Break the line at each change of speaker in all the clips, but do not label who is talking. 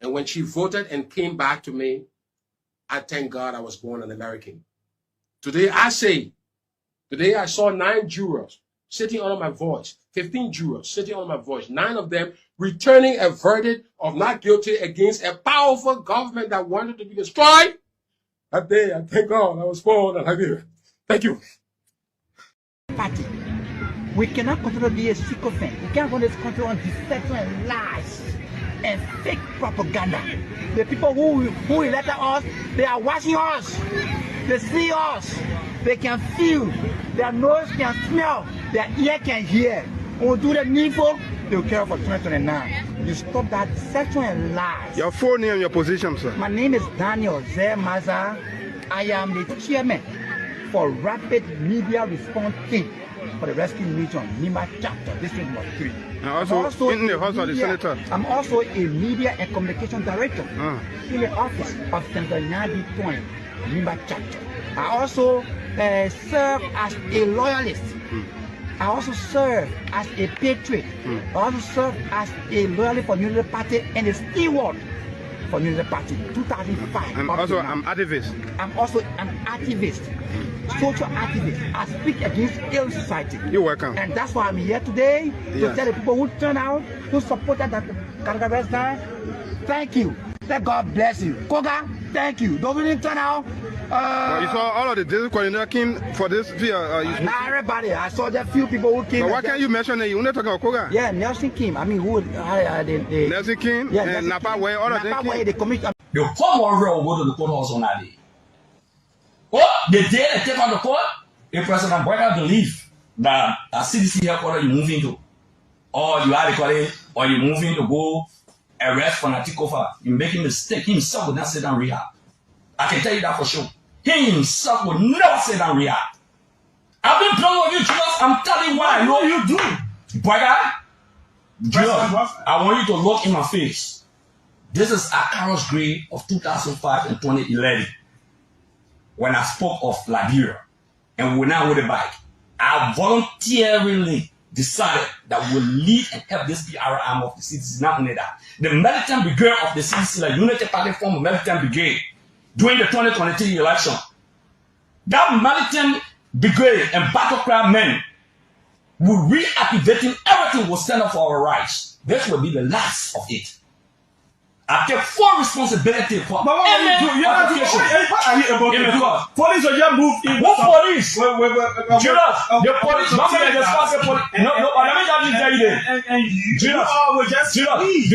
And when she voted and came back to me, I thank God I was born an American. Today I saw 9 jurors sitting under my voice, 15 jurors sitting under my voice, 9 of them returning a verdict of not guilty against a powerful government that wanted to be destroyed. That day, I thank God I was born an American. Thank you.
Party. We cannot continue to be a sycophant. We can't run this country on deception and lies and fake propaganda. The people who elected us, they are watching us. They see us. They can feel. Their nose can smell. Their ear can hear. We'll do the needful. They'll care for 2029. You stop that deception and lies.
Your full name and your position, sir?
My name is Daniel Zemaza. I am the chairman for Rapid Media Response Team for the Rescue Mission, Nima Chapter, District Number 3.
And also in the House of the Senator.
I'm also a Media and Communication Director in the office of Senator Nagbe Point, Nima Chapter. I also serve as a loyalist. I also serve as a patriot. I also serve as a loyalist for Unity Party and a steward for Unity Party 2005.
And also I'm activist.
I'm also an activist, social activist. I speak against ill society.
You're welcome.
And that's why I'm here today to tell the people who turn out, who supported that Garguah, thank you. Let God bless you. Koga, thank you. Those who didn't turn out.
You saw all of the district coordinator came for this via.
Not everybody. I saw that few people who came.
But why can't you mention it? You want to talk about Koga?
Yeah, Nelson Kim. I mean, who?
Nelson Kim.
Yeah,
and Napa Way. All of them.
Napa Way. The commission.
The court warrior will go to the courthouse on that day. Oh, the day they take on the court, if President Boyka believe that a CDC headquarters you moving to, or you are recording, or you moving to go arrest for Natikofa, you making a mistake. He himself will not sit down rehab. I can tell you that for sure. He himself will never sit down rehab. I've been playing with you, Jesus. I'm telling you what I know you do. Boyka, I want you to look in my face. This is a Carlos Gray of 2005 and 2011. When I spoke of Liberia and we were now with a bike, I voluntarily decided that we will lead and help this PR arm of the CDC. Not only that, the militant brigade of the CDC, the Unity Party formed a militant brigade during the 2023 election. That militant brigade and battle cry men will reactivating everything will stand up for our rights. This will be the last of it. I take full responsibility for any application.
Police are just moved in.
What police? Judas, the police. No, let me just tell you this. Judas, do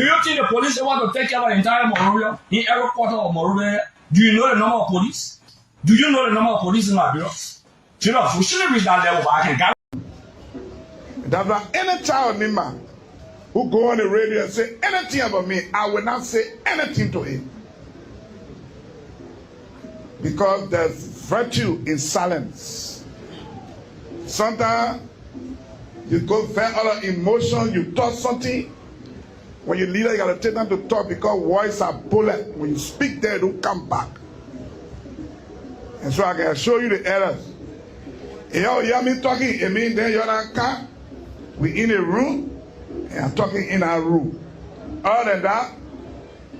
you think the police want to take care of the entire Monrovia in every quarter of Monrovia? Do you know the number of police? Do you know the number of police in Liberia? Judas, we shouldn't reach that level, but I can guarantee.
There's not any child Nima who go on the radio and say anything about me. I will not say anything to him. Because there's virtue in silence. Sometimes you go very out of emotion, you talk something. When you leader, you gotta take them to talk because words are bullet. When you speak there, don't come back. And so I can show you the errors. You hear me talking, it means then you're not car. We in a room. And I'm talking in our room. Other than that,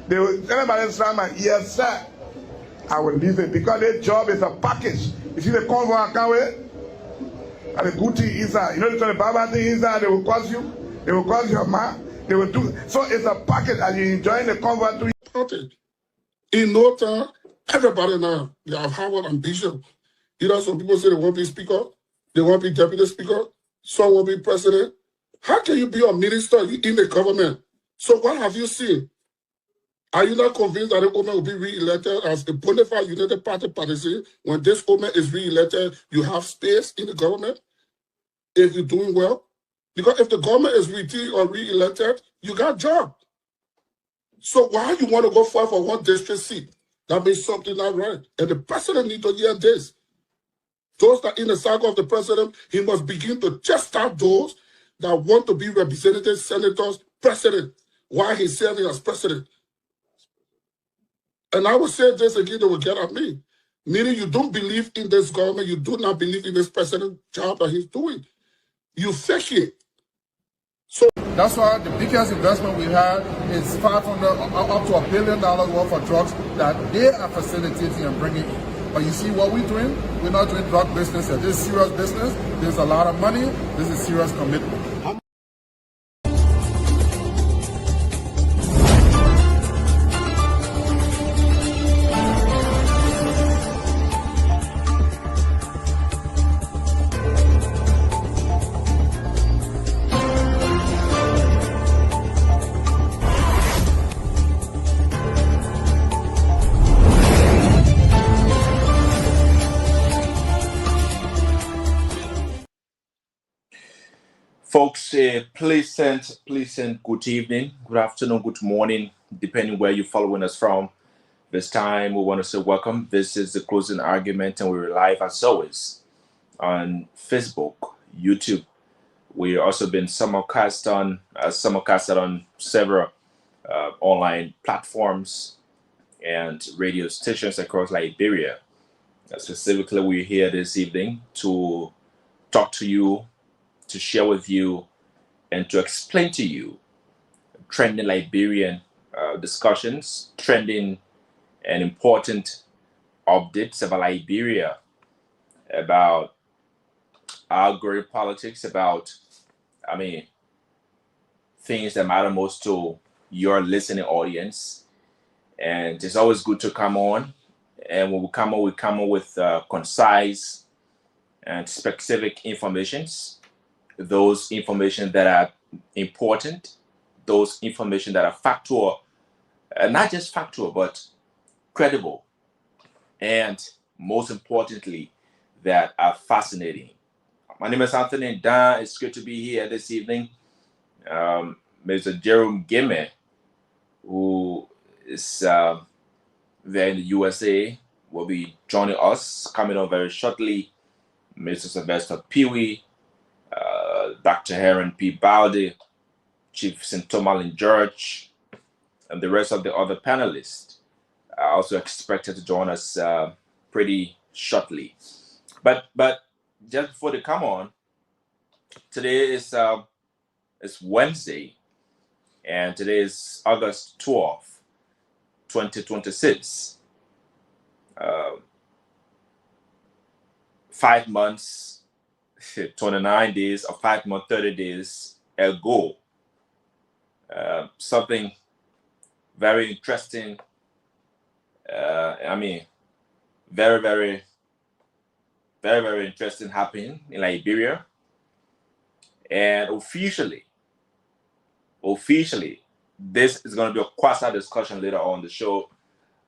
they will everybody slam my ears, sir. I will leave it because their job is a package. You see the convoy I can't wait? And the good thing inside. You know the bad thing inside, they will cause you, they will cause your man, they will do. So it's a package and you're enjoying the convoy too.
Party. In no time, everybody now, they have Harvard ambition. You know, some people say they want to be speaker, they want to be deputy speaker, some will be president. How can you be a minister in the government? So what have you seen? Are you not convinced that the woman will be re-elected as a bona fide United Party party? When this woman is re-elected, you have space in the government if you're doing well? Because if the government is re-elected, you got a job. So why you want to go fight for one district seat? That means something not right. And the president needs to hear this. Those that in the cycle of the president, he must begin to test out those that want to be representatives, senators, president, while he's serving as president. And I will say this again, they will get at me. Meaning you don't believe in this government, you do not believe in this president job that he's doing. You fake it. So That's why the biggest investment we had is $500 up to $1 billion worth of drugs that they are facilitating and bringing in. But you see what we're doing? We're not doing drug business. This is serious business. There's a lot of money. This is serious commitment.
Folks, pleasant good evening, good afternoon, good morning, depending where you're following us from. This time, we want to say welcome. This is the Closing Argument, and we're live as always on Facebook, YouTube. We've also been simulcasted on several online platforms and radio stations across Liberia. Specifically, we're here this evening to talk to you, to share with you, and to explain to you trending Liberian discussions, trending and important updates about Liberia, about our growing politics, about, things that matter most to your listening audience. And it's always good to come on. And when we come on with concise and specific informations. Those information that are important, those information that are factual, not just factual, but credible, and most importantly, that are fascinating. My name is Anthony Dahn. It's good to be here this evening. Mr. Jerome Gayman, who is there in the USA, will be joining us, coming on very shortly. Mr. Sylvester Pewee, Dr. Heron Peabody, Chief St. Tomalin George, and the rest of the other panelists are also expected to join us pretty shortly. But just before they come on, today is Wednesday, and today is August 12th, 2026. 5 months, 29 days, or 5 months, 30 days ago. Something very interesting. Very, very, very, very interesting happening in Liberia. And officially, this is going to be a quasi discussion later on the show.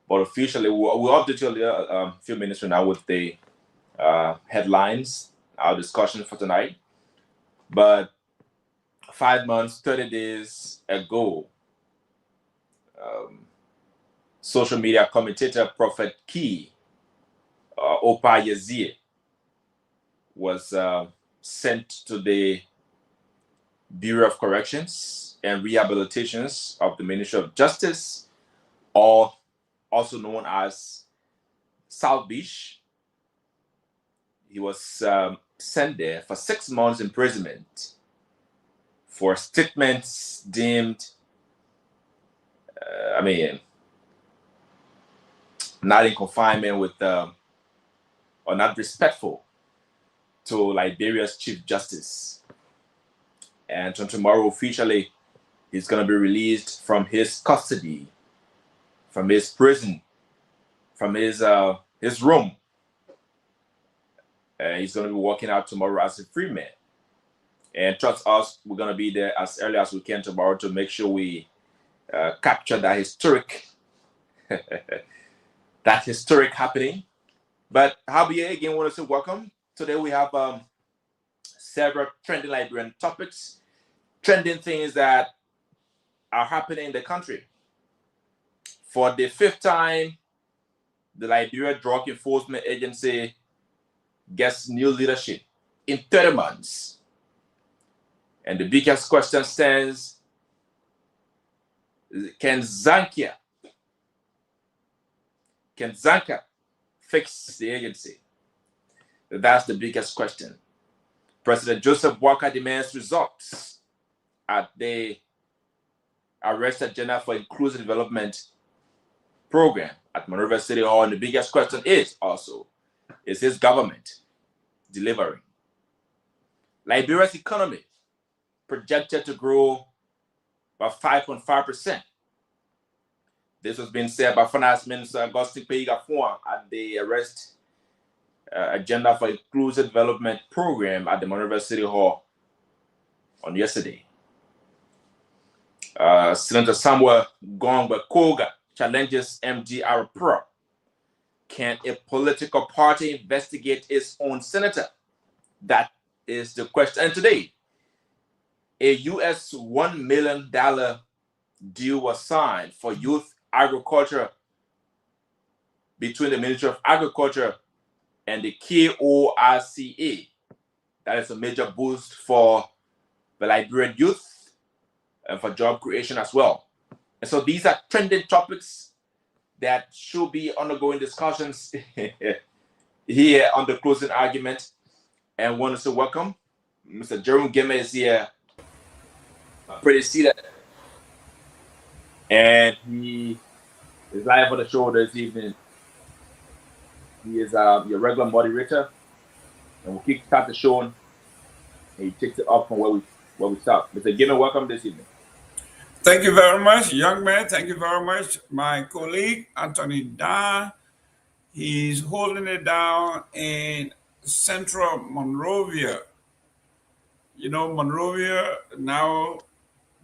But officially, we'll update you a few minutes from now with the headlines, our discussion for tonight. But 5 months, 30 days ago, social media commentator Prophet Key, Opa Yazie, was sent to the Bureau of Corrections and Rehabilitations of the Ministry of Justice, or also known as South Beach. He was sent there for 6 months imprisonment for statements deemed, not in confinement with, or not respectful to Liberia's Chief Justice. And from tomorrow, officially, he's going to be released from his custody, from his prison, from his room. He's going to be walking out tomorrow as a free man. And trust us, we're going to be there as early as we can tomorrow to make sure we capture that historic happening. But Javier, again, want to say welcome. Today we have several trending Liberian topics, trending things that are happening in the country. For the 5th time, the Liberia Drug Enforcement Agency gets new leadership in 30 months. And the biggest question stands, can Zankia fix the agency? That's the biggest question. President Joseph Walker demands results at the Arrest Agenda for Inclusive Development program at Monrovia City Hall. And the biggest question is also, is his government delivering? Liberia's economy projected to grow by 5.5%. This was being said by Finance Minister Augustin Pewee at the Arrest Agenda for Inclusive Development program at the Monrovia City Hall on yesterday. Senator Samuel Gongloe challenges MDR Pro. Can a political party investigate its own senator? That is the question. And today, a US $1 million deal was signed for youth agriculture between the Ministry of Agriculture and the KORCA. That is a major boost for the Liberian youth and for job creation as well. And so these are trending topics that should be undergoing discussions here on the closing argument. And want to welcome Mr. Jerome Gayman is here, pretty seated, and he is live on the show this evening. He is your regular moderator, and we'll kickstart the show, and he takes it up from where we start. Mr. Gayman, welcome this evening.
Thank you very much, young man. Thank you very much, my colleague Anthony Dahn. He's holding it down in Central Monrovia. You know, Monrovia now,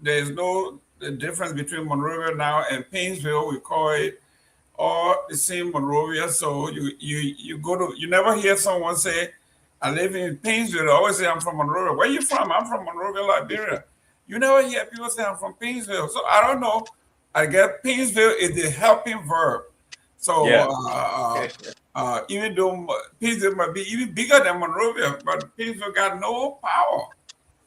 there's no difference between Monrovia now and Painesville. We call it all the same Monrovia. So you never hear someone say, I live in Painesville. They always say, I'm from Monrovia. Where are you from? I'm from Monrovia, Liberia. You never hear people say, I'm from Painesville. So I don't know. I guess Painesville is the helping verb. So even though Painesville might be even bigger than Monrovia, but Painesville got no power.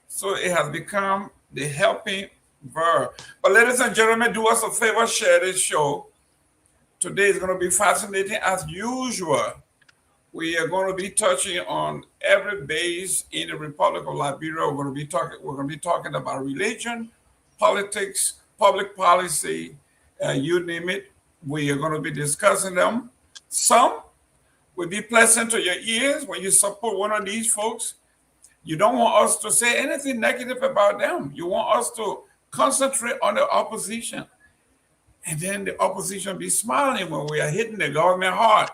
So it has become the helping verb. But ladies and gentlemen, do us a favor, share this show. Today is going to be fascinating as usual. We are going to be touching on every base in the Republic of Liberia. We're going to be talking about religion, politics, public policy, you name it. We are going to be discussing them. Some will be pleasant to your ears when you support one of these folks. You don't want us to say anything negative about them. You want us to concentrate on the opposition. And then the opposition be smiling when we are hitting the government hard.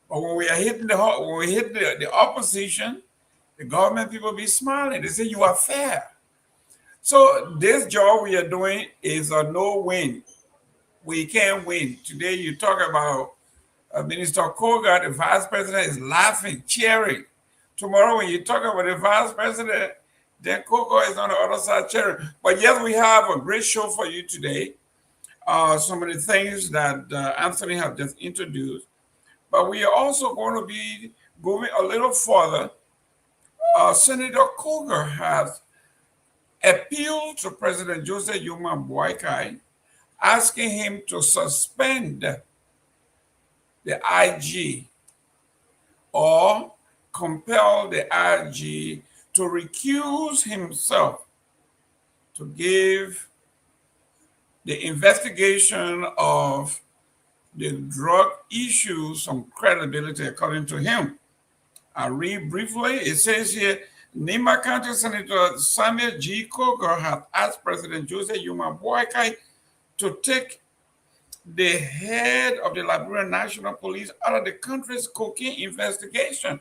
But when we are hitting the opposition, the government people be smiling. They say you are fair. So this job we are doing is a no-win. We can't win. Today you talk about Minister Koga, the vice president is laughing, cheering. Tomorrow when you talk about the vice president, then Koga is on the other side cheering. But yes, we have a great show for you today. Some of the things that Anthony have just introduced. But we are also going to be going a little further. Senator Koga has appealed to President Joseph Yuma Boakai, asking him to suspend the IG or compel the IG to recuse himself to give the investigation of the drug issue some credibility, according to him. I read briefly. It says here, Nima County Senator Samuel G. Koga has asked President Joseph Yuma Boakai to take the head of the Liberian National Police out of the country's cocaine investigation,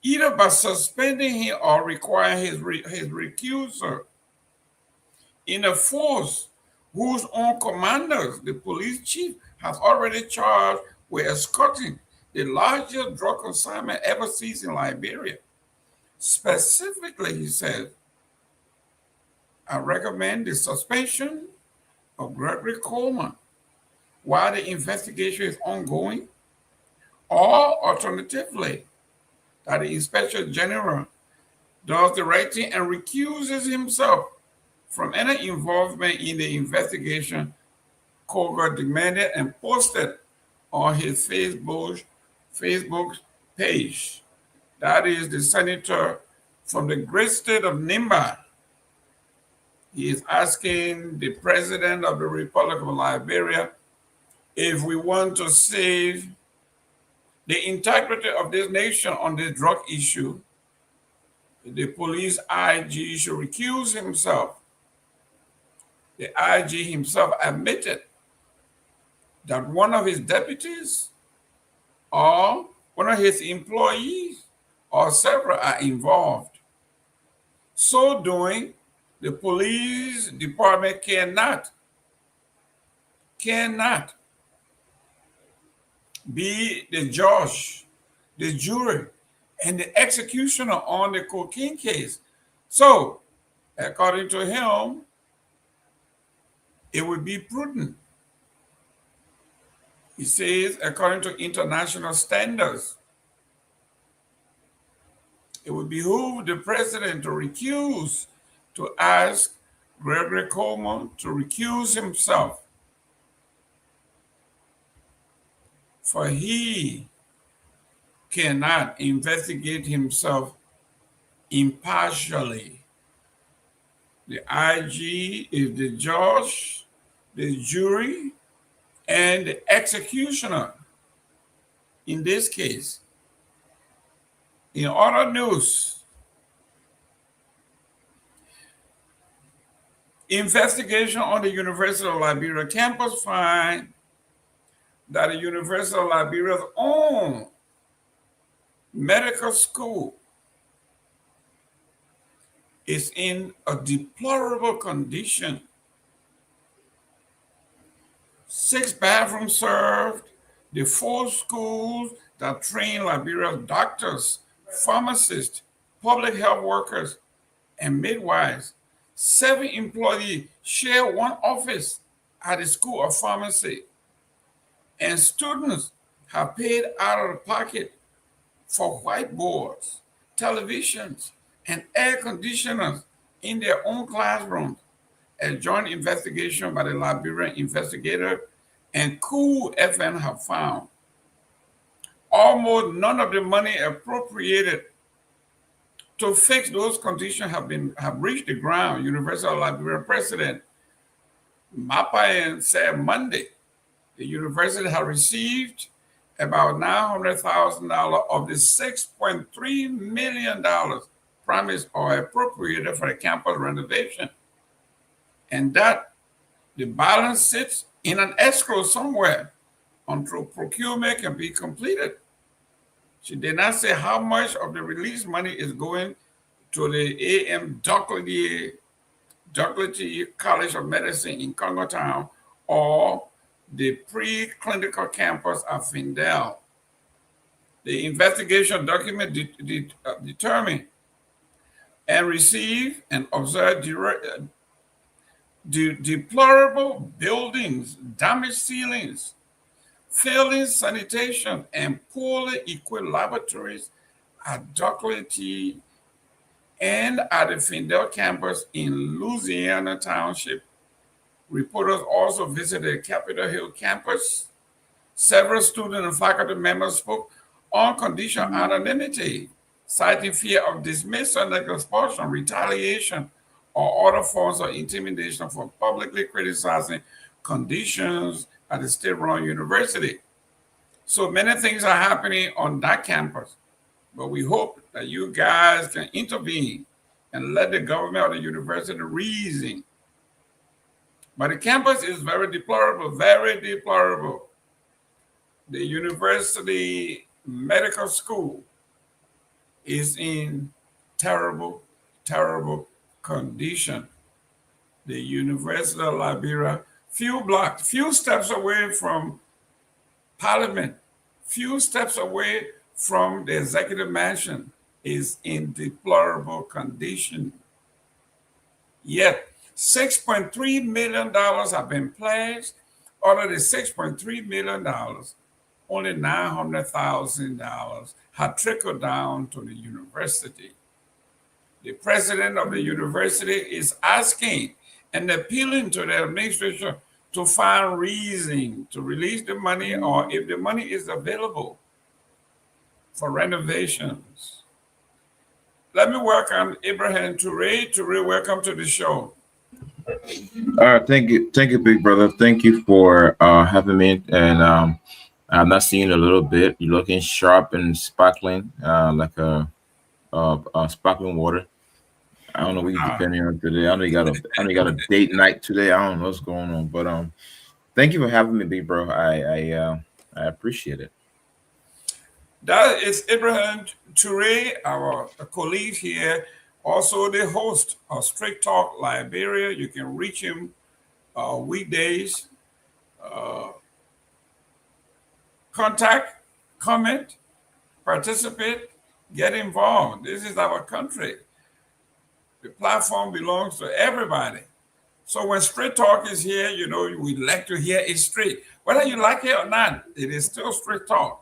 either by suspending him or requiring his recusal. In a force whose own commanders, the police chief, has already charged with escorting the largest drug consignment ever seized in Liberia. Specifically, he said, I recommend the suspension of Gregory Coleman while the investigation is ongoing, or alternatively, that the Inspector General does the right thing and recuses himself from any involvement in the investigation, Koga demanded and posted on his Facebook page. That is the senator from the great state of Nimba. He is asking the president of the Republic of Liberia if we want to save the integrity of this nation on this drug issue, the police IG should recuse himself. The IG himself admitted that one of his deputies or one of his employees or several are involved. So doing, the police department cannot be the judge, the jury, and the executioner on the cocaine case. So, according to him, it would be prudent. He says, according to international standards, it would behoove the president to recuse, to ask Seleke Kromah to recuse himself. For he cannot investigate himself impartially. The IG is the judge, the jury, and the executioner in this case. In other news, investigation on the University of Liberia campus find that the University of Liberia's own medical school is in a deplorable condition. 6 bathrooms served, the 4 schools that train Liberia's doctors, pharmacists, public health workers, and midwives. 7 employees share one office at the School of Pharmacy. And students have paid out of pocket for whiteboards, televisions, and air conditioners in their own classrooms. A joint investigation by the Liberian investigator and Cool FM have found almost none of the money appropriated to fix those conditions have reached the ground. University of Liberia President Mapayan said Monday the university has received about $900,000 of the $6.3 million promised or appropriated for the campus renovation, and that the balance sits in an escrow somewhere until procurement can be completed. She did not say how much of the released money is going to the A.M. Dougherty College of Medicine in Congo Town or the pre-clinical campus at Findel. The investigation document determined and received and observed deplorable buildings, damaged ceilings, failing sanitation, and poorly equipped laboratories at Dougherty and at the Findel campus in Louisiana Township. Reporters also visited Capitol Hill campus. Several student and faculty members spoke on condition of anonymity, citing fear of dismissal, expulsion, retaliation, or other forms of intimidation for publicly criticizing conditions at the state-run university. So many things are happening on that campus, but we hope that you guys can intervene and let the government of the university reason. But the campus is very deplorable, very deplorable. The university medical school is in terrible, terrible condition. The University of Liberia, few steps away from Parliament, few steps away from the executive mansion, is in deplorable condition. Yet, $6.3 million have been pledged. Out of the $6.3 million, only $900,000 have trickled down to the university. The president of the university is asking and appealing to the administration to find reason to release the money, or if the money is available, for renovations. Let me welcome Ibrahim Toure. Toure, welcome to the show.
Thank you, big brother. Thank you for having me. And I'm not seeing a little bit. You're looking sharp and sparkling, like sparkling water. I don't know what you're depending on today. I know you got a date night today. I don't know what's going on, but thank you for having me, big bro. I appreciate it.
That is Ibrahim Toure, our colleague here, also the host of Straight Talk Liberia. You can reach him weekdays. Contact, comment, participate, get involved. This is our country. The platform belongs to everybody. So when Straight Talk is here, you know, we like to hear it straight. Whether you like it or not, it is still Straight Talk.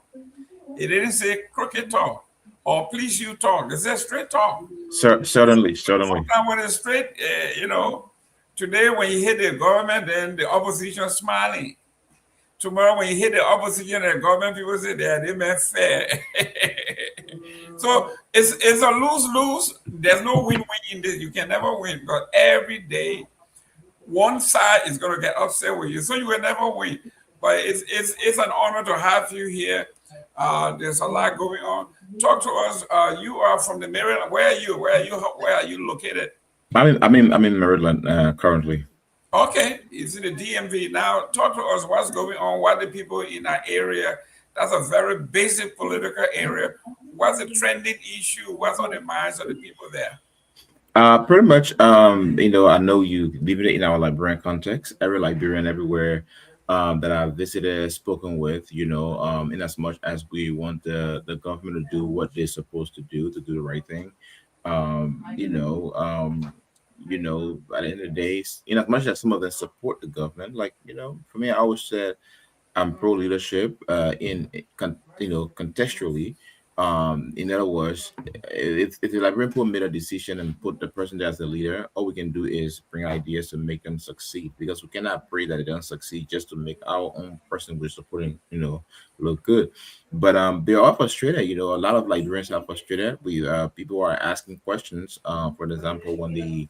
It didn't say crooked talk or please you talk. It says straight talk.
Certainly.
Sometimes when it's straight, you know, today when you hit the government, then the opposition is smiling. Tomorrow when you hit the opposition and the government, people say they meant fair. So it's a lose-lose. There's no win-win in this. You can never win because every day one side is going to get upset with you. So you will never win. But it's an honor to have you here. There's a lot going on. Talk to us. You are from the Maryland. Where are you? Where are you located?
I'm in Maryland currently.
Okay, it's in the DMV. Now, talk to us. What's going on? What the people in our area? That's a very basic political area. What's the trending issue? What's on the minds of the people there?
Pretty much. You know, I know you live it in our Liberian context. Every Liberian everywhere that I've visited, spoken with, you know, in as much as we want the government to do what they're supposed to do the right thing. You know, at the end of the day, in as much as some of them support the government, like, you know, for me, I always said I'm pro leadership. Contextually. In other words, if the Liberian people made a decision and put the person there as the leader, all we can do is bring ideas to make them succeed, because we cannot pray that it doesn't succeed just to make our own person we're supporting, you know, look good. But they are frustrated. You know, a lot of Liberians are frustrated. People are asking questions. For example, when the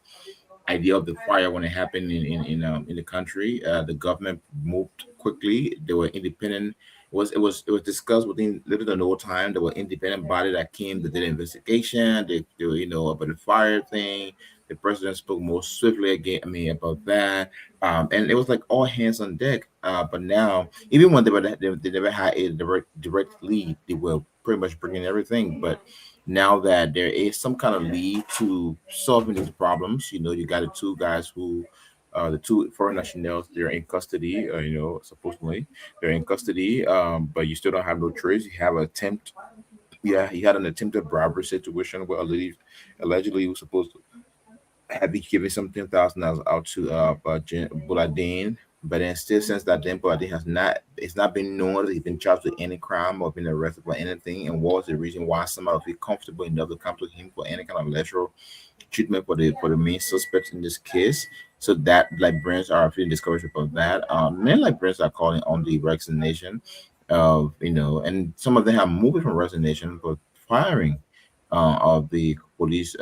idea of the fire, when it happened in the country, the government moved quickly. They were independent. It was discussed within little to no time. There were independent body that came, that did an investigation. They were, you know, about the fire thing. The president spoke more swiftly again. I mean, about that, and it was like all hands on deck. But now, even when they never had a direct lead, they were pretty much bringing everything. But now that there is some kind of lead to solving these problems, you know, you got the two guys who, the two foreign nationals, they're in custody, you know, supposedly they're in custody, but you still don't have no trace. You have an attempt. Yeah, he had an attempted robbery situation where allegedly he was supposed to have been giving some $10,000 out to Dahn, but then still since that then Dahn has not, it's not been known that he's been charged with any crime or been arrested for anything, and what was the reason why somebody feel comfortable enough to come to him for any kind of electoral treatment for the main suspects in this case. So that Liberians are feeling discouraged about that. Many Liberians are calling on the resignation of, you know, and some of them have moved from resignation but firing of the police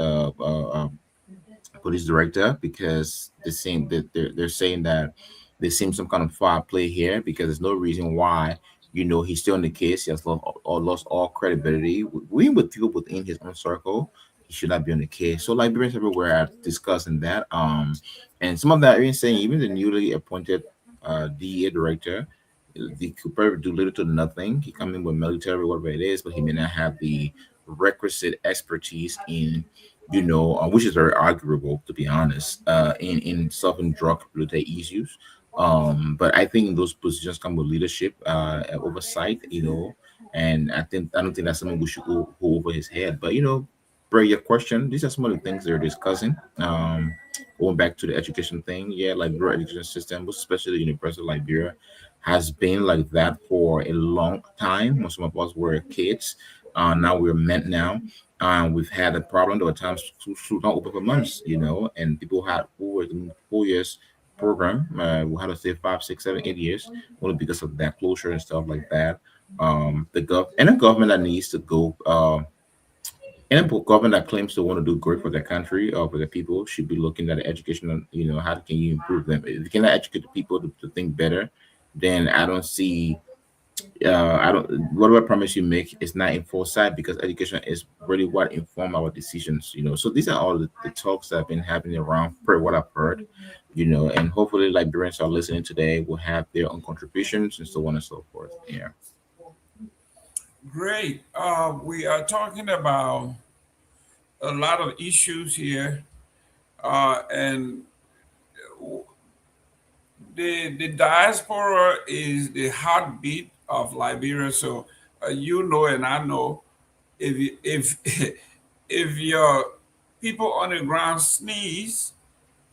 director, because they're saying that there seems some kind of foul play here, because there's no reason why, you know, he's still in the case. He has lost all credibility. We with people within his own circle, he should not be on the case. So Liberians everywhere are discussing that. And some of that even saying even the newly appointed DEA director, they could probably do little to nothing. He come in with military, whatever it is, but he may not have the requisite expertise in, you know, which is very arguable, to be honest, in solving drug related issues. But I think those positions come with leadership, oversight, you know, and I don't think that's something we should go over his head. But, you know, Bray, your question, these are some of the things they're discussing. Going back to the education thing, yeah, Liberia education system, especially the University of Liberia, has been like that for a long time. Most of us were kids. Now we're men now. We've had a problem. There were times schools not open for months, you know, and people had who were in 4 years program. We had to say 5, 6, 7, 8 years, only because of that closure and stuff like that. The government that needs to go
Any government that claims to want to do great for their country or for the people should be looking at the education and how can you improve them. If you cannot educate the people to think better, then I don't see I don't whatever promise you make is not in foresight because education is really what inform our decisions. So these are all the talks that have been happening around per what I've heard. And hopefully Liberians are listening today will have their own contributions and so on and so forth. Yeah.
Great. We are talking about a lot of issues here, and the diaspora is the heartbeat of Liberia. So and I know if if your people on the ground sneeze,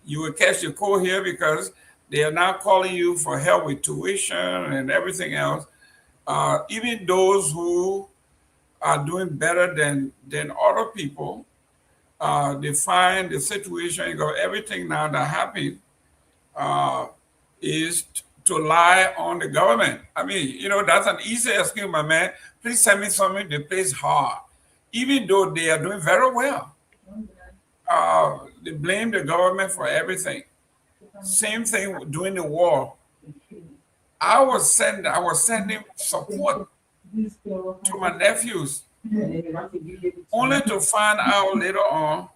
you will catch the cold here because they are now calling you for help with tuition and everything else. Even those who are doing better than other people, they find the situation, everything now that happened is to lie on the government. I mean, that's an easy excuse, my man. Please send me something that plays hard. Even though they are doing very well, they blame the government for everything. Same thing during the war. I was sending support to my nephews, only to find out later on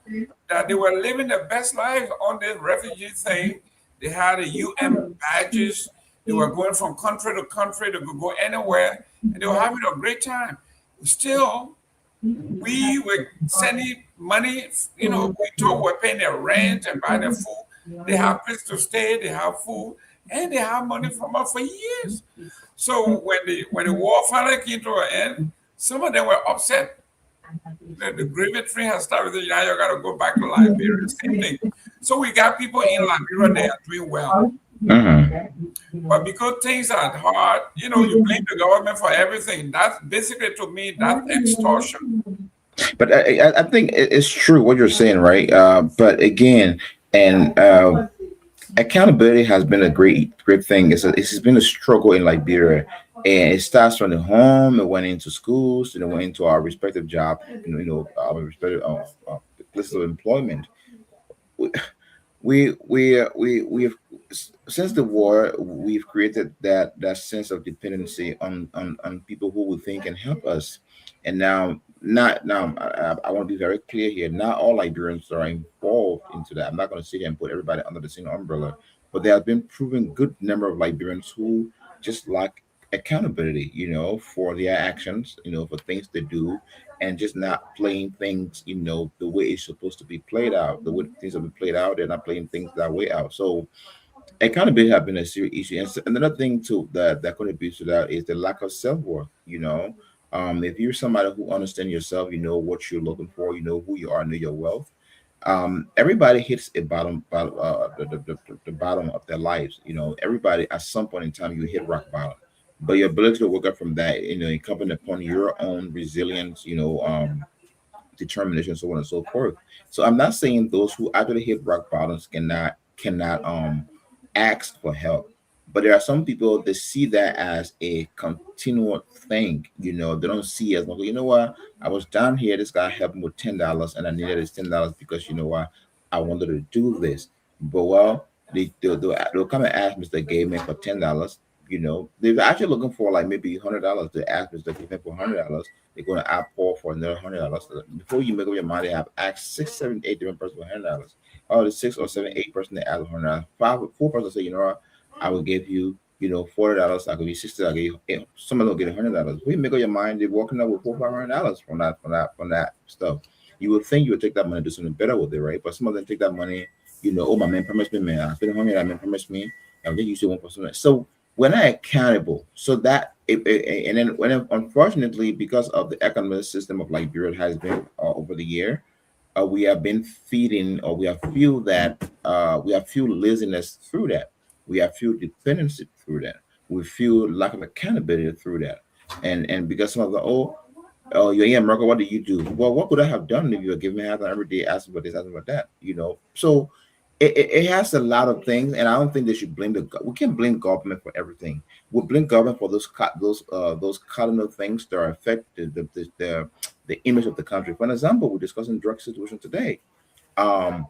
that they were living the best life on this refugee thing. They had UN badges. They were going from country to country. They could go anywhere, and they were having a great time. Still, we were sending money. We were paying their rent and buying their food. They have place to stay. They have food, and they have money from us for years. So when the war finally came to an end, some of them were upset. The grievance train has started. Now you got to go back to Liberia. Same thing. So we got people in Liberia, they are doing well. But because things are hard, you blame the government for everything. That's basically, to me, that's extortion.
But I think it's true what you're saying, right? But again, and accountability has been a great thing. It's been a struggle in Liberia. And it starts from the home. It went into schools, and it went into our respective job, our respective places of employment. We've since the war, we've created that sense of dependency on people who would think and help us. And now, not now, I want to be very clear here. Not all Liberians are involved into that. I'm not going to sit here and put everybody under the same umbrella, but there have been proven good number of Liberians who just lack accountability, for their actions, for things they do, and just not playing things, the way it's supposed to be played out. The way things have been played out, they're not playing things that way out. So accountability have been a serious issue. And another thing too that contributes to that is the lack of self-worth. If you're somebody who understands yourself, you know what you're looking for, you know who you are, know your wealth. Everybody hits a the bottom of their lives. Everybody at some point in time you hit rock bottom, but your ability to work up from that, incumbent upon your own resilience, determination, so on and so forth. So I'm not saying those who actually hit rock bottoms cannot ask for help, but there are some people that see that as a continual thing. They don't see it as like, what, I was down here, this guy helped me with $10 and I needed this $10 because what, I wanted to do this. But well, they'll come and ask Mr. Gayman for $10. They're actually looking for like maybe $100 to ask Mr. Gayman for $100. They're going to ask Paul for another $100. Before you make up your mind, they have asked 6, 7, 8 different persons for $100. Oh, the 6 or 7, 8 person they ask $100. 4 person say, what, I will give you, $40. I'll give you $60. I'll give you some of them get $100. When you make up your mind, they're walking up with $400-$500 from that stuff. You would think you would take that money and do something better with it, right? But some of them take that money, oh, my man promised me, man, I spent $100, my man promised me, I'll get you to 1%. So we're not accountable. So that and then unfortunately, because of the economic system of Liberia has been over the year, we have been feeding, or we have fueled that. We have fueled laziness through that. We have fueled dependency through that. We feel lack of accountability through that. And because some of the you're in America, what do you do? Well, what would I have done if you were giving me half every day, asking for this, asking for that? So it has a lot of things, and I don't think they should blame we can't blame government for everything. We blame government for those cardinal things that are affect the the image of the country. For example, we're discussing drug situation today. Um,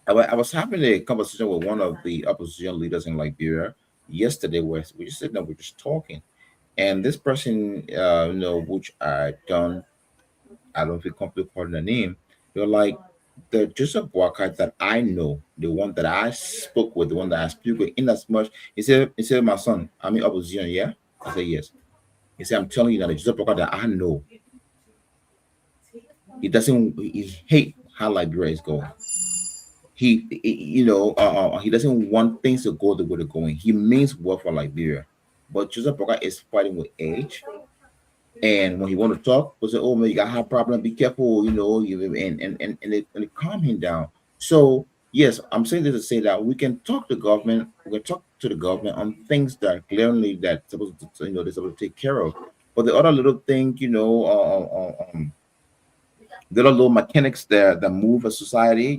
I was having a conversation with one of the opposition leaders in Liberia yesterday, where we just sitting there, we're just talking, and this person, which I don't feel comfortable calling the name. They're like the Joseph Boakai that I know, the one that I spoke with, the one that I speak with, in as much he said, my son, I'm in opposition, yeah? I said yes. He said, I'm telling you that the Joseph Boakai that I know, he hate how Liberia is going. He doesn't want things to go the way they're going. He means well for Liberia. But Joseph Boakai is fighting with age. And when he want to talk, we say, "Oh man, you got a problem. Be careful," and it calm him down. So yes, I'm saying this to say that we can talk to government. We can talk to the government on things that clearly that supposed to, they're supposed to take care of. But the other little thing, there are little mechanics there that move a society,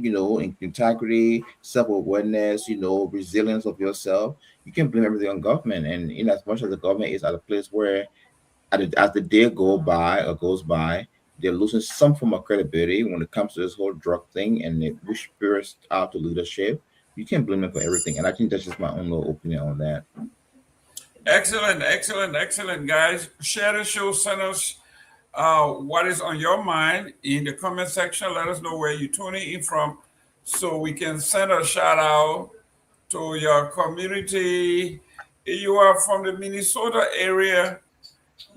integrity, self-awareness, resilience of yourself. You can blame everything on government, and in as much as the government is at a place where as the day goes by, they're losing some form of credibility when it comes to this whole drug thing, and it which spirits out to leadership. You can't blame them for everything, and I think that's just my own little opinion on that.
Excellent, guys. Share the show. Send us what is on your mind in the comment section. Let us know where you're tuning in from, so we can send a shout out to your community. If you are from the Minnesota area,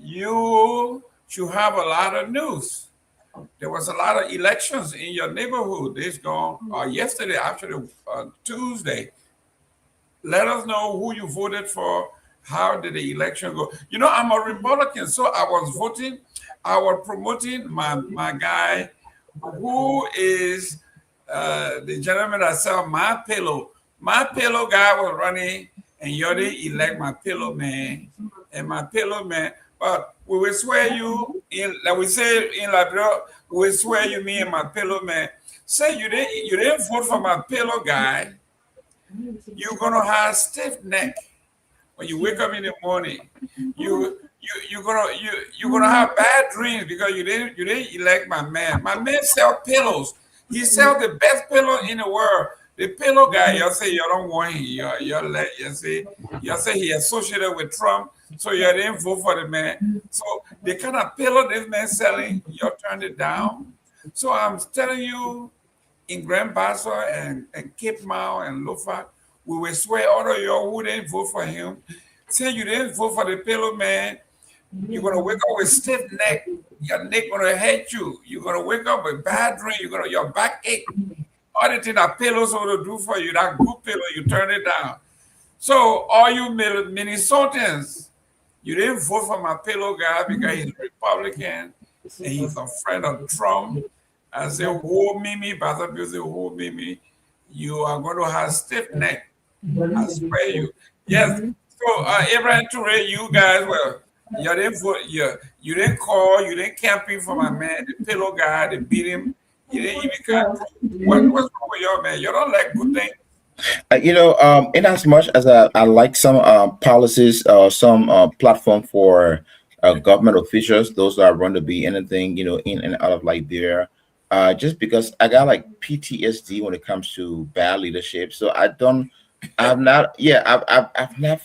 you should have a lot of news. There was a lot of elections in your neighborhood this gone yesterday, actually Tuesday. Let us know who you voted for. How did the election go? I'm a Republican, so I was voting. I was promoting my guy, who is the gentleman that sell My Pillow. My Pillow guy was running, and you didn't elect My Pillow man. And My Pillow man, but we will swear you in, like we say in Liberia, we will swear you, me and My Pillow man. Say you didn't vote for My Pillow guy, you're gonna have stiff neck when you wake up in the morning. You're gonna have bad dreams because you didn't elect my man. My man sell pillows. He sell the best pillow in the world. The pillow guy, you say you don't want him. You say he associated with Trump, so you didn't vote for the man. So the kind of pillow this man selling, you turned it down. So I'm telling you, in Grand Bassa and Cape Mau and Lofa, we will swear all of you who didn't vote for him. Say you didn't vote for the pillow man, you're gonna wake up with stiff neck. Your neck gonna hurt you. You're gonna wake up with bad dream. Your back ache. All the thing that pillows gonna do for you, that good pillow, you turn it down. So all you Minnesotans, you didn't vote for My Pillow guy because he's Republican and he's a friend of Trump. I say, whoa, Mimi, Pastor Bill say, whoa, Mimi, you are going to have stiff neck. I swear you. Yes. So, Abraham Touré, you guys, you didn't vote, you didn't call, you didn't campaign for my man, the pillow guy, they beat him. You didn't even cut. What's wrong with y'all, man? You don't like good things?
In as much as I like some policies or some platform for government officials, those that run to be anything, in and out of Liberia, just because I got like PTSD when it comes to bad leadership. So I've not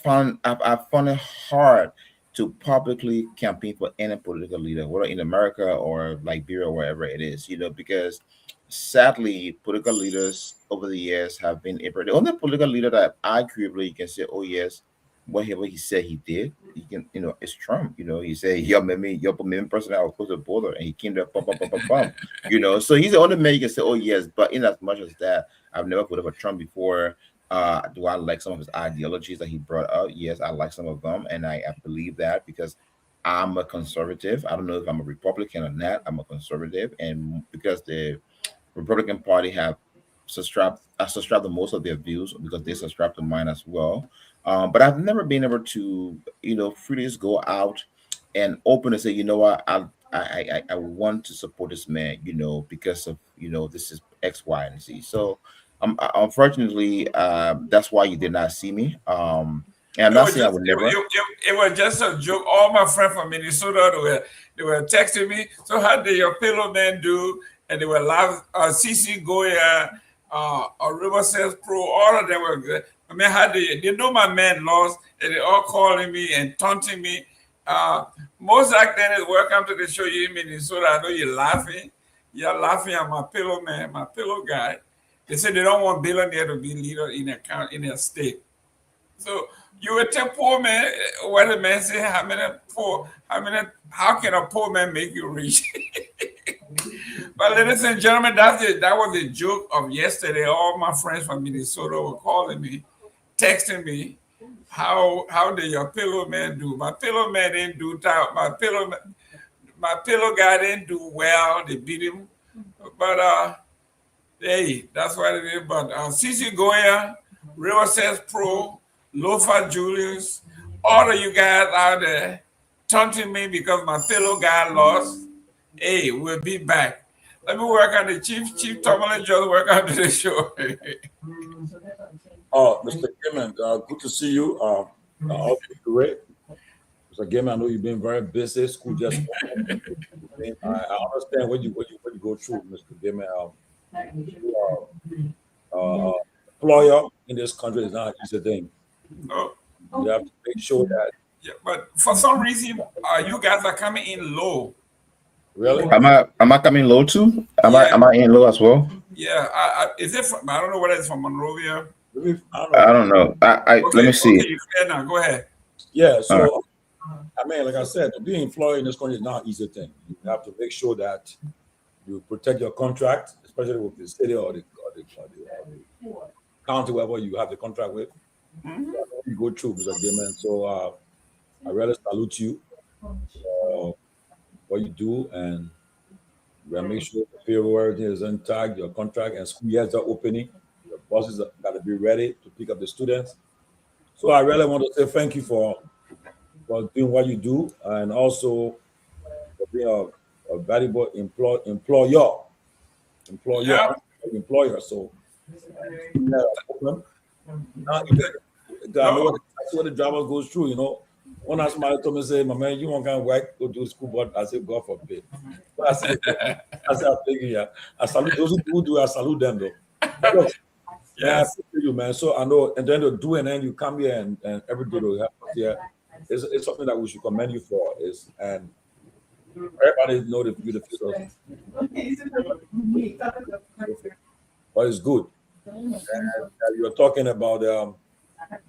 found it hard to publicly campaign for any political leader, whether in America or Liberia or wherever it is, because sadly, political leaders over the years have been the only political leader that arguably you can say, oh yes, whatever he said he did, he can, it's Trump. He said, you're the person that was across the border, and he came there, bum, bum, bum, bum, bum. So he's the only man you can say, oh yes, but in as much as that, I've never voted for Trump before. Do I like some of his ideologies that he brought up? Yes, I like some of them, and I believe that because I'm a conservative. I don't know if I'm a Republican or not. I'm a conservative, and because the Republican Party have subscribed to most of their views because they subscribe to mine as well. But I've never been able to, freely just go out and open and say, you know what, I want to support this man, because of, this is X, Y, and Z. So unfortunately, that's why you did not see me. Yeah, I'm not saying I would never.
It was just a joke. All my friends from Minnesota, they were texting me. So how did your pillow man do? And they were laughing. CC Goya, River Sales Pro, all of them were good. I mean, how did you? They know my man lost, and they all calling me and taunting me. Most actors, welcome to the show. You in Minnesota? I know you're laughing. You're laughing at my pillow man, my pillow guy. They said they don't want billionaire to be leader in a state. So you would tell poor man, what the man say, how can a poor man make you rich? But ladies and gentlemen, that was the joke of yesterday. All my friends from Minnesota were calling me, texting me, how did your pillow man do? My pillow man didn't do my pillow guy didn't do well. They beat him. But hey, that's what it is. But CC Goya, River Says Pro, Lofa Julius, all of you guys out there taunting me because my fellow guy lost. Hey, we'll be back. Let me work on the Chief Tomalin just work on the show.
Mr. Gayman, good to see you. I hope you're great. Mr. Gayman, I know you've been very busy. School just I understand what you go through, Mr. Gayman. Employer in this country is not an easy thing.
No.
You have to make sure that.
Yeah, but for some reason, you guys are coming in low.
Really?
Am I coming low too? Am I in low as well?
Yeah. Is it? I don't know whether it's from Monrovia.
I don't know. Okay, let me see.
Okay, you can now. Go ahead.
Yeah. So, I mean, like I said, to be employed in this country is not an easy thing. You have to make sure that you protect your contract, especially with the city or the county, wherever you have the contract with.
Mm-hmm.
So you go through, Mr. Gayman. So I really salute you for what you do, and we make sure the paperwork is intact, your contract, and school years are opening. Your bosses got to be ready to pick up the students. So I really want to say thank you for doing what you do, and also for being a valuable employer. So I know what the drivers goes through, you know. One of somebody told me, say, my man, you want to work, go to school, but I said, God forbid. But I said, I salute those who do, I salute them though. Yes. Yeah, you, man. So I know, and then to do, and then you come here and every day will help us here. It's something that we should commend you for. And everybody know the beautiful stuff. But it's good. And you were talking about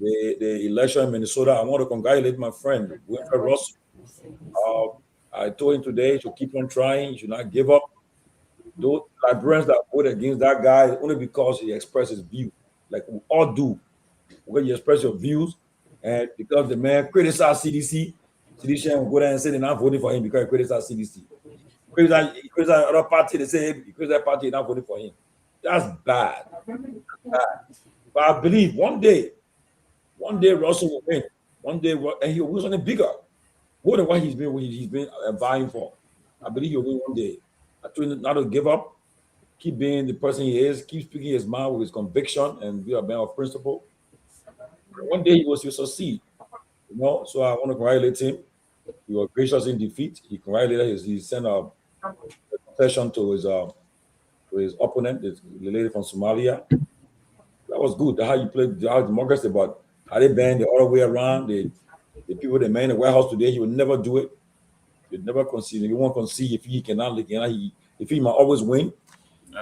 the election in Minnesota. I want to congratulate my friend, Winfred Russell. I told him today he should keep on trying, he should not give up. Those Liberians that vote against that guy only because he expressed his view, like we all do. Because you express your views, and because the man criticized CDC will go there and say they're not voting for him because he criticized CDC. He criticized other party, they say he criticized that party, not voting for him. That's bad. But I believe one day Russell will win. One day, and he'll win something bigger, more than what he's been vying for. I believe he'll win one day. I told him not to give up, keep being the person he is, keep speaking his mind with his conviction, and be a man of principle. One day he will succeed, you know. So I want to congratulate him. He was gracious in defeat. He congratulated he sent a confession to his opponent, the lady from Somalia. That was good. How you played how democracy, but how they banned the other way around. The people they made in the White House today, he would never do it. He'd never concede. He won't concede if he cannot. If he might always win.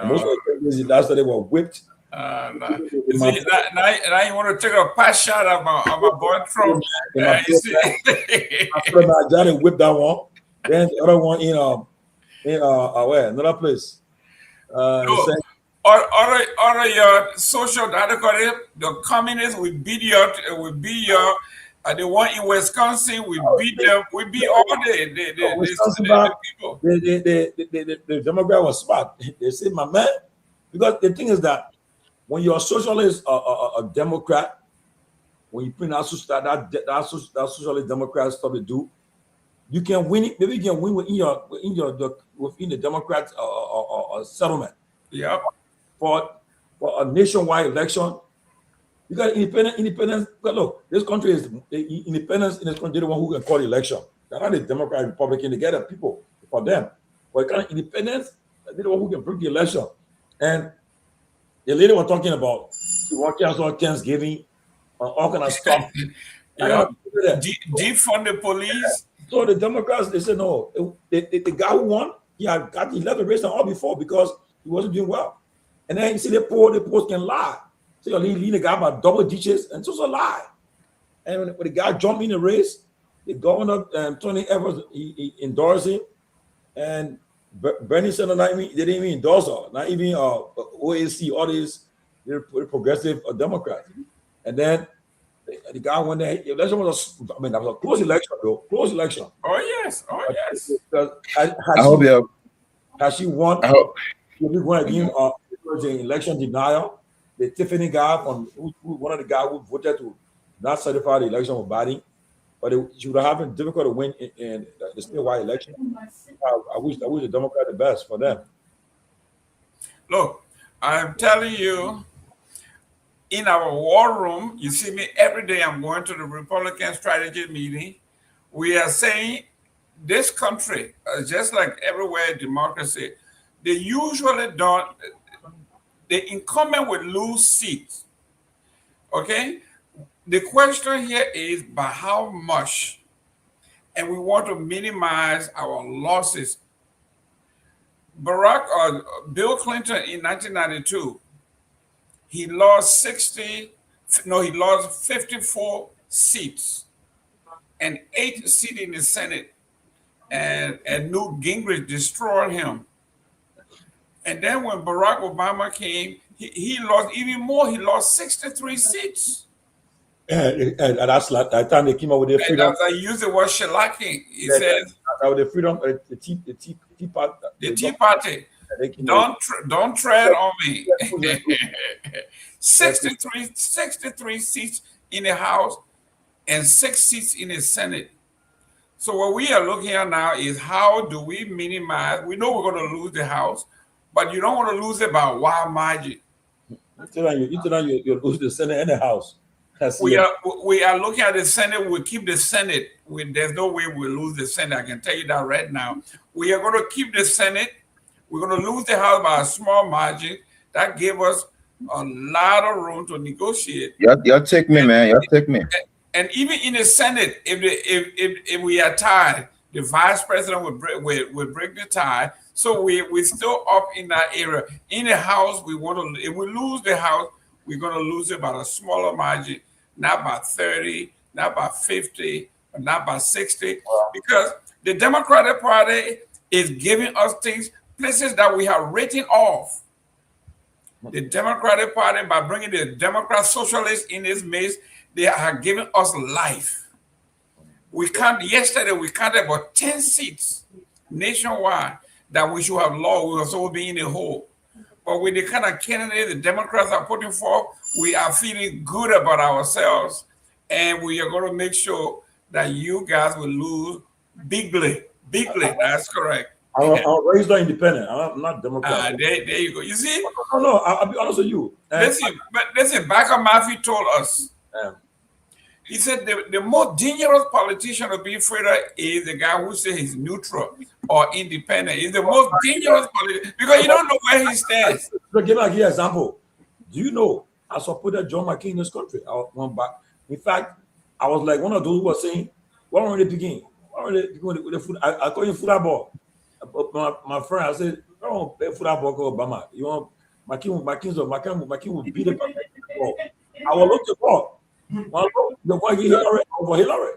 Most of the things last they were whipped.
Now you want to take a pass shot at my boy Trump. You see,
I tried to whip that one. Then the other one in where another place.
Or your social the communists will beat your the one in Wisconsin we beat them. We beat all the people.
The Democrat was smart. They say, my man, because the thing is that when you're a socialist, a Democrat, when you bring that socialist Democrat stuff to do, you can win it. Maybe you can win within the Democrat settlement.
Yeah.
For a nationwide election, You got independence. Look, this country is independence in this country. The one who can call the election. They're not the Democrat, Republican. They get the people for them. But kind of independence, they're the one who can bring the election. And the lady was talking about she want to cancel Thanksgiving, all kind of stuff.
Defund the police.
So the Democrats, they said no. The guy who won, he had got the 11 race and all before because he wasn't doing well. And then you see the post can lie. So you're leading the guy by double digits, and it's also a lie. And when the guy jumped in the race, the governor, Tony Evers, he endorsed him. And Bernie Sanders, they didn't even endorse her. Not even OAC, all these progressive Democrats. And then the guy went there. The election was that was a close election, though. Close election.
Oh, yes. Oh, yes.
Has she won? She'll be going again the election denial. The Tiffany guy one of the guys who voted to not certify the election with Biden, but she would have been difficult to win in the statewide election. I wish the Democrat the best for them.
Look, I'm telling you, in our war room, you see me every day. I'm going to the Republican strategy meeting. We are saying this country, just like everywhere in democracy, they usually don't. The incumbent will lose seats. Okay? The question here is by how much? And we want to minimize our losses. Bill Clinton in 1992, he lost 54 seats and 8 seats in the Senate. And Newt Gingrich destroyed him. And then when Barack Obama came, he lost even more. He lost 63 seats.
And that's like that time they came up with their freedom.
I use the word shellacking. He says
the freedom, the Tea Party.
Don't tread on me. 63 seats in the House and 6 seats in the Senate. So what we are looking at now is how do we minimize? We know we're going to lose the House, but you don't want to lose it by a wild margin.
You lose the Senate and the House.
We are looking at the Senate. We'll keep the Senate. There's no way we'll lose the Senate. I can tell you that right now. We are going to keep the Senate. We're going to lose the House by a small margin. That gave us a lot of room to negotiate.
Y'all take me, man. Y'all take me.
And even in the Senate, if we are tied, the vice president will break the tie. So we're still up in that area. In the House, if we lose the House, we're going to lose it by a smaller margin, not by 30, not by 50, or not by 60, because the Democratic Party is giving us places that we have written off. The Democratic Party, by bringing the Democrat Socialists in this midst, they are giving us life. Yesterday we counted about 10 seats nationwide that we should have lost. We were so being in the hole. But with the kind of candidate the Democrats are putting forth, we are feeling good about ourselves. And we are going to make sure that you guys will lose bigly. Bigly, that's correct.
I'm raised on independent. I'm not Democrat.
There you go. You see?
No, I'll be honest with you.
Listen, Baker Murphy told us. He said the most dangerous politician to be afraid of is the guy who says he's neutral or independent. He's the most dangerous politician because you don't know where he stands.
So give me an example. Do you know I supported John McCain in this country? In fact, I was like one of those who was saying, why don't they begin? Why don't they begin with the food? I call him football. My friend, I said, I don't play football called Obama. You want McCain will beat it. I will look the ball. One look, the boy Hillary over Hillary.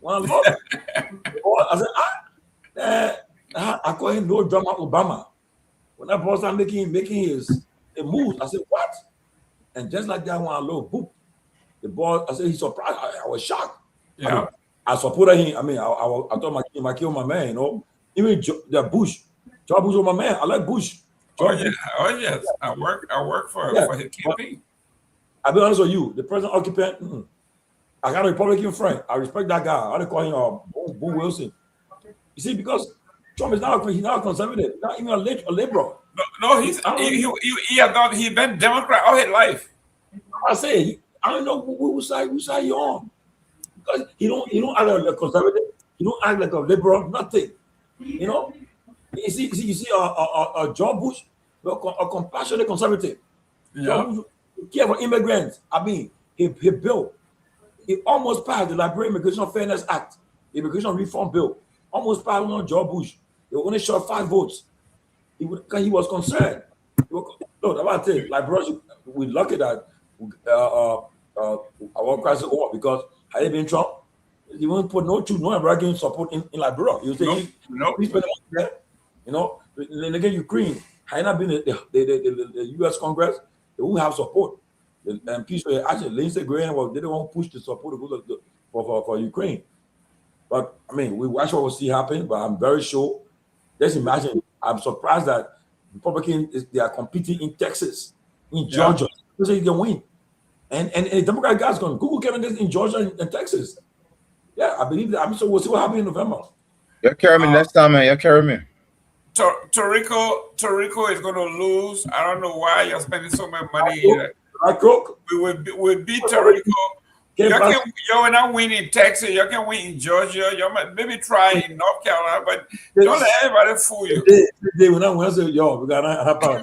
One look. I said, I call him no drama Obama. When that boss started making his moves, I said, what? And just like that, when I look, boop, the ball, I said, he's surprised. I was shocked.
Yeah.
I supported him. I mean, I thought McCain my man, you know. Even the Bush. George Bush was my man. I like Bush.
Oh yes. I work for his campaign.
I'll be honest with you. The present occupant, I got a Republican friend. I respect that guy. I don't call him Boo Wilson. You see, because Trump is not a conservative, not even a liberal.
No, he's been Democrat all his life.
I say I don't know whose side you're on. Because he don't act like a conservative. He don't act like a liberal. Nothing. You know. You see John Bush, a compassionate conservative.
Yeah.
John Bush care for immigrants. I mean, he almost passed the Liberia Immigration Fairness Act, Immigration Reform Bill. Almost passed on John Bush. He only shot 5 votes. He was concerned. Look, about it. Liberia, we're lucky that our crisis over because had it been Trump, he won't put no American support in Liberia. You say please spend the money there. You know, then again, Ukraine had not been the U.S. Congress, they won't have support. And people actually Lindsey Graham, well, they don't want to push the support for Ukraine. But I mean, we watch what we'll see happen. But I'm very sure. Just imagine. I'm surprised that Republicans they are competing in Texas, in Georgia, so you can win. And the Democrat guys going Google Kevin this in Georgia and Texas. Yeah, I believe that. I'm so we'll see what happens in November.
You carry me next time, man. You carry me.
Torrico is going to lose. I don't know why you're spending so much money here. We'll beat Torrico. You will not win in Texas. You can win in Georgia. You might maybe try in North Carolina, but don't let everybody fool you.
They will not say, yo, we got a power.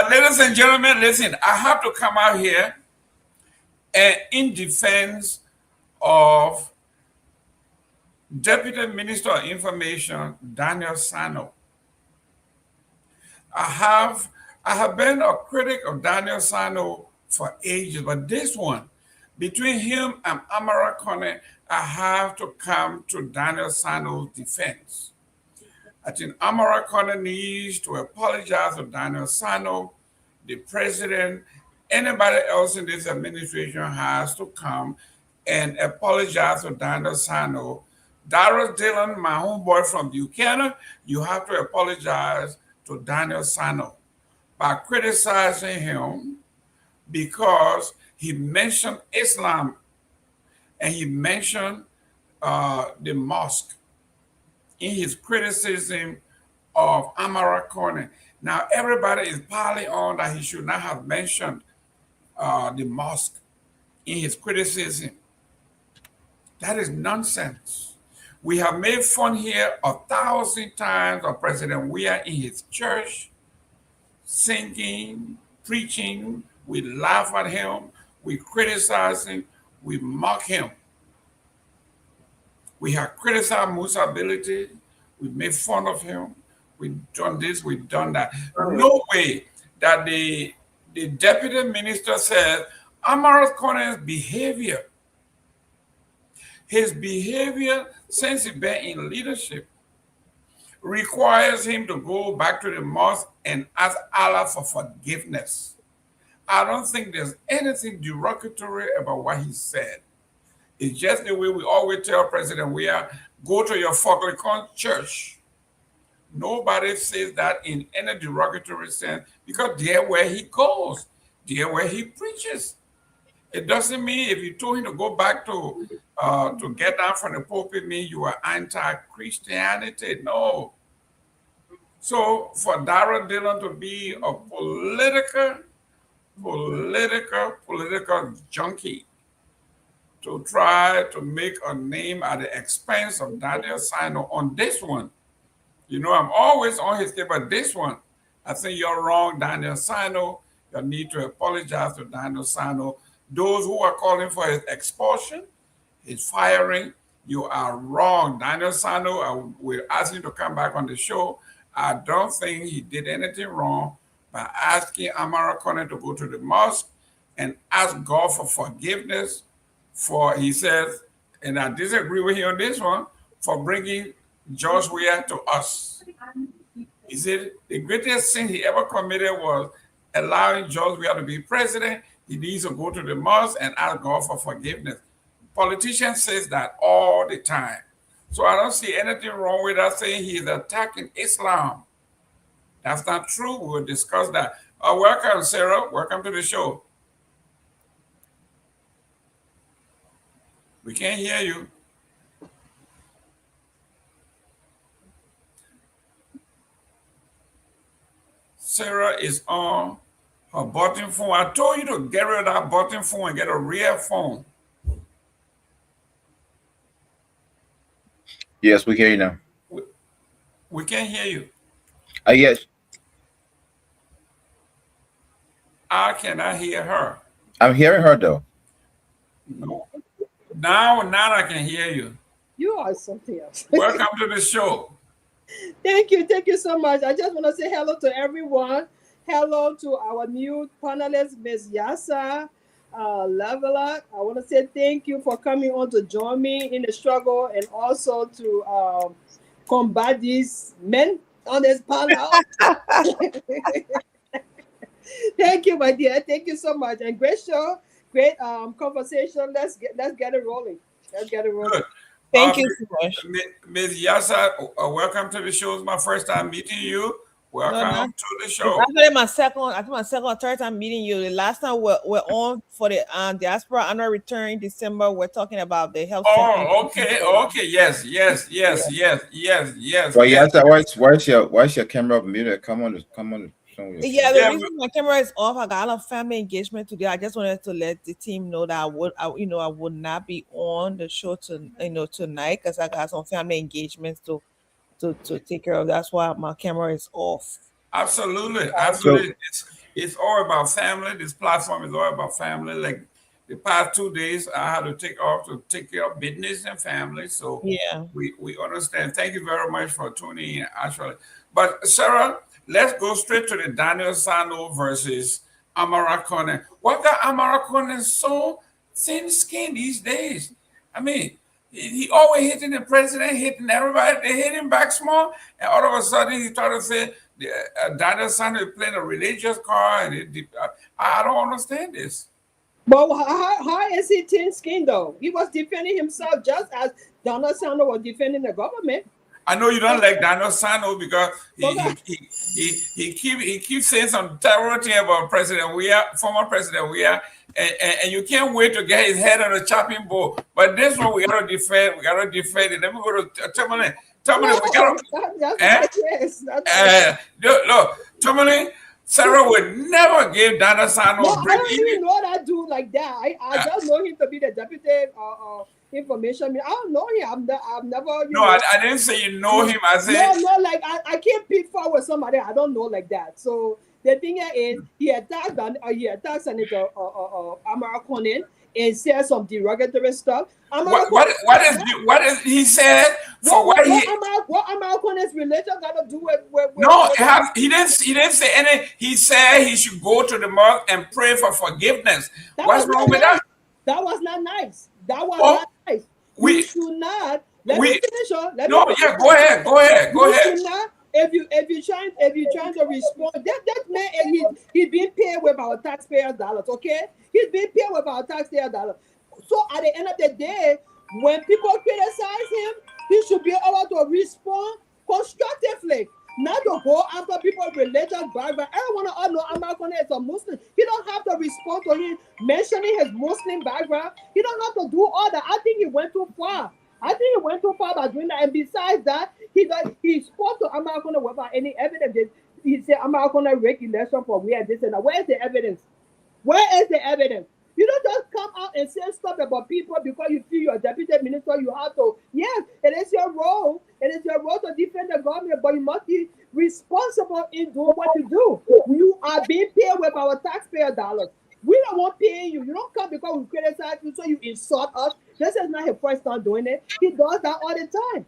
Ladies and gentlemen, listen, I have to come out here and in defense of Deputy Minister of Information, Daniel Sano. I have been a critic of Daniel Sano for ages, but this one, between him and Kamara, I have to come to Daniel Sano's defense. I think Kamara needs to apologize to Daniel Sano, the president, anybody else in this administration has to come and apologize to Daniel Sano. Darius Dillon, my homeboy from Buchanan, you have to apologize to Daniel Sano by criticizing him because he mentioned Islam and he mentioned the mosque in his criticism of Kamara. Now, everybody is piling on that he should not have mentioned the mosque in his criticism. That is nonsense. We have made fun here 1,000 times of President Weah in his church, singing, preaching. We laugh at him, we criticize him, we mock him. We have criticized Musa's ability, we made fun of him, we've done this, we've done that. No way that the deputy minister said Kamara's behavior, his behavior since he's been in leadership requires him to go back to the mosque and ask Allah for forgiveness. I don't think there's anything derogatory about what he said. It's just the way we always tell President Weah, go to your Foglicon church. Nobody says that in any derogatory sense because there where he goes, there where he preaches. It doesn't mean if you told him to go back to get down from the pulpit mean you are anti-Christianity. No. So for Dara Dillon to be a political junkie, to try to make a name at the expense of Daniel Sano on this one. You know, I'm always on his case, but this one, I think you're wrong, Daniel Sano. You need to apologize to Daniel Sano. Those who are calling for his expulsion, his firing, you are wrong. Daniel Sano, we're asking to come back on the show. I don't think he did anything wrong by asking Kamara to go to the mosque and ask God for forgiveness for, he says, and I disagree with him on this one, for bringing George Weah to us. He said the greatest sin he ever committed was allowing George Weah to be president. He needs to go to the mosque and ask God for forgiveness. Politicians say that all the time. So I don't see anything wrong with us saying he's attacking Islam. That's not true. We'll discuss that. Welcome, Sarah. Welcome to the show. We can't hear you. Sarah is on. A button phone. I told you to get rid of that button phone and get a real phone.
Yes, we hear you now.
We can't hear you.
Yes.
How can I hear her?
I'm hearing her though.
No. Now I can hear you.
You are something else.
Welcome to the show.
Thank you so much. I just want to say hello to everyone. Hello to our new panelist, Ms. Yasa Lavela. I want to say thank you for coming on to join me in the struggle, and also to combat these men on this panel. Thank you, my dear. Thank you so much. And great show, great conversation. Let's get it rolling. Let's get it rolling.
Good.
Thank you so much.
Ms. Yasa, welcome to the show. It's my first time meeting you. Welcome to the show.
Actually, my second or third time meeting you. The last time we're on for the diaspora annual return in December. We're talking about the health.
Oh, okay. Yes.
Well, yes. Why's your camera muted? Come on.
Yeah, the reason my camera is off, I got a lot of family engagement today. I just wanted to let the team know that I would not be on the show tonight because I got some family engagements to take care of. That's why my camera is off.
Absolutely. It's all about family. This platform is all about family. Like the past 2 days, I had to take off to take care of business and family. So
yeah,
we understand. Thank you very much for tuning in, actually. But Sarah, let's go straight to the Daniel Sano versus Amara Conan. What got Amara Conan so thin-skinned these days? I mean, he always hitting the president, hitting everybody. They hit him back small, and all of a sudden he started to say Daniel Sano is playing a religious card. I don't understand this.
But how is he thin-skinned though? He was defending himself just as Daniel Sano was defending the government.
I know you don't like Daniel Sano because he keeps saying some terrible thing about former President Weah, and you can't wait to get his head on the chopping board. But this one we gotta defend. We gotta defend it. Let me go to Tomalin. Tomalin, we gotta. Look, Tomalin. Sarah would never give Daniel Sano
a break. I don't even know that dude like that. I just know him to be the deputy information. I don't know him. I've never.
I didn't say you know him. I said
no. Like I can't pick forward somebody I don't know like that. So the thing is, he attacked Senator Amara Conan and said some derogatory stuff.
What is he said? What
Amara Conan's religion got to do with
no, he didn't say anything. He said he should go to the mosque and pray for forgiveness. What's wrong with that?
That was not nice. That was not nice. We should not. Let me finish.
Go ahead.
If you're trying to respond, that man, he's being paid with our taxpayers' dollars. Okay, he's being paid with our taxpayers' dollars. So at the end of the day, when people criticize him, he should be able to respond constructively, not to go after people's religious background. Everyone know Amara is a Muslim. He don't have to respond to him mentioning his Muslim background. He don't have to do all that. I think he went too far. By doing that. And besides that, he spoke to Amara without any evidence. He said Amara rigged election for where this and that. Where is the evidence? You don't just come out and say stuff about people because you feel you're a deputy minister. You have to, yes, it is your role. It is your role to defend the government, but you must be responsible in doing what you do. You are being paid with our taxpayer dollars. We don't want paying you. You don't come because we criticize you, so you insult us. This is not his first time doing it. He does that all the time.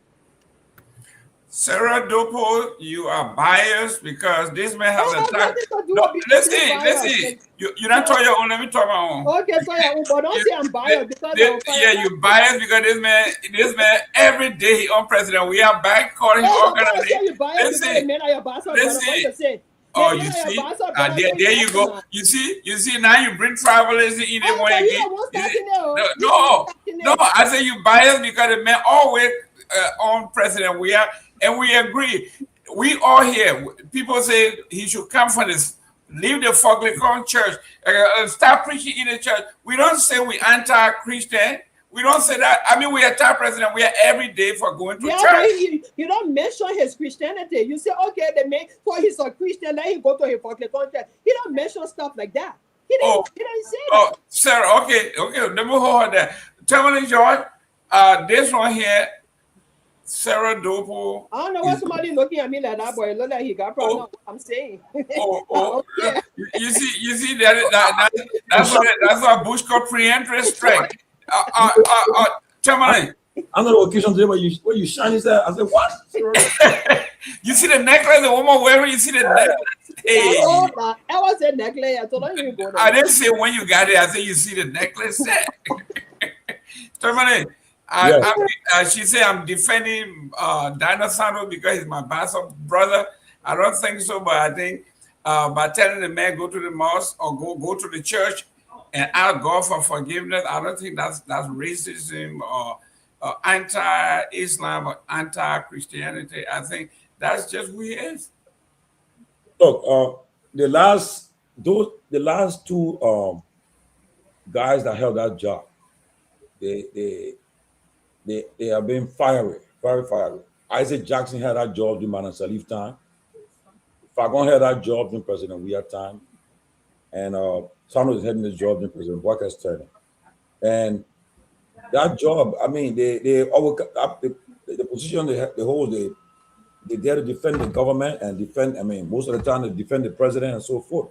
Sarah Dopoh, you are biased because this man has attacked. No, listen. You're not talking your own. Let me talk my own.
Okay, so but don't say I'm biased because
you're biased because this man every day he on president. We are back calling all kind of things. Listen. Oh, you see, there you go. You see. Now you bring tribalism in the one again. No. I say you biased because the man always on president. And we agree. We all here. People say he should come from this. Leave the Anglican church. Start preaching in the church. We don't say we anti-Christian. We don't say that. I mean, we attack president. We are every day for going to church.
But you don't mention his Christianity. You say, okay, the man, for he's a Christian, then he go to his church. He don't mention stuff like that. He didn't say that.
Oh, sir, okay. Let me hold that. Tomalin George, this one here, Sarah Dopoh.
I don't know why somebody looking at me like that, boy. Look like he got problem. I'm saying.
Okay. You see that's what Bush called pre-entry strike. Tomalin.
I'm on the occasion today where you shine his eye. I said, what?
You see the necklace the woman wearing? You see the necklace? Hey.
I was a necklace. I told you go there.
I didn't say when you got it. I said you see the necklace. Tomalin. She said I'm defending Dahn because he's my bastard brother. I don't think so, but I think by telling the man go to the mosque or go to the church and ask God for forgiveness, I don't think that's racism or anti-Islam or anti-Christianity. I think that's just who he is.
Look, the last two guys that held that job, they have been fiery, very fiery. Isaac Jackson had that job during Madam Salif time. Fagon had that job during President Weah time. And Sano is heading this job during President Walker's term. And that job, I mean, the position they hold, they dare to defend the government and defend, I mean, most of the time they defend the president and so forth.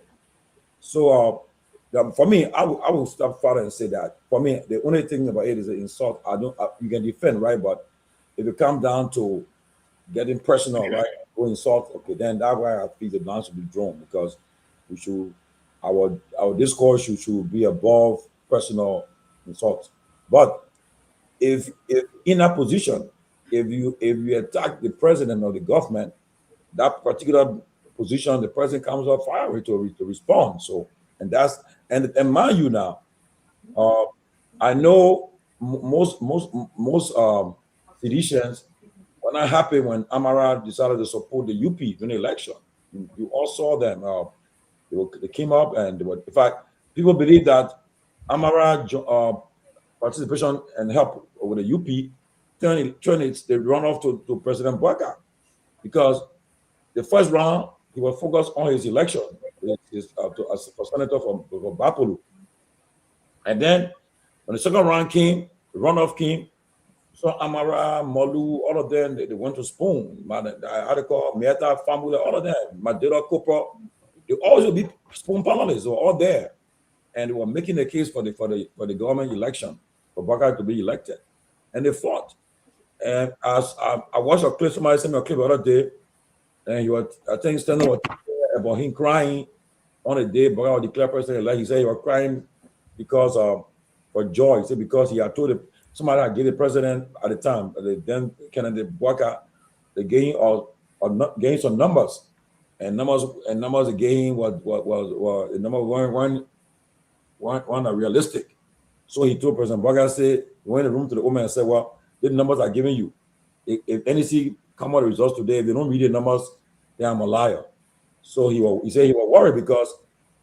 So for me, I will stop further and say that for me, the only thing about it is an insult. You can defend, right? But if it comes down to getting personal, right, or insult, okay, then that's why I think the line should be drawn, because we should our discourse should be above personal insult. But if in that position, if you attack the president or the government, that particular position, the president comes up fiery to respond. So and mind you now, I know most seditionists were not happy when Kamara decided to support the UP during the election. You all saw them. They came up and they were, in fact, people believe that Kamara participation and help with the UP turn the runoff to President Bouaka, because the first round he was focused on his election as a senator from Bapolu, and then when the second round came, the runoff came. So Kamara, Molu, all of them, they went to Spoon, Adeko, Mieta, family, all of them, Madera, Copra, they always will be Spoon panelists, they were all there, and they were making the case for the government election for Bouaka to be elected, and they fought. And as I watched a clip, somebody sent me a clip the other day, and he was, I think, standing about him crying on the day Bouaka was declared president. Like he said, he was crying because for joy. He said because he had told somebody that gave the president at the time, then Kennedy Bouaka, they gained gained some numbers, and numbers again was the number weren't realistic. So he told President Bouaka, said, he went in the room to the woman and said, well, the numbers are giving you. If NEC come out the results today, if they don't read the numbers, then I'm a liar. So he said he was worried because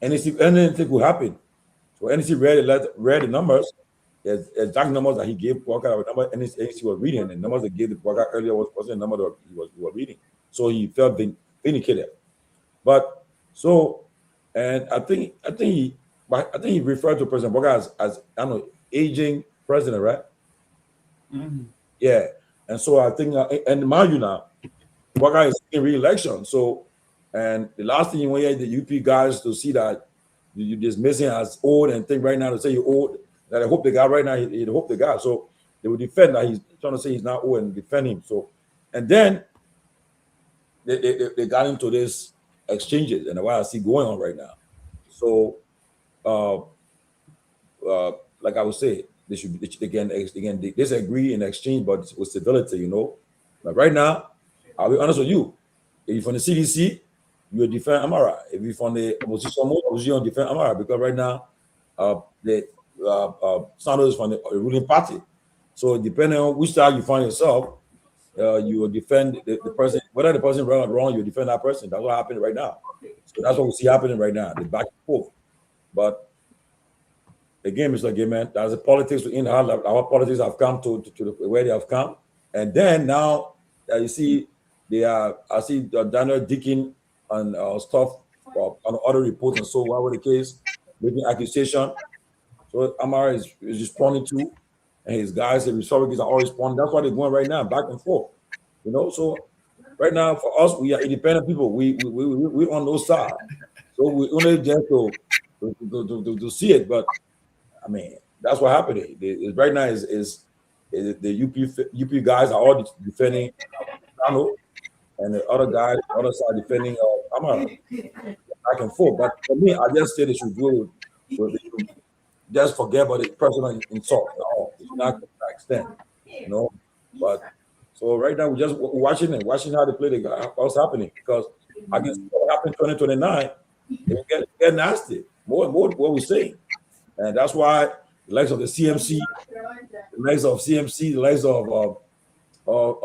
anything could happen. So NEC read the numbers, the exact numbers that he gave Bouaka, the number NEC was reading, and the numbers they gave the Bouaka earlier wasn't the number that he was reading. So he felt vindicated. But so, and I think he referred to President Bouaka as I don't know, aging president, right? Mm-hmm. Yeah, and so I think, and mind you now, Bouaka is in re-election. So, and the last thing you want the UP guys to see that you're dismissing as old and think right now to say you're old, that I hope the guy right now, he hope the guy. So they will defend that he's trying to say he's not old and defend him. So, and then they got into this exchanges and what I see going on right now. So, like I would say, they can disagree in exchange, but with civility, you know. But right now, I'll be honest with you. If you're from the CDC, you will defend Kamara. If you're from the opposition, defend Kamara, because right now, Sanders is from the ruling party. So depending on which side you find yourself, you will defend the person. Whether the person right or wrong, you defend that person. That's what happened right now. So that's what we see happening right now. The back and forth. But again, Mr. Gayman, there's a politics in our politics have come to where they have come. And then now you see I see Daniel Dickin and stuff on other reports and so whatever the case, making accusation. So Kamara is responding to, and his guys, the resources are all responding. That's why they're going right now, back and forth. You know, so right now for us, we are independent people. We on no side. So we only just to see it. But I mean, that's what happened. Right now is the UP guys are all defending Dahn, and the other guys, the other side defending Kamara. Back and forth. But for me, I just say they should do it. Just forget about the personal insult at all. It's not to that extent, you know. But so right now we're just watching how they play the guy, what's happening. Because I guess what happened in 2029, it will get nasty. More and more what we're saying. And that's why the likes of the CMC, the likes of CMC, the likes of right now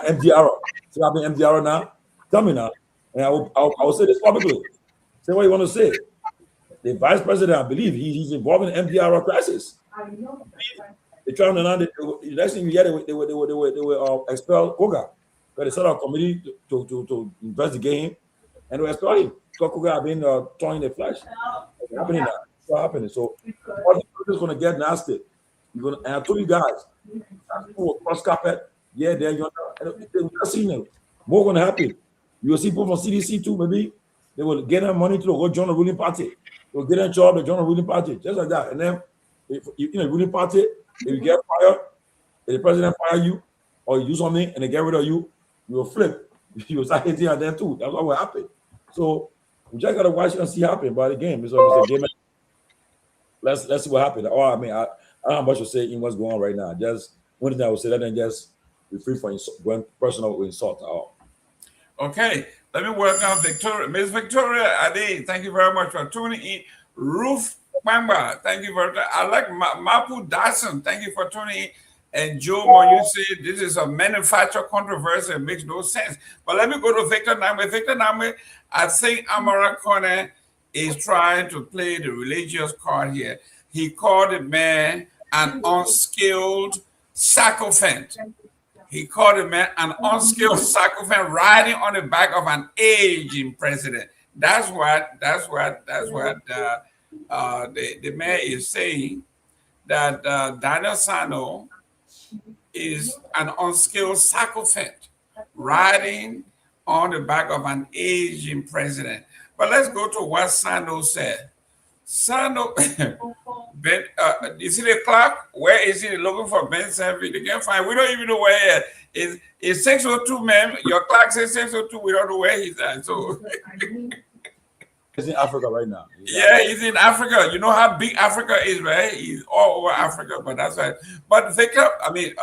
MDR. See what happening MDR now? Tell me now. And I will say this publicly. Say what you want to say. The vice president, I believe, he's involved in the MDR crisis. They trying to the next thing you hear, they will expel Koga. Because they set up a committee to investigate him, and they expel him. Because Koga have been torn in the flesh. It's happening now. It's not happening. So all this is going to get nasty. And I told you guys, cross carpet, yeah, there you are. We're not seeing it. More going to happen. You will see people from CDC too, maybe. They will get them money to go join the ruling party. They'll get a job, they join the ruling party, just like that. And then, if you in a ruling party, if you get fired, if the president fire you, or you do something and they get rid of you, you will flip. You will start hitting at them too. That's what will happen. So we just gotta watch and see happen. But again, Mr. Gayman, let's see what happens. Oh, I mean, I don't have much to say in what's going on right now. Just one thing I would say, that then just be free for going personal insult at all.
Okay, let me welcome Victoria. Miss Victoria Ade, thank you very much for tuning in. Ruth Kwamba, thank you very much. I like Mapu Dyson, thank you for tuning in. And Joe, when you say this is a manufactured controversy, it makes no sense. But let me go to Victor Nagbe. Victor Nagbe, I think Kamara Kone is trying to play the religious card here. He called the man an unskilled sycophant. He called the man an unskilled sycophant riding on the back of an aging president. That's what the man is saying, that Daniel Sano is an unskilled sycophant riding on the back of an aging president. But let's go to what Sano said. Sano, Ben, you see the clock? Where is he looking for Ben Sanvee? They can't find. We don't even know where he is. It's 6:02, man. Your clock says 6:02. We don't know where he's at. So
he's in Africa right now.
He's in Africa. You know how big Africa is, right? He's all over Africa, but that's right. But Victor, I mean,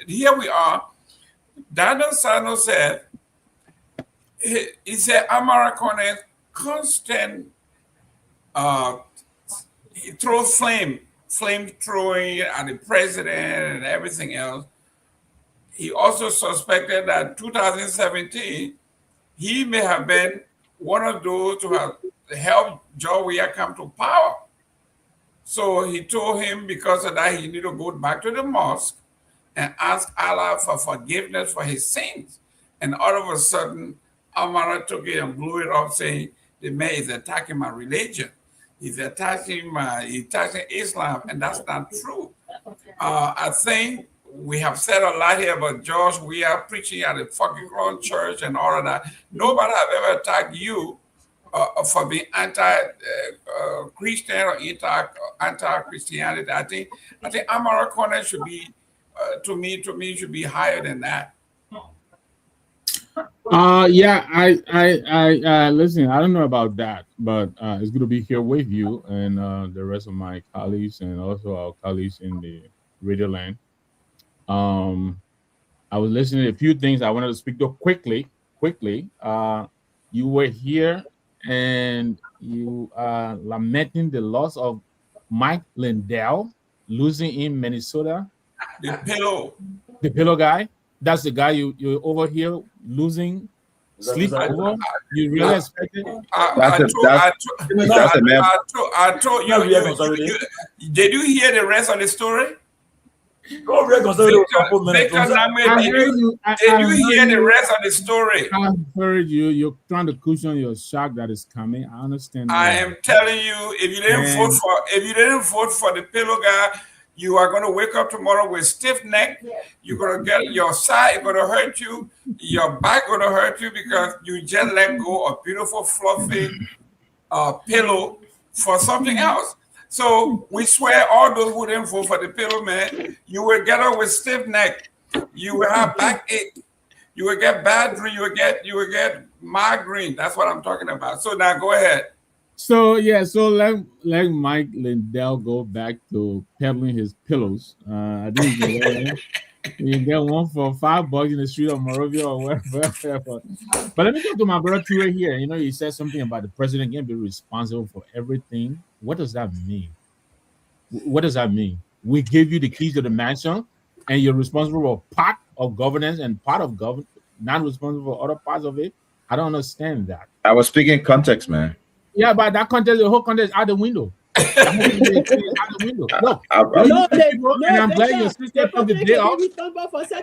here we are. Daniel Sano said, he said, Kamara Kone constant. He throws flame throwing at the president and everything else. He also suspected that 2017, he may have been one of those who have helped George Weah come to power. So he told him because of that, he needed to go back to the mosque and ask Allah for forgiveness for his sins. And all of a sudden, Kamara took it and blew it up, saying, the man is attacking my religion. He's attacking Islam, and that's not true. I think we have said a lot here about George Weah preaching at the fucking grown church and all of that. Nobody have ever attacked you for being anti-Christian or anti-Christianity. I think Kamara Kone should be, to me, should be higher than that.
I listen, I don't know about that, but it's good to be here with you and the rest of my colleagues and also our colleagues in the radio land. I was listening to a few things I wanted to speak to quickly. You were here and you are lamenting the loss of Mike Lindell losing in Minnesota.
The pillow
guy. That's the guy you over here losing Sleep over? You really expect it?
I told you. Did you hear the rest of the story? Victor Nagbe, did you hear the rest of the story?
I heard you. You're trying to cushion your shock that is coming. I understand.
I am telling you, if you didn't vote for the pillow guy, you are going to wake up tomorrow with stiff neck. You're going to get your side going to hurt you. Your back going to hurt you because you just let go of beautiful, fluffy pillow for something else. So we swear all those who didn't vote for the pillow man, you will get up with stiff neck. You will have backache. You will get bad dream. You will get migraine. That's what I'm talking about. So now go ahead.
So yeah, so let Mike Lindell go back to peddling his pillows. I think you can get one for $5 in the street of Monrovia or wherever. But let me go to my brother Ture here. You know, he said something about the president can be responsible for everything. What does that mean? What does that mean? We give you the keys to the mansion, and you're responsible for part of governance and part of government, not responsible for other parts of it. I don't understand that.
I was speaking context, man.
Yeah, but that context, the whole context out the window. Out the window. Look, and I'm glad your sister took the day off.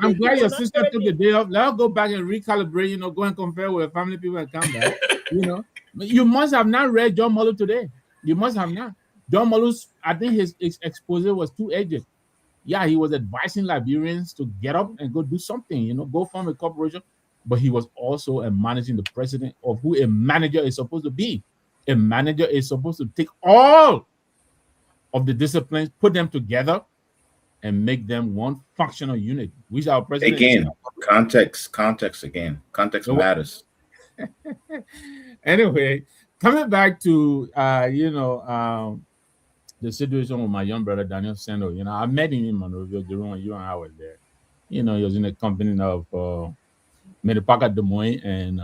I'm glad your sister took the day off. Let her go back and recalibrate, you know, go and compare with family people and come back. You know, you must have not read John Mullo today. You must have not. John Mullo's, I think his expose was two-edged. Yeah, he was advising Liberians to get up and go do something, you know, go form a corporation. But he was also managing the president of who a manager is supposed to be. A manager is supposed to take all of the disciplines, put them together, and make them one functional unit. Which our president
again, context again. Context matters.
Anyway, coming back to the situation with my young brother Daniel Sando. You know, I met him in Monrovia. Jerome, you and I were there. You know, he was in the company of Medipaka Des Moines and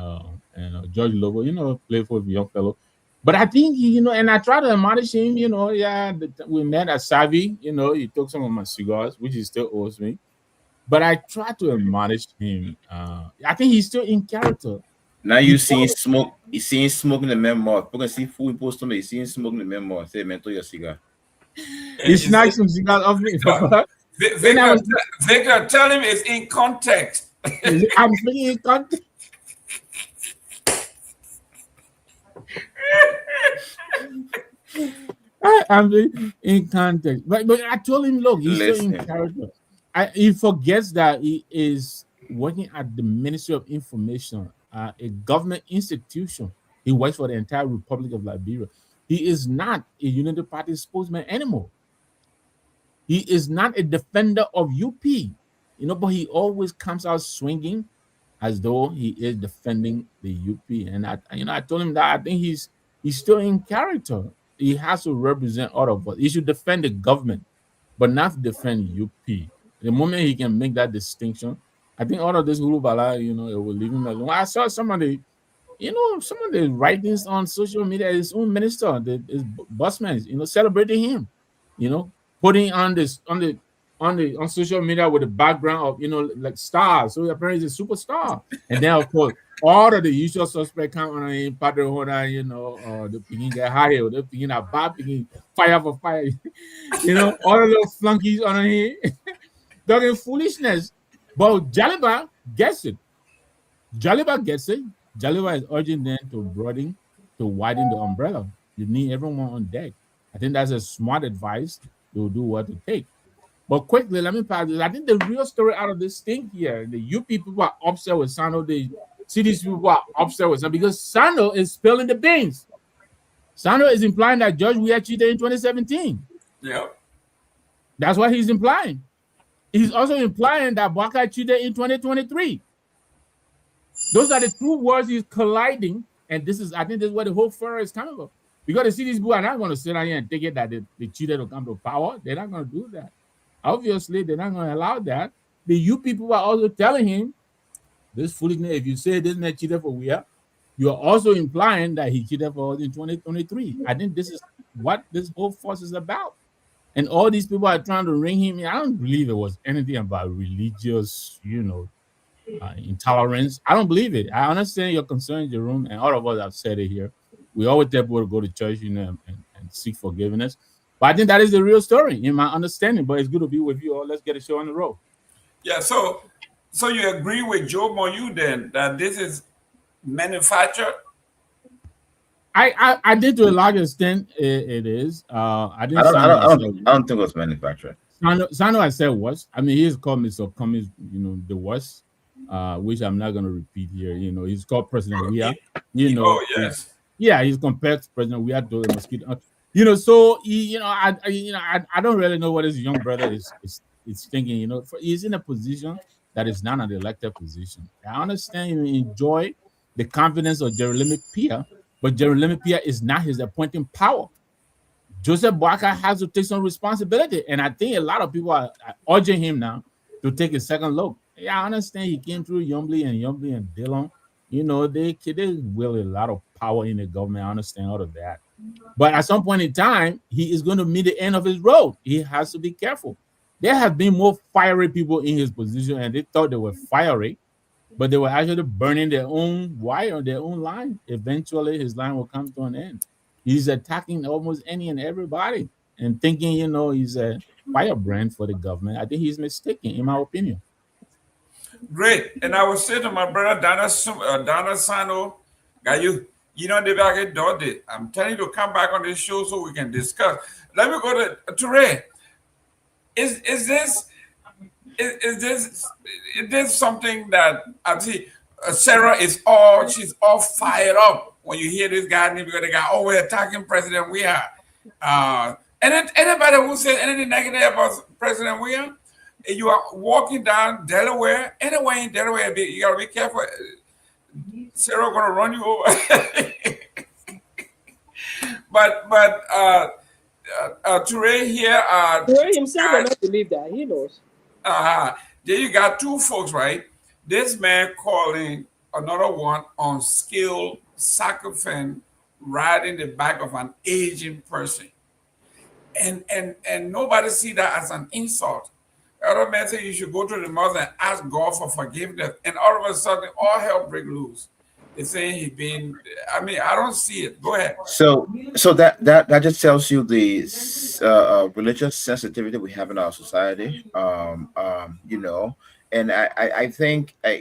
George Lobo. You know, playful young fellow. But I think, you know, and I tried to admonish him, you know, we met at Savi, you know, he took some of my cigars, which he still owes me. But I tried to admonish him. I think he's still in character.
Now you see smoke, you see smoking the memoir. People can see food post on me, you see smoking the memoir. Say, man, throw your cigar.
He snatched some cigars off me.
Victor, tell him it's in context.
I'm speaking in context. I'm in context, but I told him, look, he's still in character. He forgets that he is working at the Ministry of Information, a government institution. He works for the entire Republic of Liberia. He is not a Unity Party spokesman anymore. He is not a defender of UP, you know, but he always comes out swinging as though he is defending the UP. And I told him that I think he's still in character. He has to represent all of us. He should defend the government, but not defend UP. The moment he can make that distinction, I think all of this Hulubala, you know, it will leave him alone. I saw some of the writings on social media, his own minister, his busman, you know, celebrating him, you know, putting on social media with the background of, you know, like stars. So apparently he's a superstar. And then, of course, all of the usual suspects come on in, Padre Hoda, you know, the Pigin get higher, the Pigin are bad, Pigin fire for fire. You know, all of those flunkies on here talking foolishness. But Jaliba gets it. Jaliba gets it. Jaliba is urging them to widen the umbrella. You need everyone on deck. I think that's a smart advice. They'll do what to take. But quickly, let me pass this. I think the real story out of this thing here, the UP people are upset with Sando. The cities people are upset with Sando because Sando is spilling the beans. Sando is implying that George Weah cheated in 2017.
Yeah.
That's what he's implying. He's also implying that Baka cheated in 2023. Those are the two words he's colliding. And I think this is where the whole furor is coming from. Because the cities people are not going to sit down here and take it that they cheated to come to power. They're not going to do that. Obviously, they're not going to allow that. The UP people are also telling him this foolishness. If you say this man cheated for Weah, you are also implying that he cheated for us in 2023. I think this is what this whole force is about. And all these people are trying to ring him in. I don't believe it was anything about religious, you know, intolerance. I don't believe it. I understand your concern, Jerome, and all of us have said it here. We always tell people to go to church, and seek forgiveness. But I think that is the real story in my understanding. But it's good to be with you all. Let's get a show on the road.
Yeah, so you agree with Joe Moyu then that this is manufactured?
I think to a large extent it is. I
don't think it was manufactured.
Sano I said was. I mean, he's called Mr. Cummings, the worst, which I'm not going to repeat here. He's called President Weah.
Oh yes.
He's compared to President Weah to the mosquito. So I don't really know what his young brother is thinking. He's in a position that is not an elected position. I understand you enjoy the confidence of Jerome Pewee, but Jerome Pewee is not his appointing power. Joseph Boakai has to take some responsibility, and I think a lot of people are urging him now to take a second look. Yeah, I understand he came through Yombly and Dillon. They will a lot of power in the government. I understand all of that. But at some point in time, he is going to meet the end of his road. He has to be careful. There have been more fiery people in his position, and they thought they were fiery, but they were actually burning their own wire, their own line. Eventually, his line will come to an end. He's attacking almost any and everybody and thinking, he's a firebrand for the government. I think he's mistaken, in my opinion.
Great. And I will say to my brother, Dana Sano, Gayu, they back at Dodi. I'm telling you to come back on this show so we can discuss. Let me go to Toure. Is this something that I see Sarah she's all fired up when you hear this guy because they got we're attacking President Weah. And anybody who says anything negative about President Weah, you are walking down Delaware, anywhere in Delaware, you gotta be careful. Sarah gonna run you over. but Toure here,
Toure himself will not believe that. He knows.
There you got two folks, right? This man calling another one unskilled sycophant riding the back of an aging person. And nobody see that as an insult. The other man said you should go to the mother and ask God for forgiveness. And all of a sudden, all hell break loose. They're saying I don't see it. Go ahead.
So that just tells you the religious sensitivity we have in our society. And I think I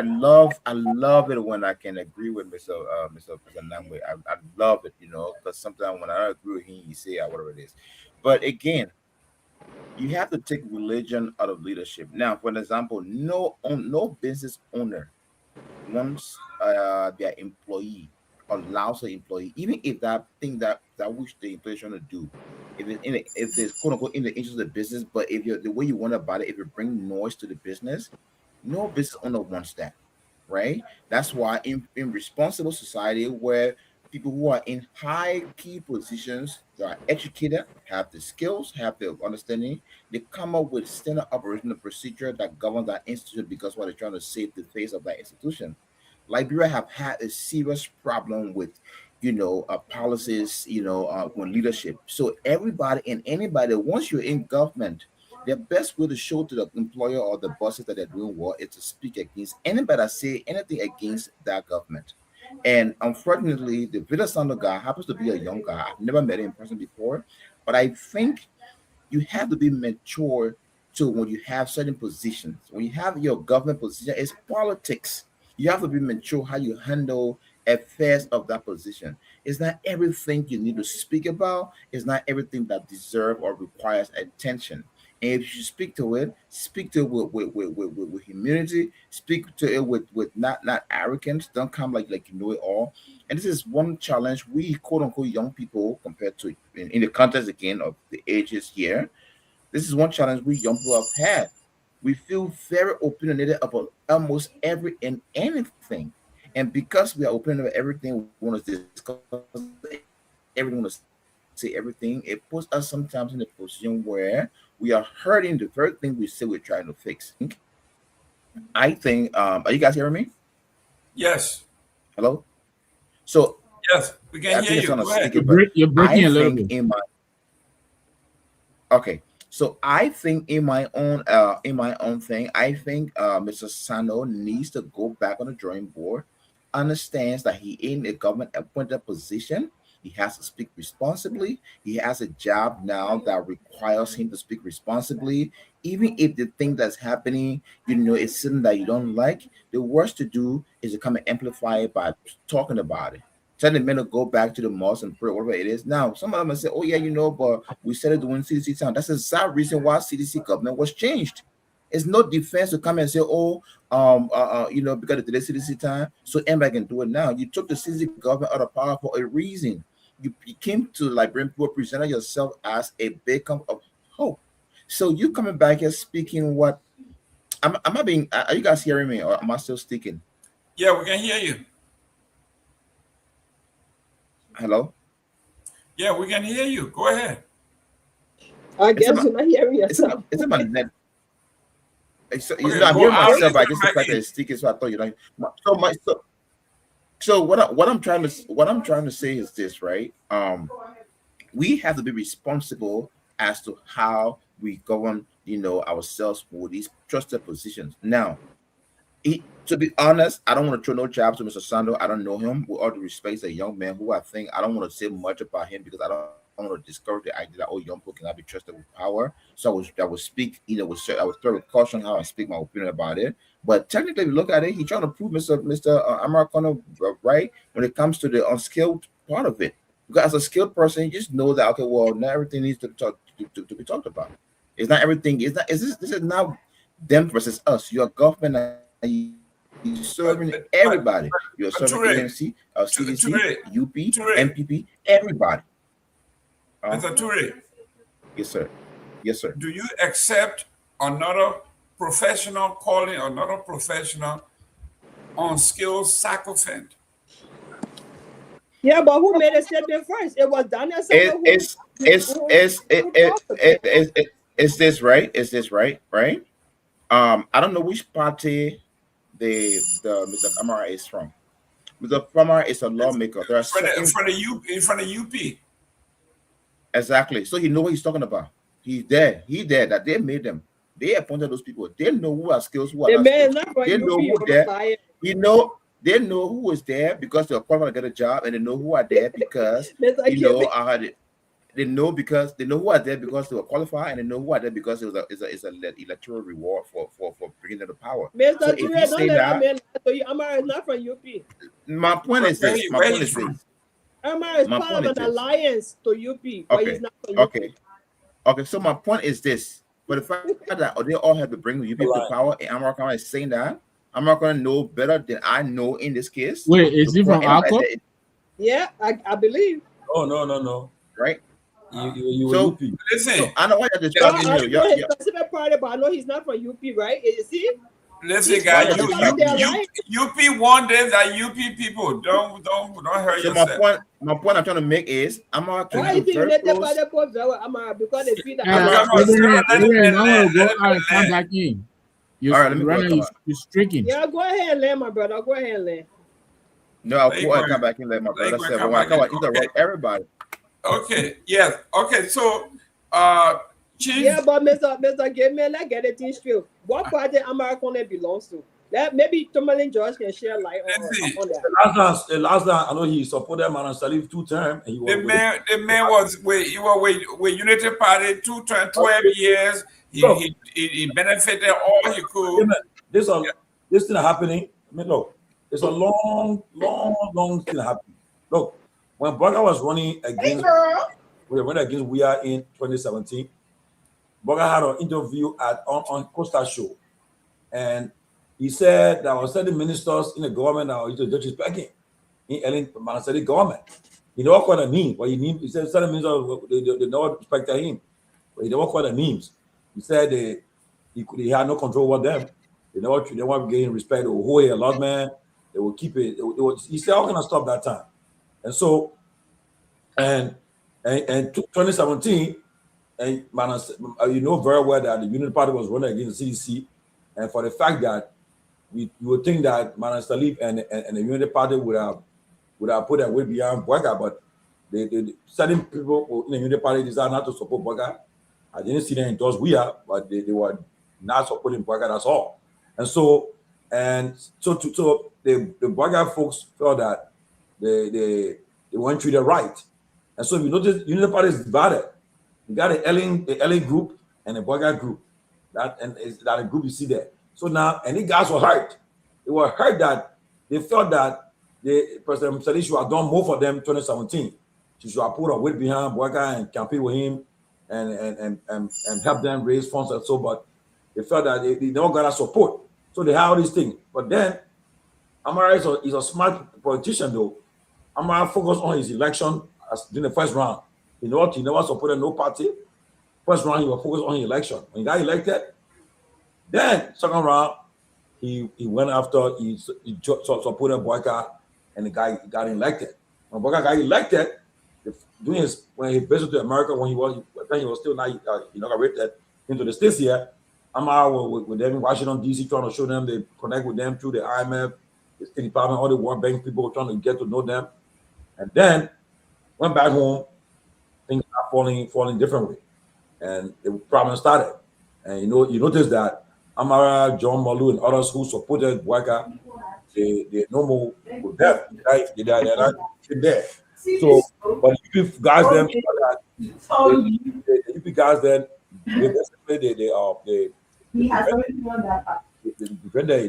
love it when I can agree with Mr. Nagbe. I love it, because sometimes when I don't agree with him, he say whatever it is. But again, you have to take religion out of leadership. Now, for example, no business owner wants their employee allows the employee, even if that thing that which the employee is trying to do, if it's quote unquote in the interest of the business, but if you're the way you want about it, if you bring noise to the business, no business owner wants that, right? That's why in responsible society where people who are in high key positions, they are educated, have the skills, have the understanding, they come up with standard operational procedure that governs that institution because what they're trying to save the face of that institution. Liberia have had a serious problem with, policies, when leadership. So everybody and anybody, once you're in government, the best way to show to the employer or the bosses that they're doing well is to speak against anybody that say anything against that government. And unfortunately, the Villa Sando guy happens to be a young guy. I've never met him in person before, but I think you have to be mature to when you have certain positions. When you have your government position, it's politics. You have to be mature how you handle affairs of that position. It's not everything you need to speak about. It's not everything that deserves or requires attention. And if you speak to it with humility, speak to it with not arrogance. Don't come like you know it all. And this is one challenge we quote unquote young people compared to in the context again of the ages here. This is one challenge we young people have had. We feel very opinionated about almost every and anything. And because we are opinionated about everything, we want to discuss everything, want to say everything, it puts us sometimes in a position where we are hurting the very thing we say we're trying to fix. I think, are you guys hearing me?
Yes.
Hello? So,
yes, we can hear you.
You're breaking a little bit.
Okay. So I think in my own thing, I think Mr. Sano needs to go back on the drawing board, understands that he in a government appointed position. He has to speak responsibly. He has a job now that requires him to speak responsibly. Even if the thing that's happening, is something that you don't like, the worst to do is to come and amplify it by talking about it. Tell the men to go back to the mosque and pray, whatever it is. Now, some of them will say, oh, yeah, but we started doing CDC time. That's the exact reason why CDC government was changed. It's no defense to come and say, oh, because of the CDC time, so anybody can do it now. You took the CDC government out of power for a reason. You came to Liberian people, presented yourself as a beacon of hope. So you coming back here speaking what? Am I being? Are you guys hearing me, or am I still speaking?
Yeah, we can hear you.
Hello?
Yeah, we can hear you. Go ahead.
I guess you're not hearing yourself.
It's in my net. I'm
Okay,
hearing myself. I
go
just
back
the fact that
in.
it's sticking, so I thought So what I'm trying to say is this, right? We have to be responsible as to how we govern, ourselves for these trusted positions. Now, to be honest, I don't want to throw no jabs to Mr. Sando. I don't know him. With all due respect, he's a young man who I think I don't want to say much about him because I don't want to discourage the idea that young people cannot be trusted with power. So I would speak, I would throw with caution how I speak my opinion about it. But technically, if you look at it, he's trying to prove Mr. Americano right when it comes to the unskilled part of it. Because as a skilled person, you just know that not everything needs to be talked about. It's not everything. This is not them versus us. You're government. You're serving everybody. You're serving ANC, CDC, UP, MPP, everybody.
Mr. Ture.
Yes, sir. Yes, sir.
Do you accept another professional calling another professional unskilled sycophant?
Yeah, but who made a statement first? It was Daniel.
Is this right? Is this right? Right? I don't know which party the Mr. Kamara is from. Mr. Kamara is a lawmaker. There are
in front of UP.
Exactly. So he know what he's talking about. He's there. He there. That they made them. They appointed those people. They know who are skills, who are not skills. They know who there. They know who is there because they're qualified to get a job, and they know who are there because they know who are there because they were qualified, and they know who are there because it's an electoral reward for bringing them to power.
Mr.
So if
Ture,
you
don't
say
let
that,
man lie. Amara is not from UP.
my point is this.
Amara is part of an alliance to UP, but he's not from UP.
Okay. So my point is this: for the fact that they all have to bring the UP to power, and Amara is saying that, I'm not going to know better than I know in this case.
Wait, is he from Aqua?
Yeah, I believe.
Oh, no.
Right?
You
so,
listen,
so I know what you're discussing here.
Yeah. Specific party, but I know he's not from UP, right? You see?
Listen, guys, UP won this. Are UP people? Don't hurt yourself.
So my point I'm trying to make is
why is he related by the post? Because they feel that.
Come back in. You're streaking.
Yeah, go ahead and land, my brother. Go ahead and land.
No, I'll come back and let my brother say, well, I come back and everybody.
Okay, yes. Okay, so Chief.
Yeah, but Mr. Gayman, let's get it straight. What party Americana belongs to? Maybe Tomalin George can share light on that.
The last time I know he supported Manan Salif 2 terms.
The man was with Unity Party 2 terms, 12 years. He benefited all he could.
This thing happening. I mean, look, it's a long thing happening. Look, when Burger was running against, we are in 2017. Burger had an interview on Costa Show, and he said that was certain ministers in the government that were disrespecting in Ellen Manasari government. He never called a name, but he said certain ministers they never respected him, but he never called the names. He said he had no control over them. They weren't getting respect. They will hold a lot, man. They will keep it. He said, "How can I stop that time?" And so, and 2017, and you know very well that the Union Party was running against the CDC, and for the fact that you would think that Manan Salif and the Unity Party would have put their weight behind Boyka, but certain people in the Unity Party decided not to support Boyka, I didn't see them endorse we are, but they were not supporting Boyka, that's all. And so the Boyka folks felt that they weren't treated right. And so if you notice, Unity Party is divided. You got the LA group and the Boyka group. That a group you see there. So now, and these guys were hurt. They were hurt that they felt that President Mussolini should have done more for them in 2017. She should have put a weight behind Boyka and campaign with him and help them raise funds and so, but they felt that they never got our support. So they had all these things. But then Kamara is a smart politician though. Kamara focused on his election during the first round. He never supported no party. First round, he was focused on his election. When he got elected, then second round, he went after, he supported Boyka, and the guy got elected. When Boyka got elected, when he visited to America, when he was still not inaugurated into the States here, Kamara with them in Washington, D.C., trying to show them, they connect with them through the IMF, the State Department, all the World Bank people trying to get to know them. And then went back home, things are falling differently. And the problem started. And you notice that Kamara, John Malu, and others who supported Boyka, they no more with them. They're not there. So, but you guys then, the guys then,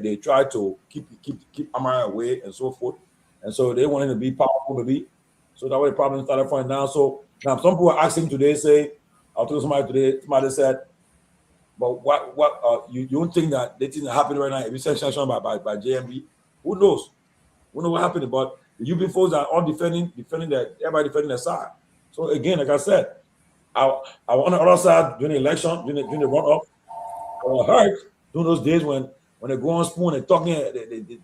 they try to keep Kamara away and so forth. And so they wanted to be powerful, maybe. So that way the problem started from now. So now some people are asking today, say, I told somebody today, somebody said, but what you don't think that they think that happening right now, if you sanctioned by JMB, who knows? Who knows what happened? But the UP folks are all defending everybody defending their side. So again, like I said, I on the other side during the election, during the run-up, I was hurt during those days when they go on spoon and talking, they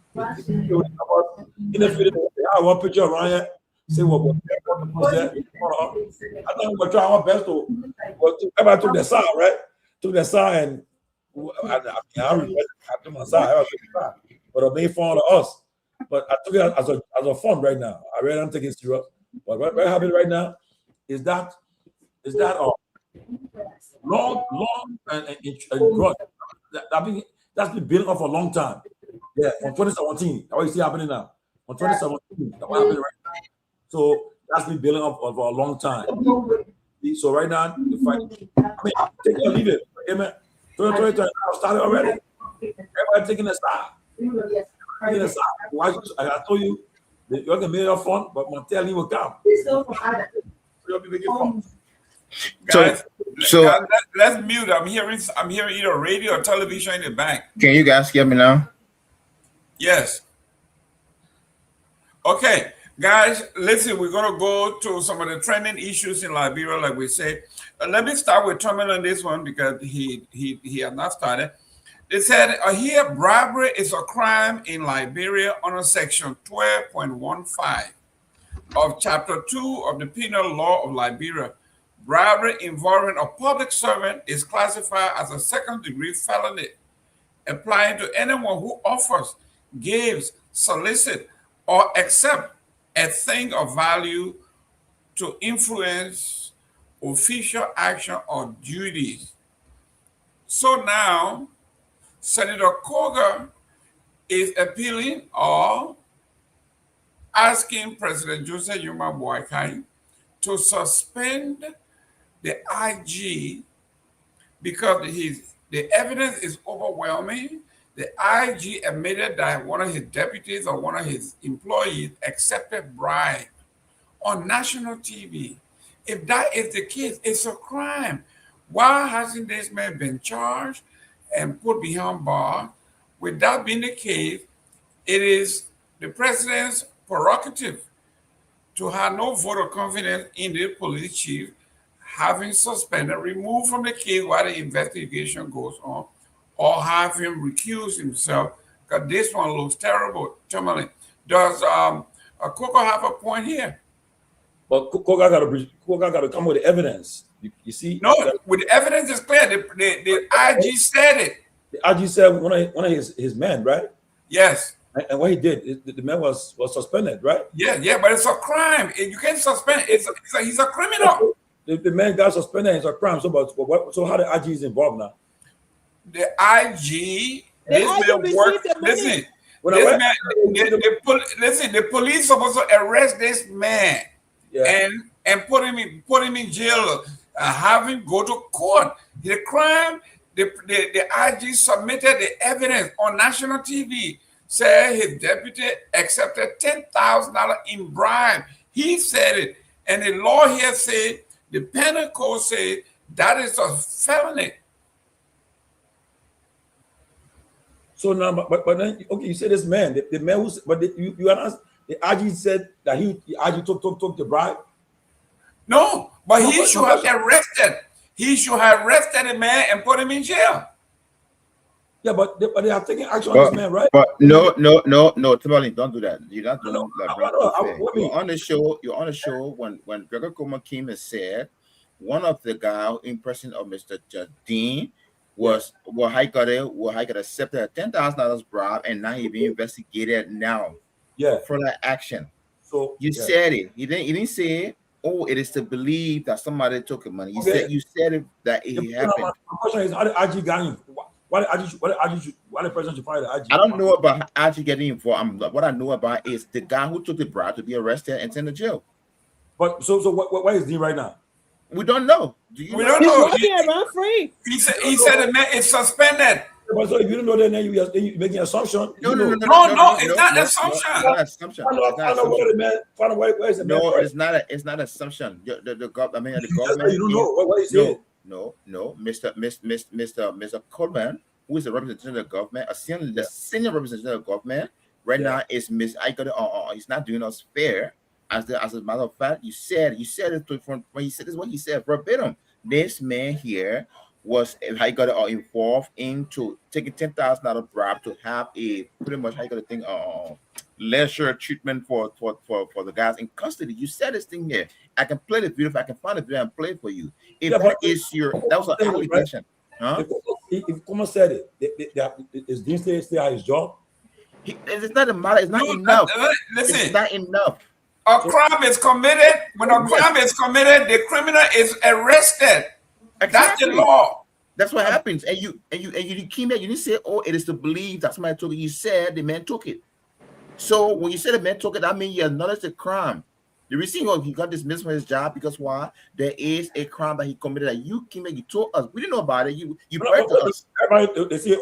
have one picture around here. Say what was that? I think we're trying our best to. Everybody took their side, right? Took their side, and I took my side. But it made fun of us. But I took it as a fun right now. I really don't take it serious. But what very happy right now is that long and growth. That's been building up for a long time. Yeah, from 2017. That's what you see happening now. From 2017, that's what happening right now. So that's been building up for a long time. So right now, the fight, take it or leave it. Amen. 2020 started already. Everybody taking a side. Why? I told you, you're going to make it fun, but Montel will come.
Guys, let's mute. I'm hearing either radio or television in the back.
Can you guys hear me now?
Yes. Okay. Guys, listen, we're going to go to some of the trending issues in Liberia, like we said. Let me start with Tomalin on this one because he has not started. They said here, bribery is a crime in Liberia under Section 12.15 of Chapter 2 of the Penal Law of Liberia. Bribery involving a public servant is classified as a second-degree felony, applying to anyone who offers, gives, solicits, or accepts a thing of value to influence official action or duties. So now, Senator Koga is appealing or asking President Joseph Yuma Boakai to suspend the IG because the evidence is overwhelming. The IG admitted that one of his deputies or one of his employees accepted bribe on national TV. If that is the case, it's a crime. Why hasn't this man been charged and put behind bars? With that being the case, it is the president's prerogative to have no vote of confidence in the police chief, having suspended, removed from the case while the investigation goes on, or have him recuse himself, because this one looks terrible. Tomalin, does Coco have a point here?
But Koga got to come with the evidence. You see?
No, with the evidence is clear. The IG said it.
The IG said one of his men, right?
Yes.
And what he did, the man was suspended, right?
Yeah, but it's a crime. You can't suspend. He's a criminal.
the man got suspended. It's a crime. So how the IG is involved now?
The IG. This man work. Listen. The police supposed to arrest this man and put him in jail, have him go to court. The crime, the IG submitted the evidence on national TV, said his deputy accepted $10,000 in bribe. He said it, and the law here said, the penal code said that is a felony.
So now, but then, okay, you say this man, the man who's, but you announced, the IG said that the IG took the bribe?
No, but he should have arrested. He should have arrested the man and put him in jail.
Yeah, but they are taking action on this man, right?
But no, Tomalin, don't do that. You're not doing that. You're on the show when Seleke Kromah came and said one of the guys in person of Mr. Dahn was I got accepted a $10,000 bribe, and now he being investigated now.
Yeah,
for that action.
So
you said it. He didn't say, "Oh, it is to believe that somebody took the money." You said it that it happened.
My question is, how did IG get in? Why the president should fire the IG?
I don't know about IG getting involved. What I know about is the guy who took the bribe to be arrested and sent to jail.
But so where is Dahn right now?
We don't know.
We don't know. He said the man is suspended.
But so if you don't know that, then you're making an assumption.
No, it's not an assumption.
No, it's not an assumption. The government.
You don't know what is it?
No, Mr. Coleman, who is the representative of the government, the senior representative of the government, right now is Miss. He's not doing us fair. As a matter of fact, you said it from when he said this. What he said verbatim. This man here was involved into taking $10,000 bribe to have a pretty much leisure treatment for the guys in custody. You said this thing here. I can play the video if I can find the video and play it for you. If that was an allegation, huh?
If Kromah said it, is Dahn still at his job?
It's not a matter. It's not enough.
Listen,
it's not enough.
A crime is committed. When a crime is committed, the criminal is arrested. Exactly. That's the law.
That's what happens. And you came here, you didn't say, "Oh, it is to believe that somebody took it." You said the man took it. So when you said the man took it, that means you acknowledge the crime. The reason he got dismissed from his job because why? There is a crime that he committed that you came here, you told us. We didn't know about it. You brought to us.
Everybody, they say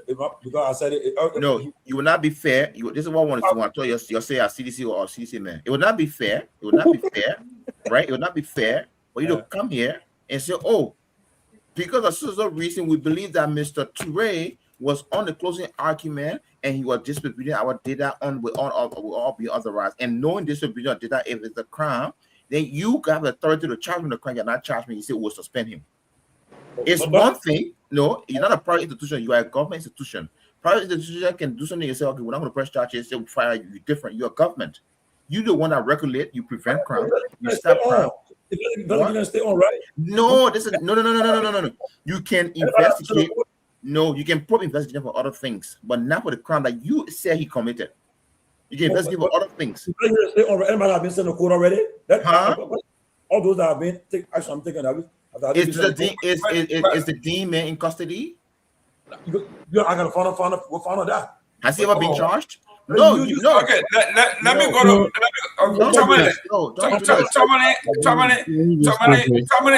because I said it.
No, you will not be fair. This is what I want to tell you. You'll say a CDC or CDC man. It would not be fair. It would not be fair, right? It would not be fair for you to come here and say, "Oh, because of some reason we believe that Mr. Pewee was on the closing argument and he was distributing our data will all be authorized." And knowing distribution of data, if it's a crime, then you have the authority to charge him the crime. You're not charge me. You say we'll suspend him. It's one thing. No, you're not a private institution. You are a government institution. Private institution can do something and say, "Okay, we're not going to press charges. Say we fire you." You're different. You're a government. You're the one that regulate. You prevent crime. You stop crime.
Stay on, right?
No, this is no. You can investigate. No, you can probably investigate for other things, but not for the crime that you said he committed. You can investigate for other things.
Anybody have been sent to court already? All those that have been action, I'm taking that.
Is the Dahn man in custody?
I gotta find out that.
Has he ever been charged? No.
Okay, let me go to Tomalin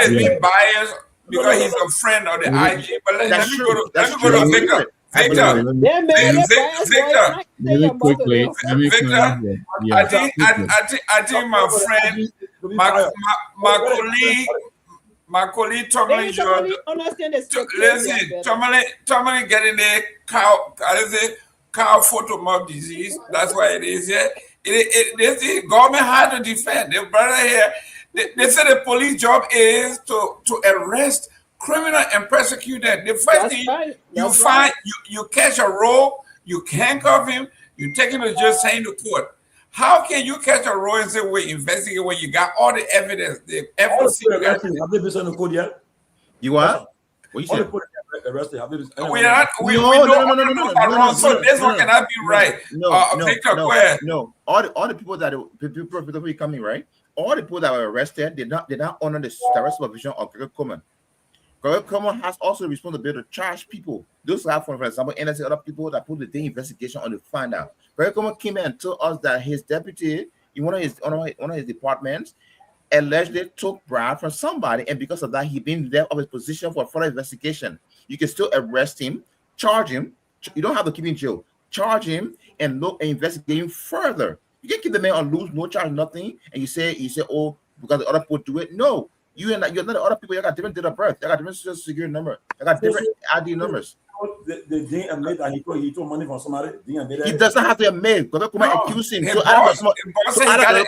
is being biased because he's a friend of the IG. But let me go to Victor.
Really quickly.
I think my friend, my colleague Tomalin, Tomalin getting the cow foot and mouth disease. That's why it is here. The government had to defend. The brother here, they said the police job is to arrest criminal and persecute them. The first thing you catch a rogue, you handcuff him, you take him to jail, send him to court. How can you catch a rogue and say we investigate when you got all the evidence? The FOC.
Have they been sent to court yet?
You what? What you said?
arrested.
So this one cannot be right. Victor, go ahead.
No, all the people who coming, right? All the people that were arrested did not honor the direct supervision of Garguah Kromah. Garguah Kromah has also responsibility to charge people. Those who have, for example, NSA, other people that put the investigation on the find out. Garguah Kromah came in and told us that his deputy in one of his departments allegedly took bribe from somebody, and because of that, he been left of his position for further investigation. You can still arrest him, charge him. You don't have to keep him in jail. Charge him and look and investigate him further. You can't keep the man on loose, no charge, nothing, and you say, oh, because the other people do it. No, you're not the other people. You got different date of birth. You got different social security number. You got different ID numbers.
The Dahn admit that he took money from somebody. He
doesn't have to admit. Because accuse him. So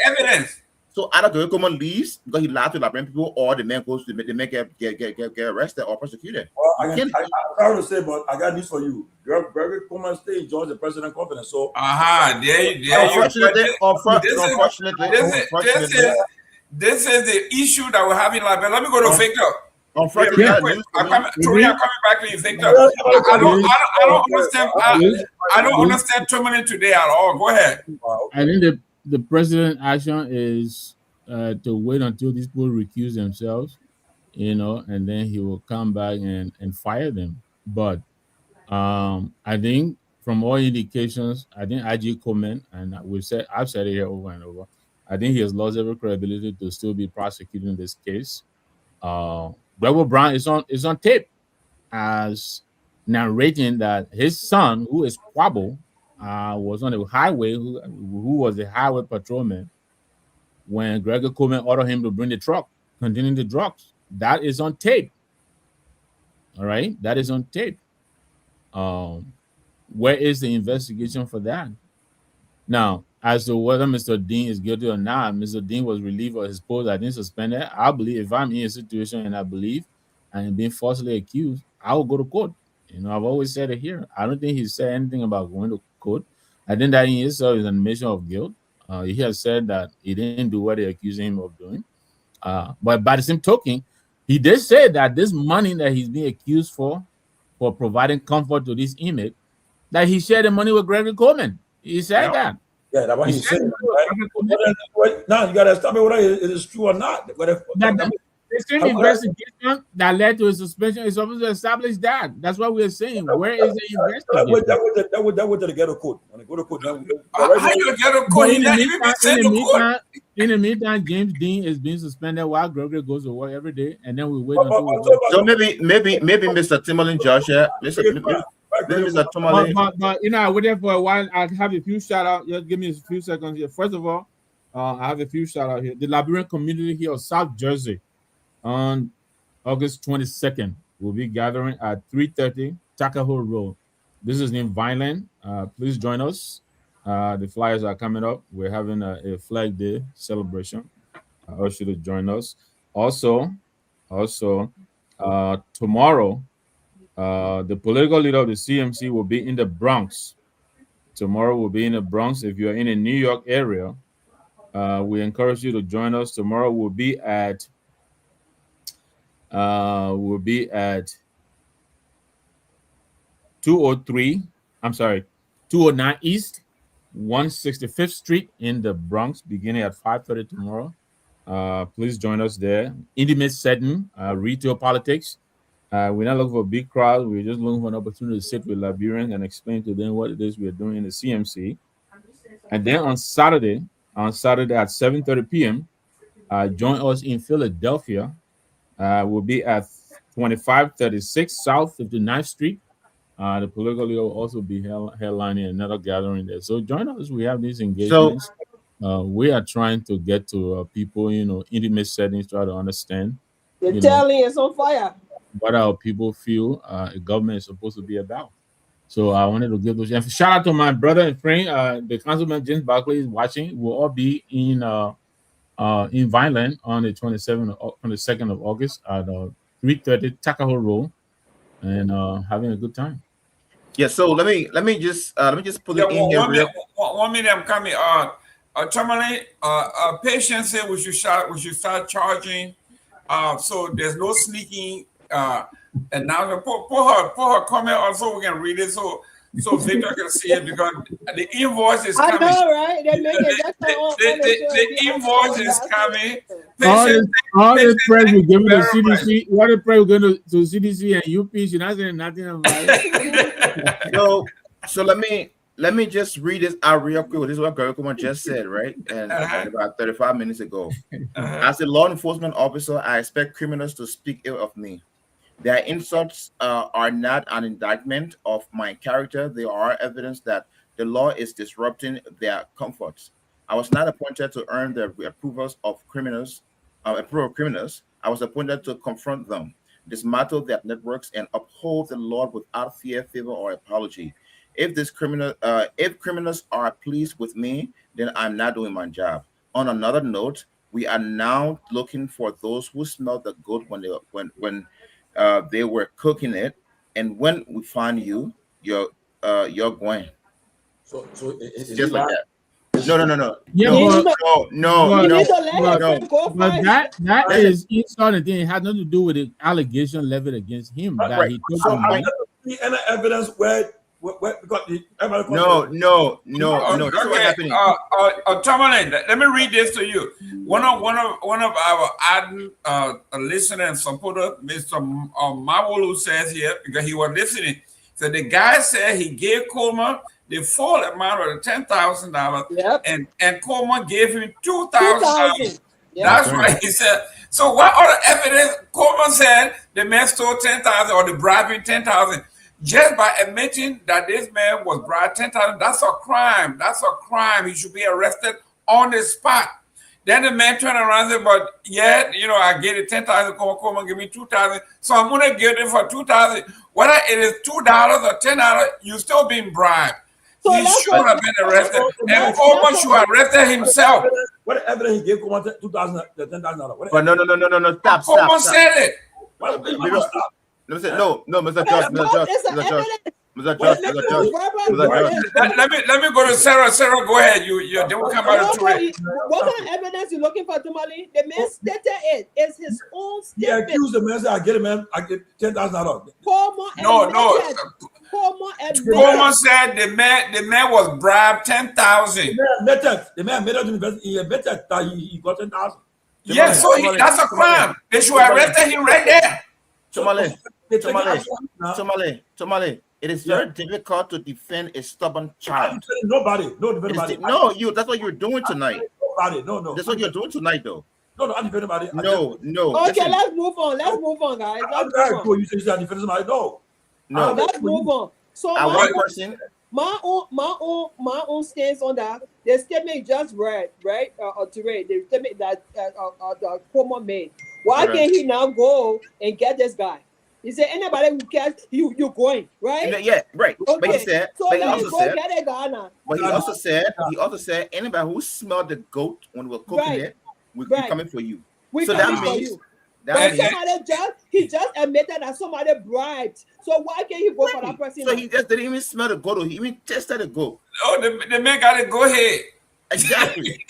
evidence.
So either Garguah Kromah leaves because he lied to Liberian people, or the man goes to the man get arrested or prosecuted.
Well, I'm proud to say, but I got news for you. Garguah Kromah stay in Georgia president confidence. So
unfortunately,
this is the issue that we're having in Liberia. Let me go to Victor. I'm coming back to you, Victor. I don't understand Tomalin today at all. Go ahead.
I think the president's action is to wait until these people recuse themselves, and then he will come back and fire them. But I think from all indications, I think IG comment, and I've said it here over and over, I think he has lost every credibility to still be prosecuting this case. Garguah Brown is on tape as narrating that his son, who is Quabo, was on the highway, who was the highway patrolman when Garguah Kromah ordered him to bring the truck containing the drugs. That is on tape. All right, that is on tape. Where is the investigation for that? Now, as to whether Mr. Dahn is guilty or not, Mr. Dahn was relieved of his post, I think suspended. I believe if I'm in a situation and I believe I'm being falsely accused, I will go to court. I've always said it here. I don't think he said anything about going to court. I think that in itself is an admission of guilt. He has said that he didn't do what they accused him of doing. But by the same token, he did say that this money that he's being accused for providing comfort to this inmate, that he shared the money with Garguah Kromah. He said that.
Yeah, that's what he said. Right? Now you gotta tell me whether it is true or not.
The same investigation that led to his suspension is supposed to establish that. That's what we're saying. Where is the investigation?
That would to the ghetto court. When they go to court,
how you ghetto court?
In the meantime, James Dahn is being suspended while Garguah goes to work every day, and then we wait until.
So maybe Mr. Tomalin, Josh, Mr. Tomalin.
But I waited for a while. I have a few shout out. Just give me a few seconds here. First of all, I have a few shout out here. The Liberian community here of South Jersey on August 22nd will be gathering at 3:30 Tuckahoe Road. This is in Vineland. Please join us. The flyers are coming up. We're having a Flag Day celebration. I urge you to join us. Also, tomorrow, the political leader of the CMC will be in the Bronx. Tomorrow we'll be in the Bronx. If you're in the New York area, we encourage you to join us. Tomorrow we'll be at 209 East 165th Street in the Bronx, beginning at 5:30 tomorrow. Please join us there. Intimate setting, retail politics. We're not looking for a big crowd. We're just looking for an opportunity to sit with Liberians and explain to them what it is we're doing in the CMC. And then on Saturday at 7:30 p.m., join us in Philadelphia. We'll be at 2536 South 59th Street. The political leader will also be headlining another gathering there. So join us. We have these engagements. We are trying to get to people, intimate settings, try to understand.
The telly is on fire.
What our people feel the government is supposed to be about. So I wanted to give those. And shout out to my brother and friend, the Councilman James Barkley is watching. We'll all be in Vineland on the 22nd of August at 3:30 Tuckahoe Road, and having a good time.
Yeah. So let me just put it in here.
1 minute, I'm coming. Tomalin, patients say we should start charging. So there's no sneaking And now put her comment also. We can read it so Victor can see it, because the invoice is coming.
I know, right? They make it. That's
the invoice is coming.
All this press we're giving to CDC. What the press we're going to CDC and UP? She's not saying nothing about it.
So let me just read this out real quick. This is what Garguah just said, right? And about 35 minutes ago. As a law enforcement officer, I expect criminals to speak ill of me. Their insults are not an indictment of my character. They are evidence that the law is disrupting their comforts. I was not appointed to earn the approvals of criminals. I was appointed to confront them, dismantle their networks, and uphold the law without fear, favor, or apology. If criminals are pleased with me, then I'm not doing my job. On another note, we are now looking for those who smelled the goat when they were cooking it, and when we find you, you're going.
So it's
just like that. No.
Yeah, but that is insult and thing. It has nothing to do with the allegation leveled against him. That he took
so I never see any evidence where because
no. This is what happening.
Tomalin, let me read this to you. One of our ardent listener and supporter, Mr. Nyenwolo, says here, because he was listening. So the guy said he gave Kromah the full amount of the $10,000, and Kromah gave him $2,000. That's right. He said. So what other evidence? Kromah said the man stole $10,000 or the bribing $10,000. Just by admitting that this man was bribed $10,000, that's a crime. That's a crime. He should be arrested on the spot. Then the man turned around and said, but yeah, I gave it $10,000, Kromah give me $2,000. So I'm going to give it for $2,000. Whether it is $2 or $10, you're still being bribed. So he should have been arrested. And Kromah should arrested himself.
What evidence he gave Kromah $2,000, the $10,000?
But no, stop.
Kromah said it.
No, Mr. Judge.
Let me go to Sarah. Sarah, go ahead. They will come out to it.
What kind of evidence you looking for, Tomalin? The man stated it. It's his own statement.
He accused the man. I get $10,000.
No. Kromah said the man was bribed $10,000.
The man made it. He admitted that he got $10,000.
Yes, so that's a crime. They should arrest him right there.
Tomale, it is very difficult to defend a stubborn child.
Nobody.
That's what you're doing tonight.
No.
That's what you're doing tonight, though.
No, I'm defending somebody.
No.
Okay, let's move on, guys.
You say you're defending somebody. No.
Let's move on. So my own stance on that. The statement you just read, right? The statement that Kromah made. Why can't he now go and get this guy? He said, anybody who cares, you're going, right?
Yeah, right.
Okay.
But he said,
But
he also said, anybody who smelled the goat when we were cooking it, we're coming for you.
He just admitted that somebody bribed. So why can't he go for that person?
So he just didn't even smell the goat. He even tested the goat.
Oh, the man got to go ahead.
Exactly.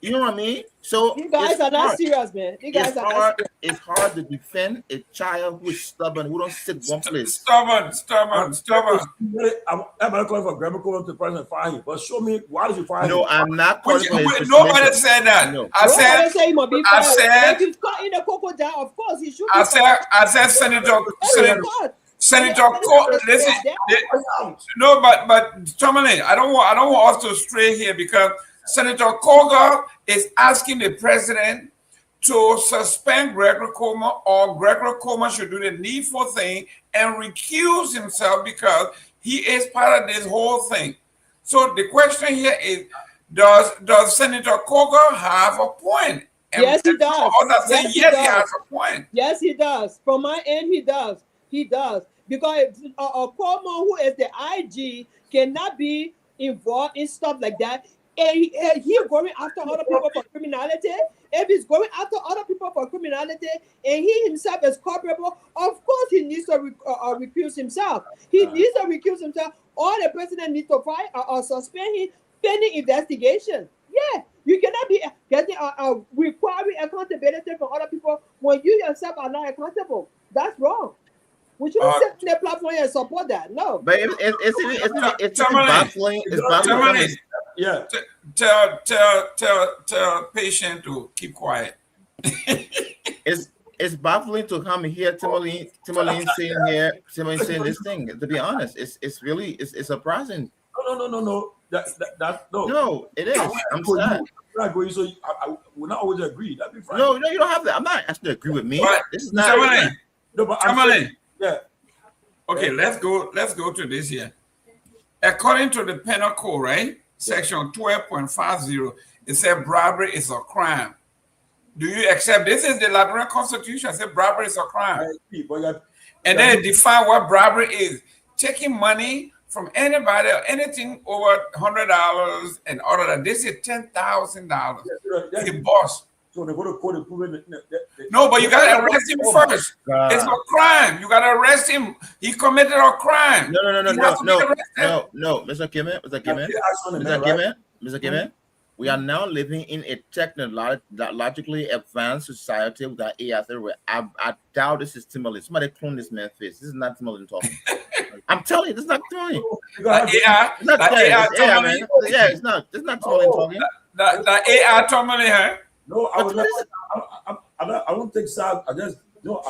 You know what I mean? So
you guys are not serious, man.
It's hard to defend a child who is stubborn, who don't sit one place.
Stubborn.
I'm not calling for Grandma Kromah to present fire him, but show me why did you fire him?
No, I'm not calling for his
nobody said that.
No.
I said he must be fired. If he's caught in the crocodile, of course he should be
fired. I said Senator Cole, listen. No, but Tomalin, I don't want us to stray here, because Senator Koga is asking the president to suspend Gregory Kromah, or Gregory Kromah should do the needful thing and recuse himself because he is part of this whole thing. So the question here is, does Senator Koga have a point? And
yes, he does.
Yes, he has a point.
Yes, he does. From my end, he does. He does. Because Kromah, who is the IG, cannot be involved in stuff like that. And he's going after other people for criminality. If he's going after other people for criminality and he himself is culpable, of course he needs to recuse himself. He needs to recuse himself, or the president needs to fire or suspend him pending investigation. Yeah, you cannot be getting requiring accountability from other people when you yourself are not accountable. That's wrong. shouldn't sit on the platform and support that. No.
But it's baffling. It's baffling.
Yeah.
Tell patient to keep quiet.
It's baffling to come here, Tomalin saying this thing. To be honest, it's really surprising.
No.
No, it is. I'm sad.
So we're not always agree. That'd be fine.
No, you don't have that. I'm not asking you to agree with me.
But,
this is not.
Tomalin.
Yeah.
Okay, let's go to this here. According to the penal code, right? Section 12.50, it said bribery is a crime. Do you accept? This is the Liberian Constitution. It said bribery is a crime. And then define what bribery is. Taking money from anybody or anything over $100 and all of that. This is $10,000. The boss.
So they go to court and prove it.
No, but you gotta arrest him first. It's a crime. You gotta arrest him. He committed a crime.
No, Mr. Gayman. We are now living in a technologically advanced society with our AI theory. I doubt this is Tomalin. Somebody clone this man's face. This is not Tomalin talking. I'm telling you, this is not Tomalin.
It's not
AI, man. Yeah, it's not. It's not Tomalin talking.
The AI Tomalin, huh?
No, I won't take side. I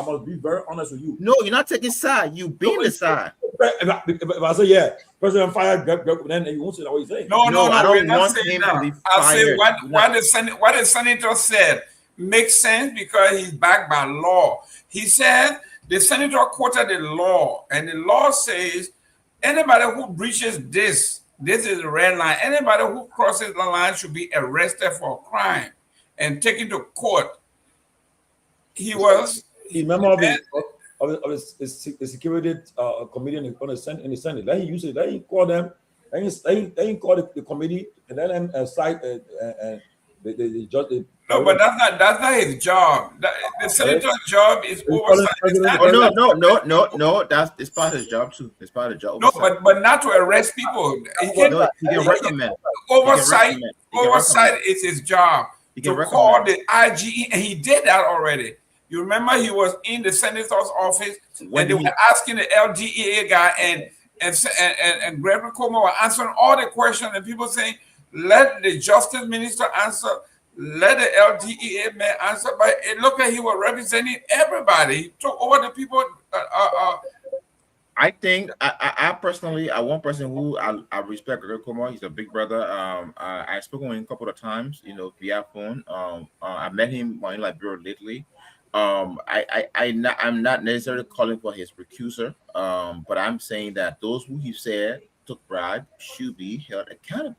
must be very honest with you.
No, you're not taking side. You being the side.
If I say, yeah, President fired, then you won't say that what he's saying.
No, I don't want him to be fired. I'll say what the senator said makes sense because he's backed by law. He said the senator quoted the law, and the law says anybody who breaches this is the red line. Anybody who crosses the line should be arrested for a crime and taken to court. He was
a member of the security committee in the Senate. Let him use it. Let him call them. Let him call the committee and then cite the judge.
No, but that's not his job. The senator's job is oversight.
No. It's part of his job too. It's part of his job.
No, but not to arrest people. He can recommend. Oversight is his job. To call the IGE, and he did that already. You remember he was in the senator's office and they were asking the LDEA guy and Gregory Kromah were answering all the questions and people saying, let the justice minister answer, let the LDEA man answer. But it looked like he was representing everybody. He took over the people.
I think I personally, one person who I respect, Gregory Kromah. He's a big brother. I've spoken with him a couple of times, via phone. I met him in Liberia lately. I'm not necessarily calling for his recuser, but I'm saying that those who he said took bribe should be held accountable.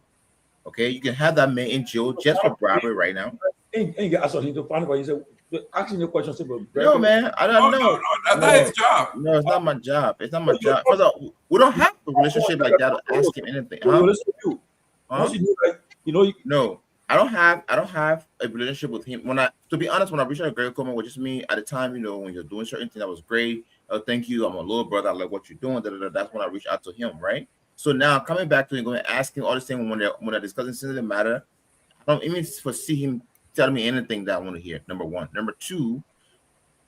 Okay, you can have that man in jail just for bribery right now.
Asking the question,
no, man, I don't know.
No, that's not his job.
No, it's not my job. It's not my job. We don't have a relationship like that to ask him anything. No, I don't have a relationship with him. To be honest, when I reached out to Gregory Kromah, was just me at the time. When you're doing certain things, that was great. Thank you. I'm a little brother. I like what you're doing. That's when I reached out to him, right? So now coming back to him, going to ask him all the same when they're discussing sensitive matter. I don't even foresee him telling me anything that I want to hear. Number one. Number two,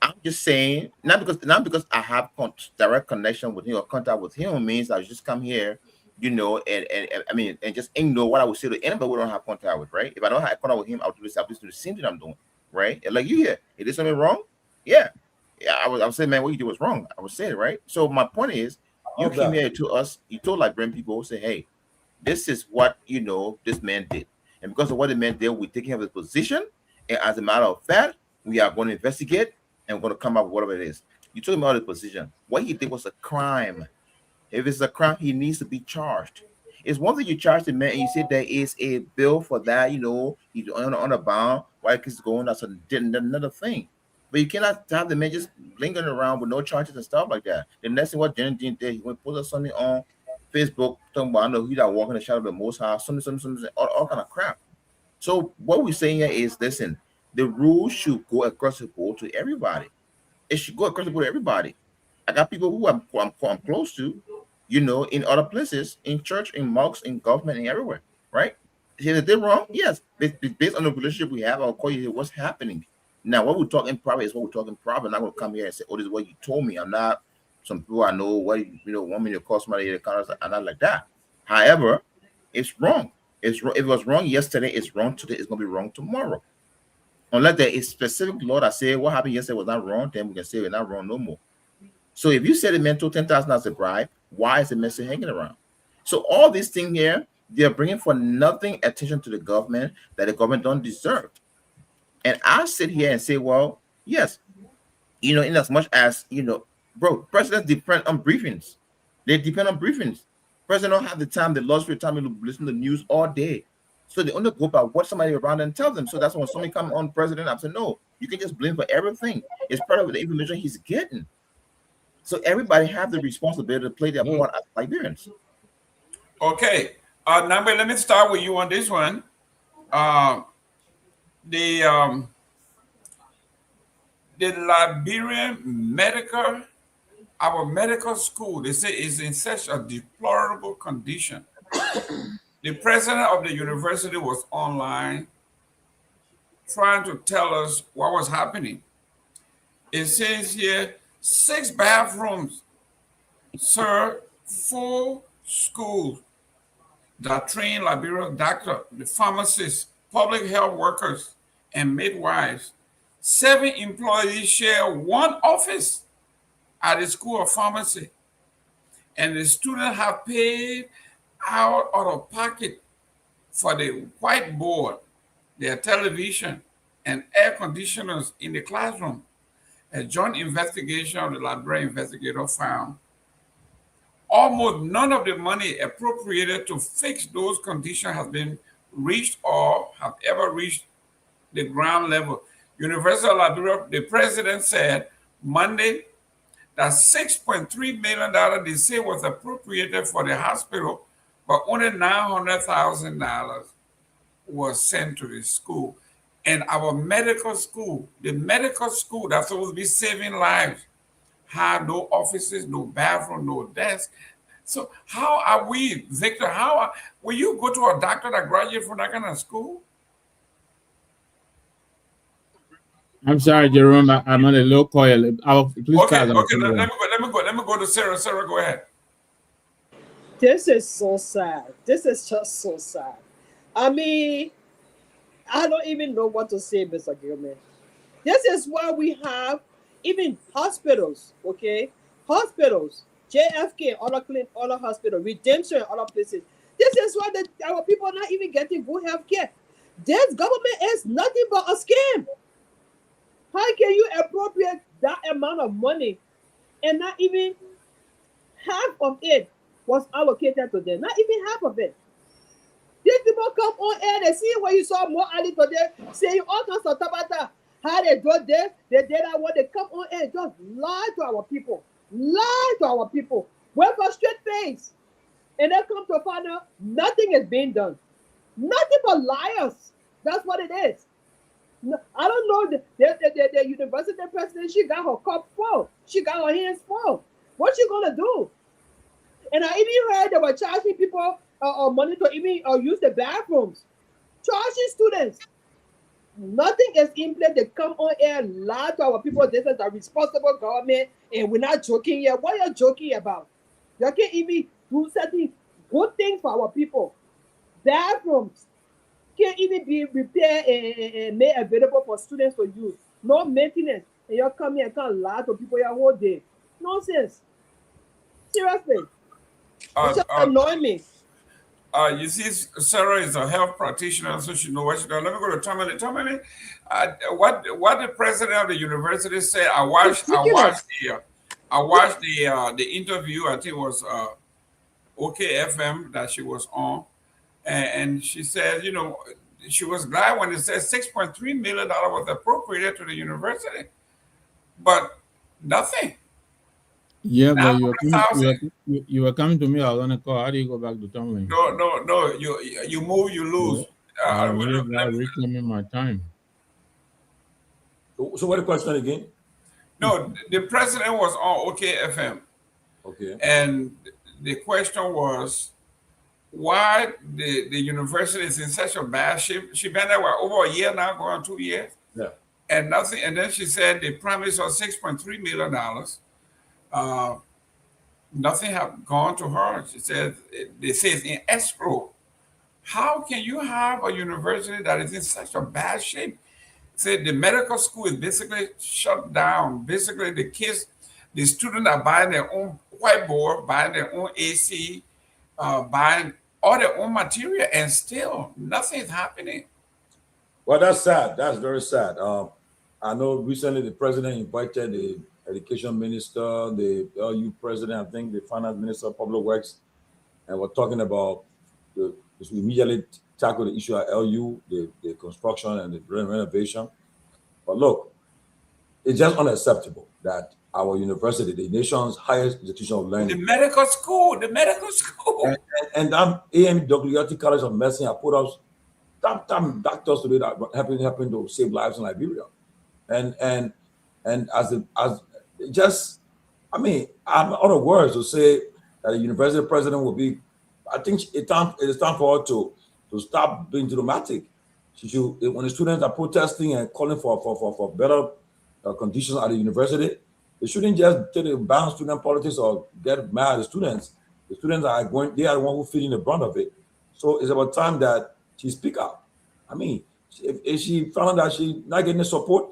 I'm just saying not because I have direct connection with him or contact with him means I just come here, and just ignore what I would say to anybody we don't have contact with, right? If I don't have contact with him, I'll do the same thing I'm doing, right? And like you here, is there something wrong? Yeah. I was saying, man, what you did was wrong. I would say it, right? So my point is, you came here to us, you told Liberian people, say, hey, this is what this man did. And because of what the man did, we're taking him his position. And as a matter of fact, we are going to investigate and we're going to come up with whatever it is. You took him out of the position. What he did was a crime. If it's a crime, he needs to be charged. It's one thing you charge the man and you say there is a bill for that, he's on a bond, why he's going, that's another thing. But you cannot have the man just lingering around with no charges and stuff like that. The next thing what Jenny Dean did, he went put something on Facebook talking about, I know he's not walking the shadow of the Most High, something, all kind of crap. So what we're saying here is, listen, the rules should go across the board to everybody. It should go across the board to everybody. I got people who I'm close to, in other places, in church, in mosques, in government, and everywhere, right? If they're wrong, yes. Based on the relationship we have, I'll call you what's happening. Now, what we're talking private is what we're talking private. I'm not going to come here and say, oh, this is what you told me. I'm not Some people I know want me to call somebody at the counter and not like that. However, it's wrong. If it was wrong yesterday, it's wrong today. It's gonna be wrong tomorrow. Unless there is specific law that say what happened yesterday was not wrong, then we can say we're not wrong no more. So if you say the man took 10,000 as a bribe, why is the man still hanging around? So all these things here, they're bringing for nothing attention to the government that the government don't deserve. And I sit here and say, well, yes, in as much as, bro, presidents depend on briefings. They depend on briefings. President don't have the time, the luxury time to listen to the news all day. So they only go by what somebody around and tell them. So that's when somebody come on president, I say, no, you can just blame for everything. It's part of the information he's getting. So everybody have the responsibility to play their part as Liberians.
Okay. Nagbe, let me start with you on this one. The Liberian our medical school, they say, is in such a deplorable condition. The president of the university was online trying to tell us what was happening. It says here, 6 bathrooms, sir, 4 schools that train Liberian doctors, the pharmacists, public health workers, and midwives. 7 employees share one office at the School of Pharmacy. And the students have paid out of pocket for the whiteboard, their television, and air conditioners in the classroom. A joint investigation of the Liberia investigator found almost none of the money appropriated to fix those conditions has been reached or have ever reached the ground level. University of Liberia, the president said Monday that $6.3 million they say was appropriated for the hospital, but only $900,000 was sent to the school. And our medical school, the medical school that's supposed to be saving lives, had no offices, no bathroom, no desk. So how are we, Victor, will you go to a doctor that graduated from that kind of school?
I'm sorry, Jerome. I'm on a low coil. Please
okay, let me go to Sarah. Sarah, go ahead.
This is so sad. This is just so sad. I mean, I don't even know what to say, Mr. Gayman. This is why we have even hospitals, okay? Hospitals, JFK, other hospitals, Redemption, other places. This is why our people are not even getting good health care. This government is nothing but a scam. How can you appropriate that amount of money and not even half of it was allocated to them? Not even half of it. These people come on air, they see what you saw more early today, saying all kinds of tabata. How they do this, they did that, what they come on air, just lie to our people. Lie to our people. With a straight face. And they come to find out nothing is being done. Nothing but liars. That's what it is. I don't know, the university president, she got her cup full. She got her hands full. What's she gonna do? And I even heard they were charging people money to even use the bathrooms. Charging students. Nothing is in place. They come on air, lie to our people. This is a responsible government, and we're not joking here. What are you joking about? You can't even do something good things for our people. Bathrooms can't even be repaired and made available for students to use. No maintenance. And you come here and can't lie to people your whole day. Nonsense. Seriously. It's just annoying me.
You see, Sarah is a health practitioner, so she knows what she does. Let me go to Tomalin. Tomalin, what the president of the university said. I watched the interview. I think it was OKFM that she was on, and she said, she was glad when it said $6.3 million was appropriated to the university, but nothing.
Yeah, but you were coming to me. I was on a call. How do you go back to Tomalin?
No. You move, you lose.
I'm reclaiming my time.
So what the question again?
No, the president was on OKFM.
Okay.
And the question was why the university is in such a bad shape. She been there over a year now, going on 2 years.
Yeah.
And nothing. And then she said they promised her $6.3 million. Nothing have gone to her. She said, they say it's in escrow. How can you have a university that is in such a bad shape? Said the medical school is basically shut down. Basically, the kids, the students are buying their own whiteboard, buying their own AC, buying all their own material, and still nothing is happening.
Well, that's sad. That's very sad. I know recently the president invited the education minister, the LU president, I think the finance minister, public works, and we're talking about the to immediately tackle the issue at LU, the construction and the renovation. But look, it's just unacceptable that our university, the nation's highest institution of
The
learning,
medical school, the medical school.
and AMWT College of Medicine have put us top doctors today that helping to save lives in Liberia. And as just I mean, I'm out of words to say that the university president will be. I think it is time for her to stop being diplomatic. She should, when the students are protesting and calling for better conditions at the university, they shouldn't just take the ban student politics or get mad at the students. The students are going; they are the one who feeling the brunt of it. So it's about time that she speak up. I mean, if she found that she's not getting the support,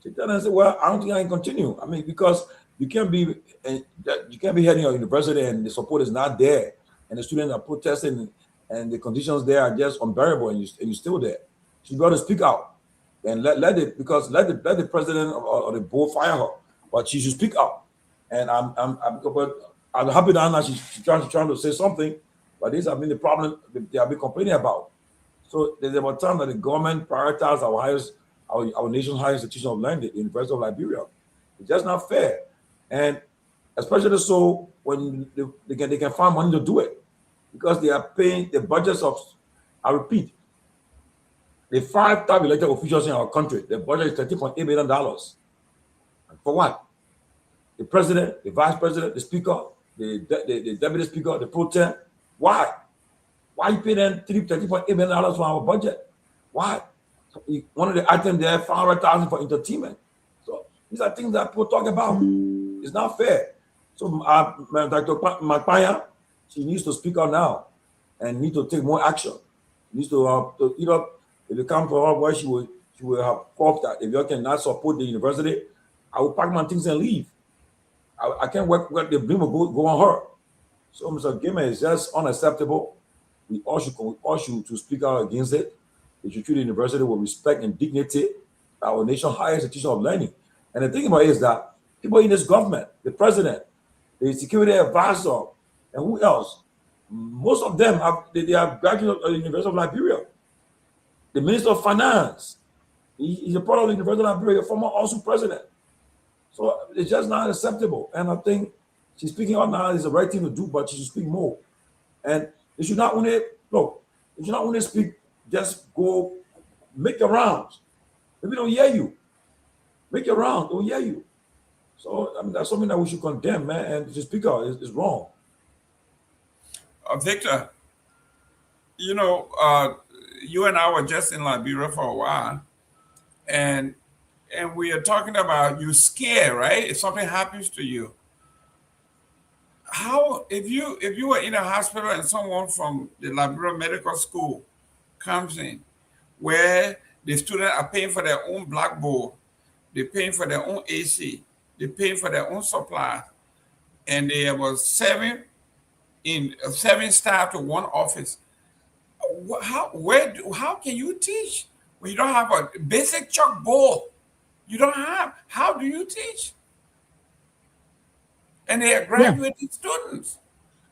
she tell them and say, "Well, I don't think I can continue." I mean, because you can't be heading your university and the support is not there, and the students are protesting, and the conditions there are just unbearable, and you're still there. She's got to speak out and let the president or the board fire her, but she should speak up. And I'm happy that now she's trying to say something, but these have been the problem they have been complaining about. So there's about time that the government prioritize our nation's highest institution of learning, the University of Liberia. It's just not fair, and especially so when they can find money to do it, because they are paying the budgets of. I repeat, the 5 top elected officials in our country, the budget is $13.8 billion. For what? The president, the vice president, the speaker, the deputy speaker, the pro tem. Why? Why you pay them $13.8 billion for our budget? Why? One of the items there, 500,000 for entertainment. So these are things that people talk about. It's not fair. So Dr. Makpanya, she needs to speak out now and need to take more action. Needs to if you come to her, where she will have called that if you cannot support the university, I will pack my things and leave. I can't work. The blame will go on her. So Mr. Gayman is just unacceptable. We all should to speak out against it. We should treat the university with respect and dignity, our nation's highest institution of learning. And the thing about it is that people in this government, the president, the security advisor, and who else? Most of them they are graduates of the University of Liberia. The Minister of Finance, he's a part of the University of Liberia, former also president. So it's just not acceptable. And I think she's speaking out now is the right thing to do, but she should speak more. And they should not only speak, just go make your rounds. Maybe don't hear you. Make your round, don't hear you. So I mean that's something that we should condemn, man. And to speak out is wrong.
Victor, you and I were just in Liberia for a while, and we are talking about you scared, right? If something happens to you, how if you were in a hospital and someone from the Liberia Medical School comes in, where the students are paying for their own blackboard, they're paying for their own AC, they're paying for their own supplies, and there was seven staff to one office. How can you teach when you don't have a basic chalkboard? You don't have. How do you teach? And they are graduating students.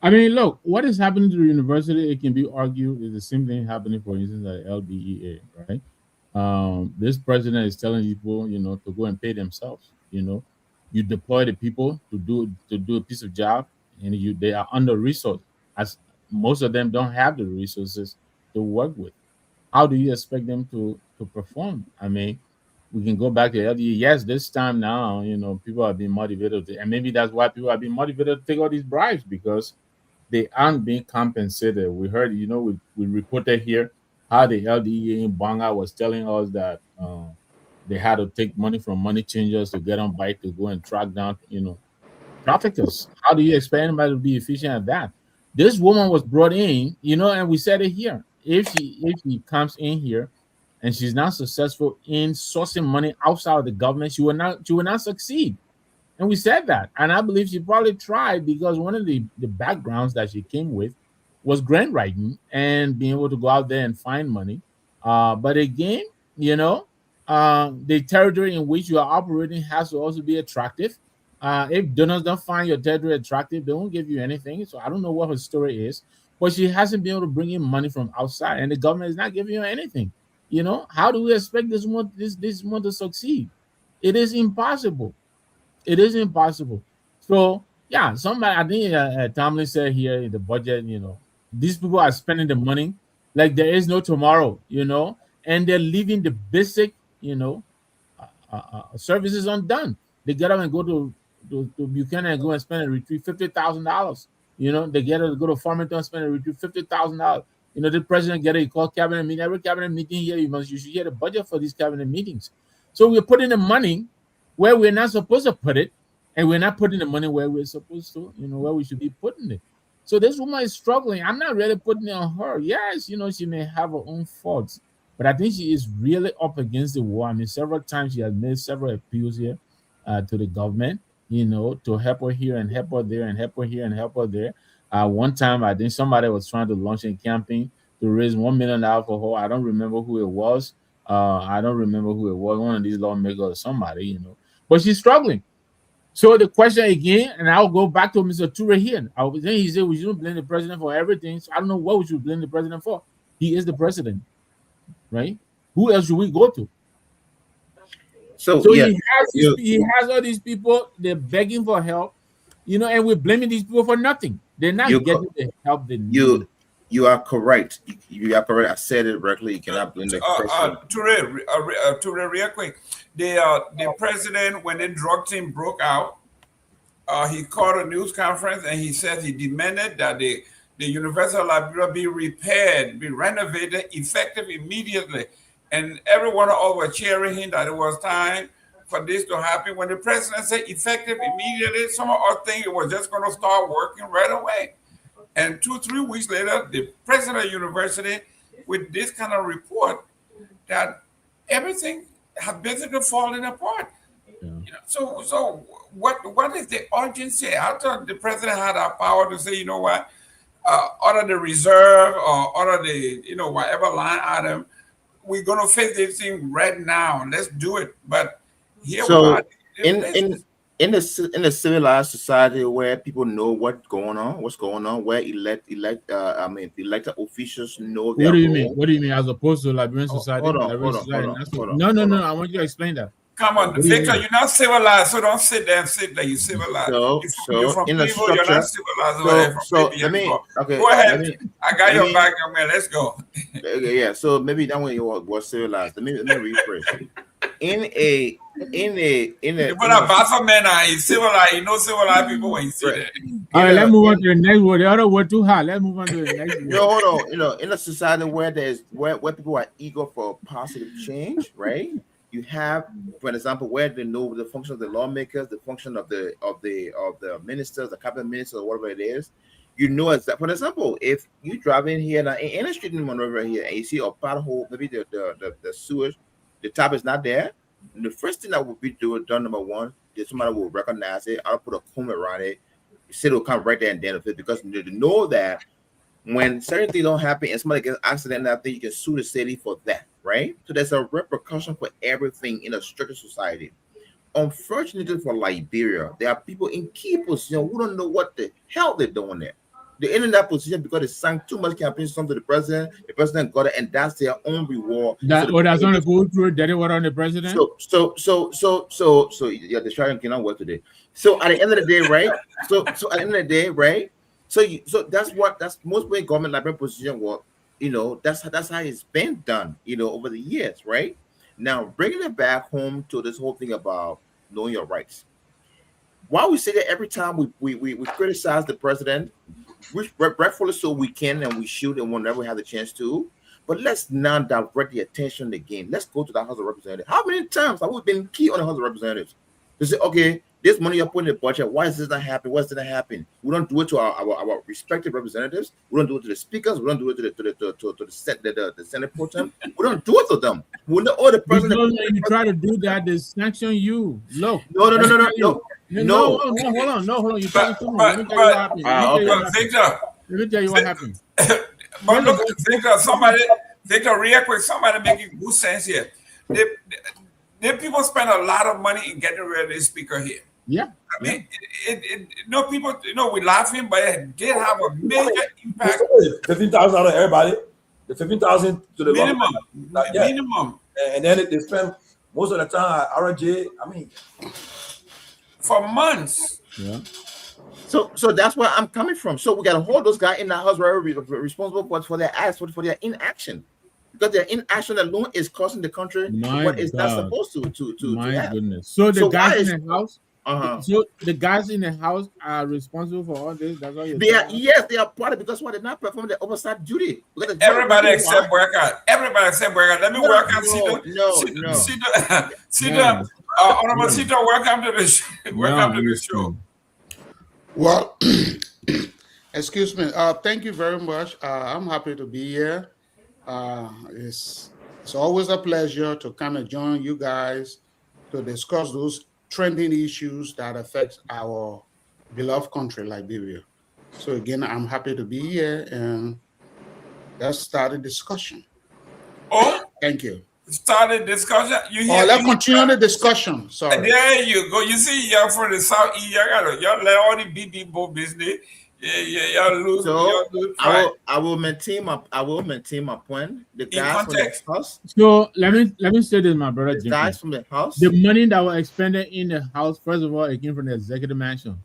I mean, look, what is happening to the university, it can be argued is the same thing happening, for instance, at LBEA, right? This president is telling people, to go and pay themselves. You deploy the people to do a piece of job, and they are under-resourced, as most of them don't have the resources to work with. How do you expect them to perform? I mean, we can go back to LDE. Yes, this time now, people are being motivated, and maybe that's why people are being motivated to take all these bribes, because they aren't being compensated. We heard, we reported here how the LDE in Banga was telling us that they had to take money from money changers to get on bike to go and track down, traffickers. How do you expect anybody to be efficient at that? This woman was brought in, and we said it here. If she comes in here and she's not successful in sourcing money outside of the government, she will not succeed. And we said that. And I believe she probably tried because one of the backgrounds that she came with was grant writing and being able to go out there and find money. But again, the territory in which you are operating has to also be attractive. If donors don't find your territory attractive, they won't give you anything. So I don't know what her story is, but she hasn't been able to bring in money from outside, and the government is not giving her anything. How do we expect this one to succeed? It is impossible. It is impossible. So yeah, somebody, I think Tomalin said here in the budget, these people are spending the money like there is no tomorrow, and they're leaving the basic, services undone. They get up and go to Buchanan and go and spend a retreat $50,000. They get up to go to Farmington and spend a retreat $50,000. The president get a call cabinet meeting. Every cabinet meeting here, you should hear the budget for these cabinet meetings. So we're putting the money where we're not supposed to put it, and we're not putting the money where we're supposed to, where we should be putting it. So this woman is struggling. I'm not really putting it on her. Yes, she may have her own faults, but I think she is really up against the wall. I mean, several times she has made several appeals here to the government, to help her here and help her there and help her here and help her there. One time, I think somebody was trying to launch a campaign to raise $1 million for her. I don't remember who it was. One of these lawmakers or somebody, but she's struggling. So the question again, and I'll go back to Mr. Toure here. Then he said we shouldn't blame the president for everything. So I don't know what we should blame the president for. He is the president, right? Who else should we go to? So yeah, he has all these people. They're begging for help, and we're blaming these people for nothing. They're not getting the help they need.
You are correct. You are correct. I said it correctly. You cannot blame the president.
Toure, real quick. The president, when the drug team broke out, he called a news conference and he said he demanded that the University of Liberia be repaired, be renovated, effective immediately. And everyone all were cheering him that it was time for this to happen. When the president said effective immediately, some of us think it was just going to start working right away. And 2-3 weeks later, the president of the university, with this kind of report, that everything has basically fallen apart. Yeah. So what is the urgency? I thought the president had a power to say, order the reserve or order the, whatever line item. We're going to face this thing right now. Let's do it. But here we are.
In a civilized society where people know what's going on, where elected officials know their
What do you
role.
mean? What do you mean as opposed to Liberian society?
Hold on.
No. I want you to explain that.
Come on, Victor, you're not civilized, so don't sit there and sit there. You're civilized. You're from
in a
people, you're not civilized. Go ahead. I got your back, young man. Let's go.
Yeah, so maybe that one you was civilized. Let me rephrase. In a
you put a Baffa man on, he's civilized. You know civilized people when you see that.
All right, let's move on to the next word. The other word too hard. Let's move on to the next word.
No, hold on. In a society where where people are eager for positive change, right? You have, for example, where they know the function of the lawmakers, the function of the ministers, the cabinet ministers, or whatever it is. For example, if you drive in here now in a street in Monrovia here and you see a pothole, maybe the sewage, the tap is not there. The first thing that would be done, number one, is somebody will recognize it. I'll put a comb around it. The city will come right there and identify it because they know that when certain things don't happen and somebody gets accident out there, you can sue the city for that, right? So there's a repercussion for everything in a stricter society. Unfortunately for Liberia, there are people in key positions who don't know what the hell they're doing there. They're in that position because they sang too much campaign song to the president. The president got it, and that's their own reward.
That's on the go through. That is what on the president.
So yeah, the trial cannot work today. So at the end of the day, right? So at the end of the day, right? So that's most people in government Liberian position work. That's how it's been done. Over the years, right? Now bringing it back home to this whole thing about knowing your rights. While we say that every time we criticize the president, which rightfully so we can and we should and whenever we have the chance to, but let's now divert the attention again. Let's go to the House of Representatives. How many times have we been key on the House of Representatives? They say, okay, This money you're putting in the budget, why is this not happening? What's not happening? We don't do it to our respective representatives. We don't do it to the speakers. We don't do it to the Senate pro tem. We don't do it to them. We know all the president.
Because when you try to do that, they sanction you. Look.
No.
Hold on. You're talking too much. Let me tell you what happened. Let me tell you what happened.
But look, Victor, real quick, somebody making good sense here. The people spend a lot of money in getting rid of the speaker here.
Yeah.
I mean, people, we're laughing, but it did have a major impact.
15,000 out of everybody. The 15,000 to the
minimum.
Minimum. And then they spend most of the time at RJ. I mean,
for months.
Yeah.
So that's where I'm coming from. So we got to hold those guys in the house where we're responsible for their acts, for their inaction. Because their inaction alone is costing the country what it's not supposed to
My
have.
goodness. So the guys in the house,
so
the guys in the house are responsible for all this. That's all you're
saying? Yes, they are part of it because they're not performing the oversight duty.
Everybody except workout. Let me work out. Honorable Sito, welcome to the show.
Well, excuse me. Thank you very much. I'm happy to be here. It's always a pleasure to come and join you guys to discuss those trending issues that affect our beloved country, Liberia. So again, I'm happy to be here, and let's start a discussion.
Oh,
thank you.
Start a discussion.
Let's continue the discussion. Sorry.
There you go. You see, you're from the Southeast. Y'all let all the big business. Y'all lose.
So I will maintain my point. The guys from the house.
So let me say this, my brother.
The guys from the house.
The money that was expended in the house, first of all, it came from the executive mansion.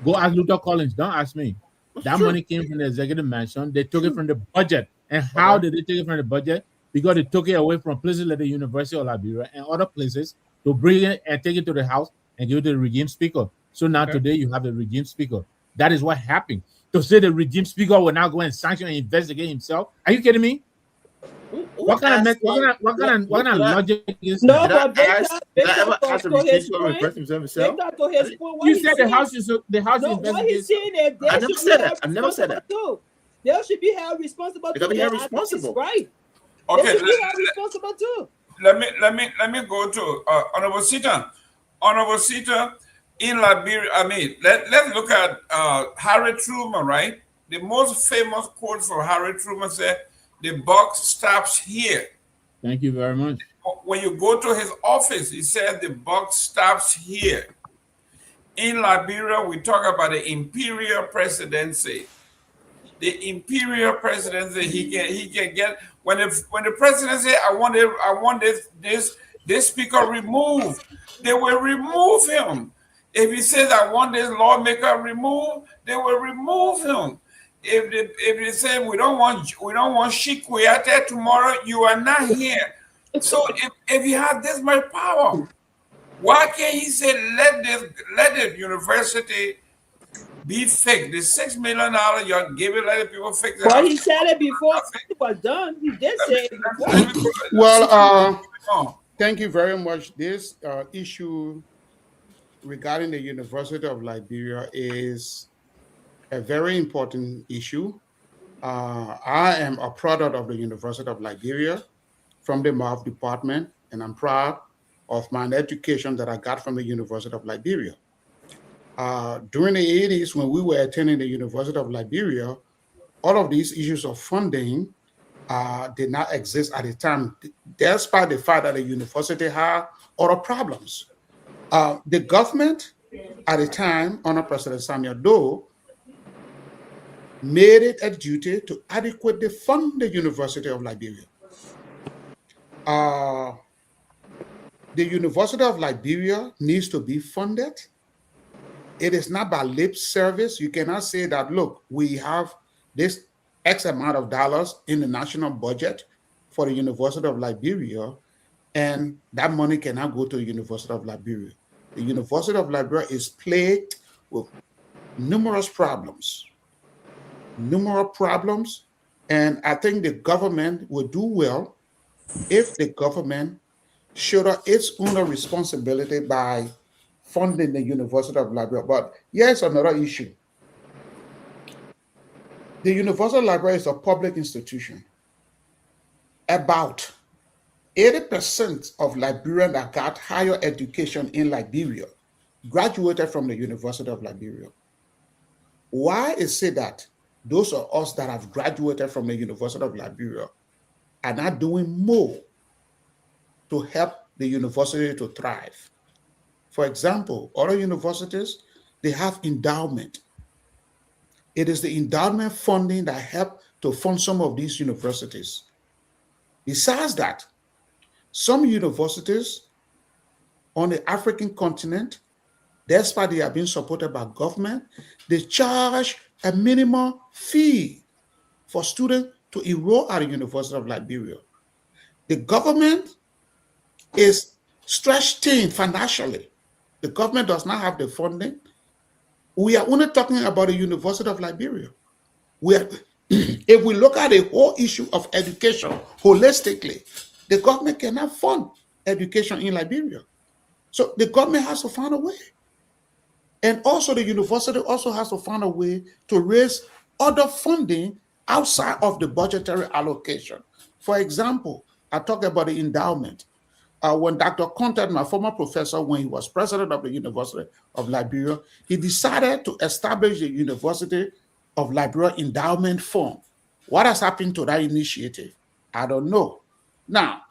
Go ask Luther Collins. Don't ask me. That money came from the executive mansion. They took it from the budget. And how did they take it from the budget? Because they took it away from places like the University of Liberia and other places to bring it and take it to the house and give it to the regime speaker. So now today you have the regime speaker. That is what happened. To say the regime speaker will now go and sanction and investigate himself. Are you kidding me? What kind of logic is
no,
that? You said the house is investigating.
I never said that. I never said that.
They should be held responsible.
They should be held responsible.
Right.
Okay.
They should be held responsible too.
Let me go to Honorable Sita. Honorable Sita, in Liberia, I mean, let's look at Harry Truman, right? The most famous quote from Harry Truman said, "The buck stops here."
Thank you very much.
When you go to his office, he said, "The buck stops here." In Liberia, we talk about the imperial presidency. The imperial presidency, he can get when the president say, I want this speaker removed, they will remove him. If he says, I want this lawmaker removed, they will remove him. If they say we don't want Shikuyate tomorrow, you are not here. So if he has this much power, why can't he say let the university be fixed? The $6 million you're giving, let the people fix it.
Well, he said it before it was done. He did say it before.
Well, thank you very much. This issue regarding the University of Liberia is a very important issue. I am a product of the University of Liberia from the Math department, and I'm proud of my education that I got from the University of Liberia. During the 80s, when we were attending the University of Liberia, all of these issues of funding did not exist at the time, despite the fact that the university had other problems. The government at the time, under President Samuel Doe, made it a duty to adequately fund the University of Liberia. The University of Liberia needs to be funded. It is not by lip service. You cannot say that, look, we have this X amount of dollars in the national budget for the University of Liberia, and that money cannot go to the University of Liberia. The University of Liberia is plagued with numerous problems, and I think the government would do well if the government shoulder its own responsibility by funding the University of Liberia. But here's another issue. The University of Liberia is a public institution. About 80% of Liberians that got higher education in Liberia graduated from the University of Liberia. Why is it that those of us that have graduated from the University of Liberia are not doing more to help the university to thrive? For example, other universities, they have endowment. It is the endowment funding that help to fund some of these universities. Besides that, some universities on the African continent, despite they are being supported by government, they charge a minimum fee for students to enroll at the University of Liberia. The government is stretched thin financially. The government does not have the funding. We are only talking about the University of Liberia. If we look at the whole issue of education holistically, the government cannot fund education in Liberia. So the government has to find a way. And also the university also has to find a way to raise other funding outside of the budgetary allocation. For example, I talked about the endowment. When Dr. Content, my former professor, when he was president of the University of Liberia, he decided to establish the University of Liberia Endowment Fund. What has happened to that initiative? I don't know. Now,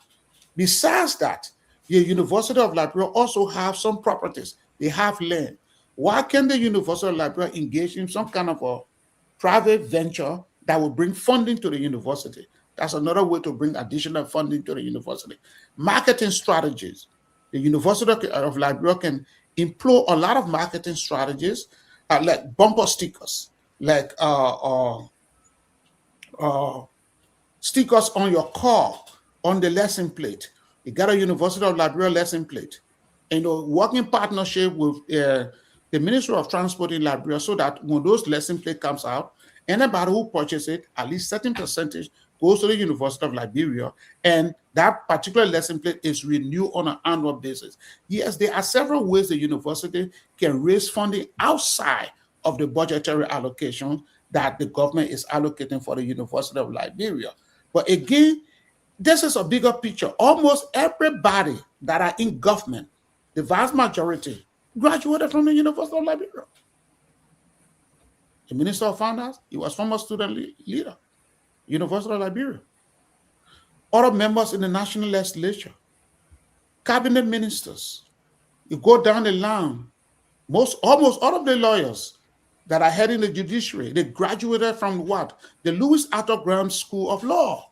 besides that, the University of Liberia also have some properties. They have land. Why can't the University of Liberia engage in some kind of a private venture that will bring funding to the university? That's another way to bring additional funding to the university. Marketing strategies. The University of Liberia can employ a lot of marketing strategies, like bumper stickers, like stickers on your car, on the lesson plate. You got a University of Liberia lesson plate. And working partnership with the Ministry of Transport in Liberia, so that when those lesson plate comes out, anybody who purchases it, at least certain percentage goes to the University of Liberia, and that particular lesson plate is renewed on an annual basis. Yes, there are several ways the university can raise funding outside of the budgetary allocation that the government is allocating for the University of Liberia. But again, this is a bigger picture. Almost everybody that are in government, the vast majority, graduated from the University of Liberia. The Minister of Finance, he was former student leader, University of Liberia. Other members in the National Legislature, cabinet ministers. You go down the line, almost all of the lawyers that are heading the judiciary, they graduated from what? The Louis Arthur Graham School of Law.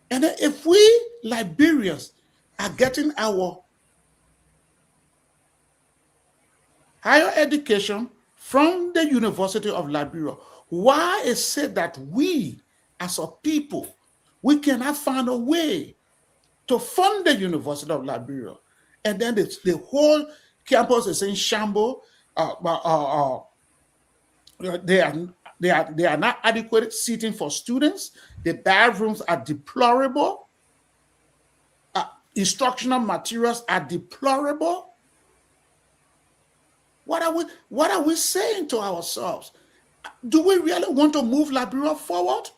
And then if we Liberians are getting our higher education from the University of Liberia, why is it that we as a people, we cannot find a way to fund the University of Liberia? And then the whole campus is in shambles. They are not adequate seating for students. The bathrooms are deplorable. Instructional materials are deplorable. What are we saying to ourselves? Do we really want to move Liberia forward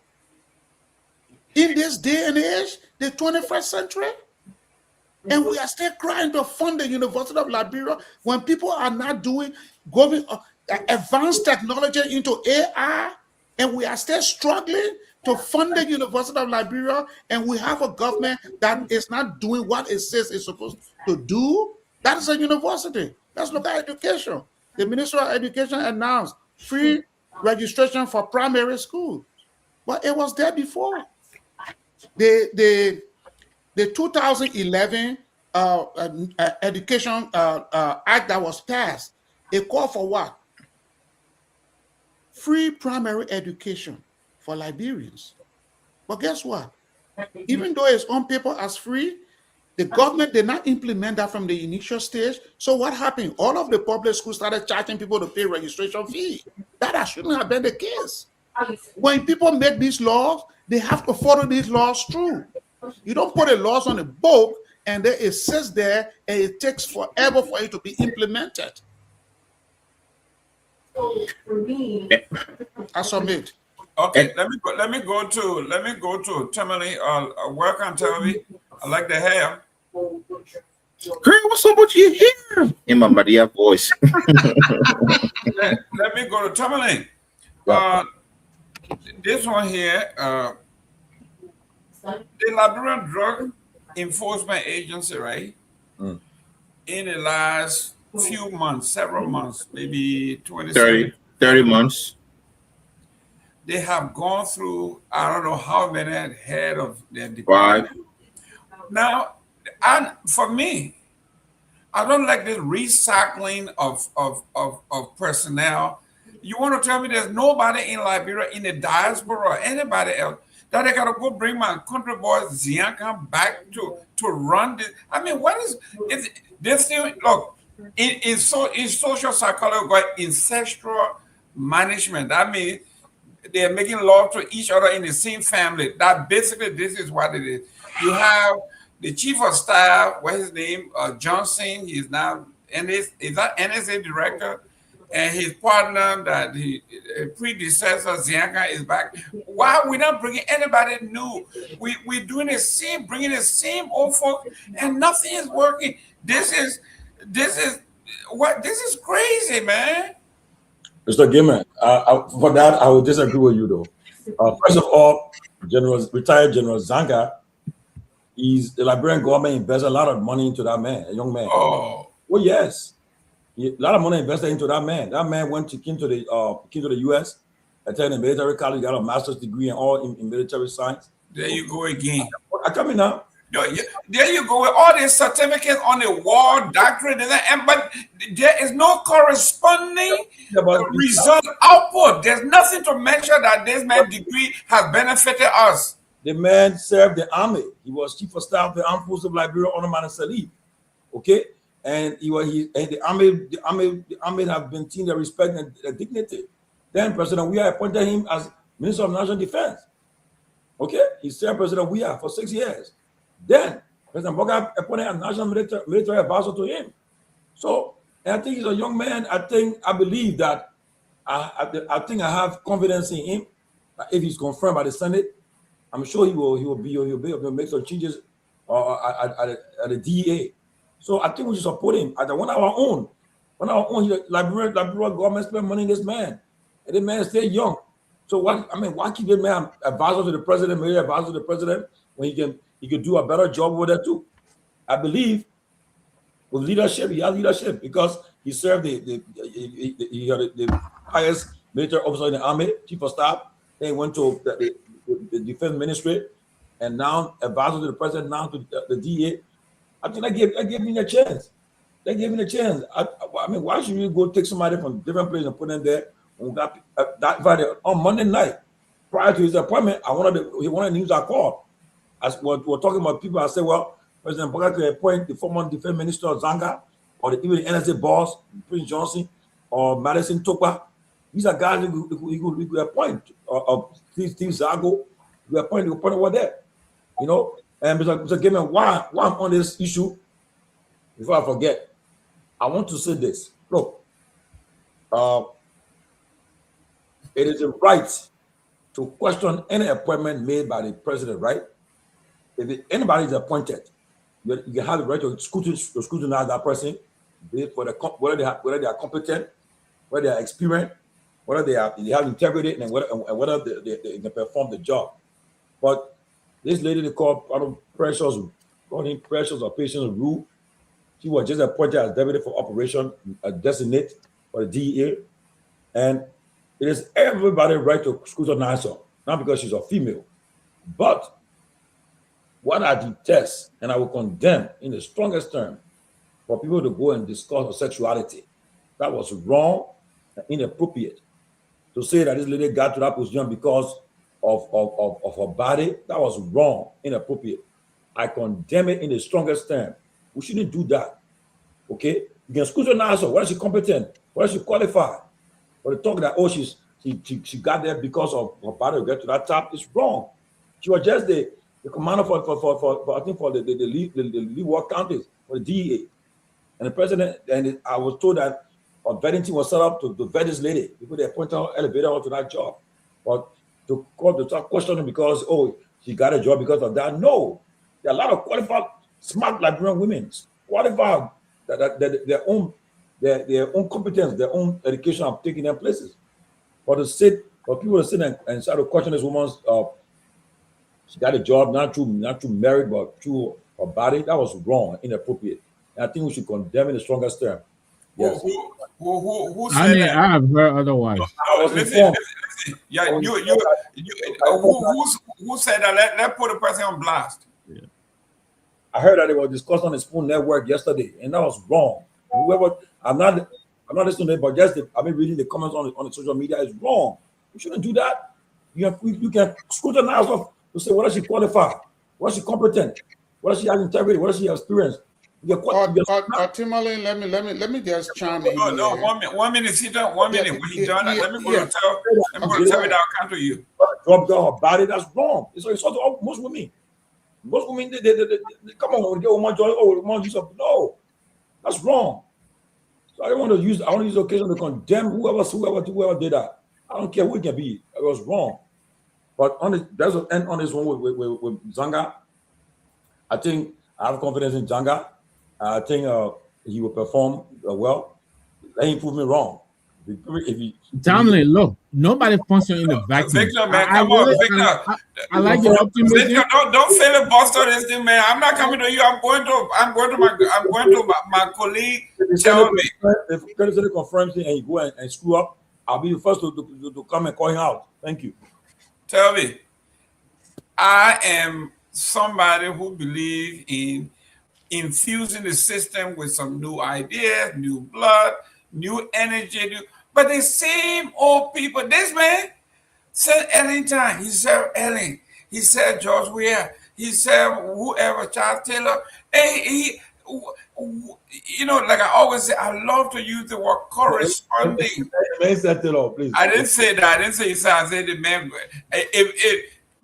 in this day and age, the 21st century? And we are still trying to fund the University of Liberia when people are not going advanced technology into AI, and we are still struggling to fund the University of Liberia, and we have a government that is not doing what it says it's supposed to do. That is a university. Let's look at education. The Ministry of Education announced free registration for primary school, but it was there before. The 2011 Education Act that was passed, it called for what? Free primary education for Liberians. But guess what? Even though it's on paper as free, the government did not implement that from the initial stage. So what happened? All of the public schools started charging people to pay registration fee. That shouldn't have been the case. When people make these laws, they have to follow these laws through. You don't put the laws on the book and then it sits there and it takes forever for it to be implemented. I submit.
Okay, let me go to Tomalin. Welcome, Tomalin. I like the hair.
Girl, what's up with your hair? In my Maria voice.
let me go to Tomalin. This one here, the Liberian Drug Enforcement Agency, right? In the last few months, several months, maybe 30
months.
They have gone through, I don't know how many head of their department.
5.
Now, and for me, I don't like this recycling of personnel. You want to tell me there's nobody in Liberia, in the diaspora, or anybody else that I gotta go bring my country boy Zianka back to run this? I mean, what is this thing? Look, in social psychology, ancestral management. That means they're making love to each other in the same family. That basically this is what it is. You have the chief of staff, what's his name? Johnson. He's now NSA director, and his partner, that he predecessor Zianka, is back. Why are we not bringing anybody new? We're doing the same, bringing the same old folk, and nothing is working. This is crazy, man.
Mr. Gayman, for that, I would disagree with you, though. First of all, retired General Zanga, the Liberian government invested a lot of money into that man, a young man.
Oh,
well, yes, a lot of money invested into that man. That man came to the U.S., attended a military college, got a master's degree and all in military science.
There you go again.
I come in now.
There you go with all these certificates on the wall, doctorate, but there is no corresponding result output. There's nothing to measure that this man's degree has benefited us.
The man served the army. He was chief of staff of the armed forces of Liberia under Salif. Okay, and the army have been seen the respect and the dignity. Then President Weah appointed him as Minister of National Defense. Okay, he served President Weah for 6 years. Then President Boga appointed a national military advisor to him. So, and I think he's a young man. I believe that I have confidence in him. If he's confirmed by the Senate, I'm sure he will be able to make some changes at the DEA. So I think we should support him at one of our own. Liberia government spend money on this man, and the man is still young. So why keep the man advisor to the president, military advisor to the president, when he can do a better job over there too? I believe with leadership, he has leadership because he served the highest military officer in the army, chief of staff. Then he went to the defense ministry, and now advisor to the president, now to the DA. I think they gave him a chance. They gave him a chance. I mean, why should we go take somebody from different places and put them there? When we got that Friday on Monday night, prior to his appointment, he wanted to use our call. As we're talking about people, I said, well, President Boga could appoint the former defense minister Zanga, or even the NSA boss, Prince Johnson, or Madison Tokwa. These are guys we could appoint, or Steve Zago, we appoint over there. You know, and Mr. Gayman, why I'm on this issue, before I forget, I want to say this. Look, it is a right to question any appointment made by the president, right? If anybody is appointed, you have the right to scrutinize that person, whether they are competent, whether they are experienced, whether they have integrity, and whether they can perform the job. But this lady they call Precious or Patience Rule, she was just appointed as deputy for operation, designate for the DEA, and it is everybody's right to scrutinize her, not because she's a female, but what I detest and I will condemn in the strongest term for people to go and discuss her sexuality. That was wrong and inappropriate. To say that this lady got to that position because of her body, that was wrong, inappropriate. I condemn it in the strongest term. We shouldn't do that. Okay? You can scrutinize her. Whether she's competent, whether she's qualified. But the talk that she got there because of her body to get to that top is wrong. She was just the the commander for I think for the lead counties for the DEA, and the president. And I was told that a vetting team was set up to vet this lady because they appointed her elevator onto that job, but to start questioning because she got a job because of that. No, there are a lot of qualified, smart Liberian women, qualified that their own competence, their own education have taken their places. For people to sit and start to question this woman's, she got a job not through merit but through her body. That was wrong, inappropriate. And I think we should condemn in the strongest term. Yes.
Who said that?
I have heard otherwise.
Listen. Yeah, who said that? Let's put the person on blast.
Yeah. I heard that it was discussed on the Spoon Network yesterday, and that was wrong. Whoever, I'm not listening to it, but just I've been reading the comments on the social media. It's wrong. You shouldn't do that. You can scrutinize her to say whether she qualified, whether she competent, whether she has integrity, whether she has experience.
Tomalin, let me just chime in.
No, 1 minute, sit down. 1 minute. When he's done, let me go to tell it. I'll come to you.
Drop down her body. That's wrong. It's also most women. Most women, they come on, get woman joy. Woman use up. No, that's wrong. So I want to use the occasion to condemn whoever did that. I don't care who it can be. It was wrong. But there's an end on this one with Zanga. I think I have confidence in Zanga. I think he will perform well. Let him prove me wrong.
Tomalin, look, nobody functions in the vacuum.
Victor, man, come on, Victor.
I like your optimism.
Victor, don't filibuster this thing, man. I'm not coming to you. I'm going to my colleague. Tell me.
If President confirms it and you go and screw up, I'll be the first to come and call him out. Thank you.
Tell me. I am somebody who believes in infusing the system with some new ideas, new blood, new energy. But the same old people, this man said Ellington, he said Ellen, he said George Weah, he said whoever, Charles Taylor. Hey, like I always say, I love to use the word corresponding. I didn't say that. I didn't say so. I said the man.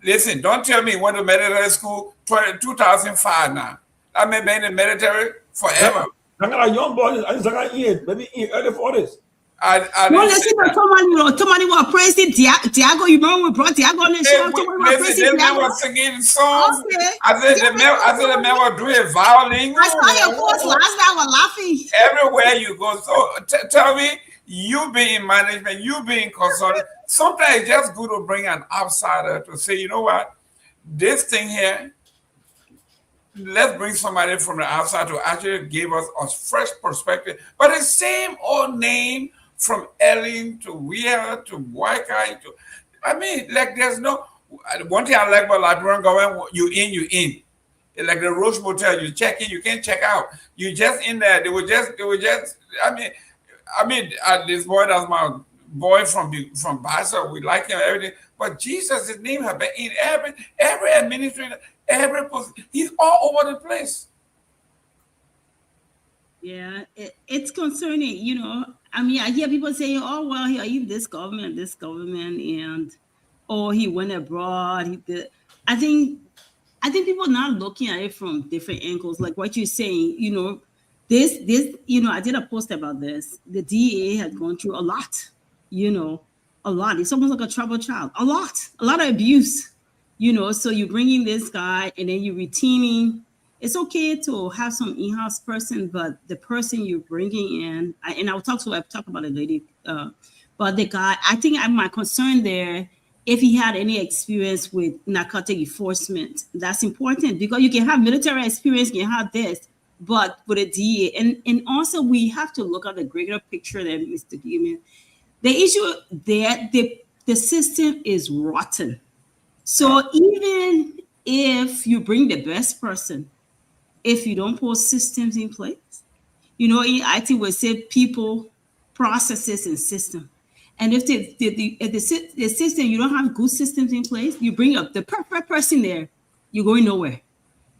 Listen, don't tell me he went to military school 2005 now. I may be in the military forever.
I got a young boy, maybe in early 40s.
Somebody was praising Tiago. You remember we brought Tiago on the show?
They were singing songs. I said the man was doing violin.
I saw your post last night. I was laughing.
Everywhere you go. So tell me, you being in management, you being consultant, sometimes it's just good to bring an outsider to say, you know what, this thing here, let's bring somebody from the outside to actually give us a fresh perspective. But the same old name from Ellen to Weah to Waika to, there's no, one thing I like about Liberian government, you in. It's like the Roche Motel, you check in, you can't check out. You just in there. They were just, this boy, that's my boy from Basa, we like him, everything. But Jesus, his name has been in every administrator, every person. He's all over the place.
Yeah, it's concerning, I hear people saying, oh, well, he this government, and he went abroad. He did. I think people are not looking at it from different angles, like what you're saying, this, I did a post about this. The DEA has gone through a lot, a lot. It's almost like a troubled child. A lot of abuse, so you're bringing this guy and then you're retaining. It's okay to have some in-house person, but the person you're bringing in, and I'll talk about it later, but the guy, I think my concern there, if he had any experience with narcotic enforcement, that's important because you can have military experience, you can have this, but with a DEA, and also we have to look at the greater picture than Mr. Gayman. The issue there, the system is rotten. So even if you bring the best person, if you don't put systems in place, I think we say people, processes, and system. And if the system, you don't have good systems in place, you bring up the perfect person there, you're going nowhere.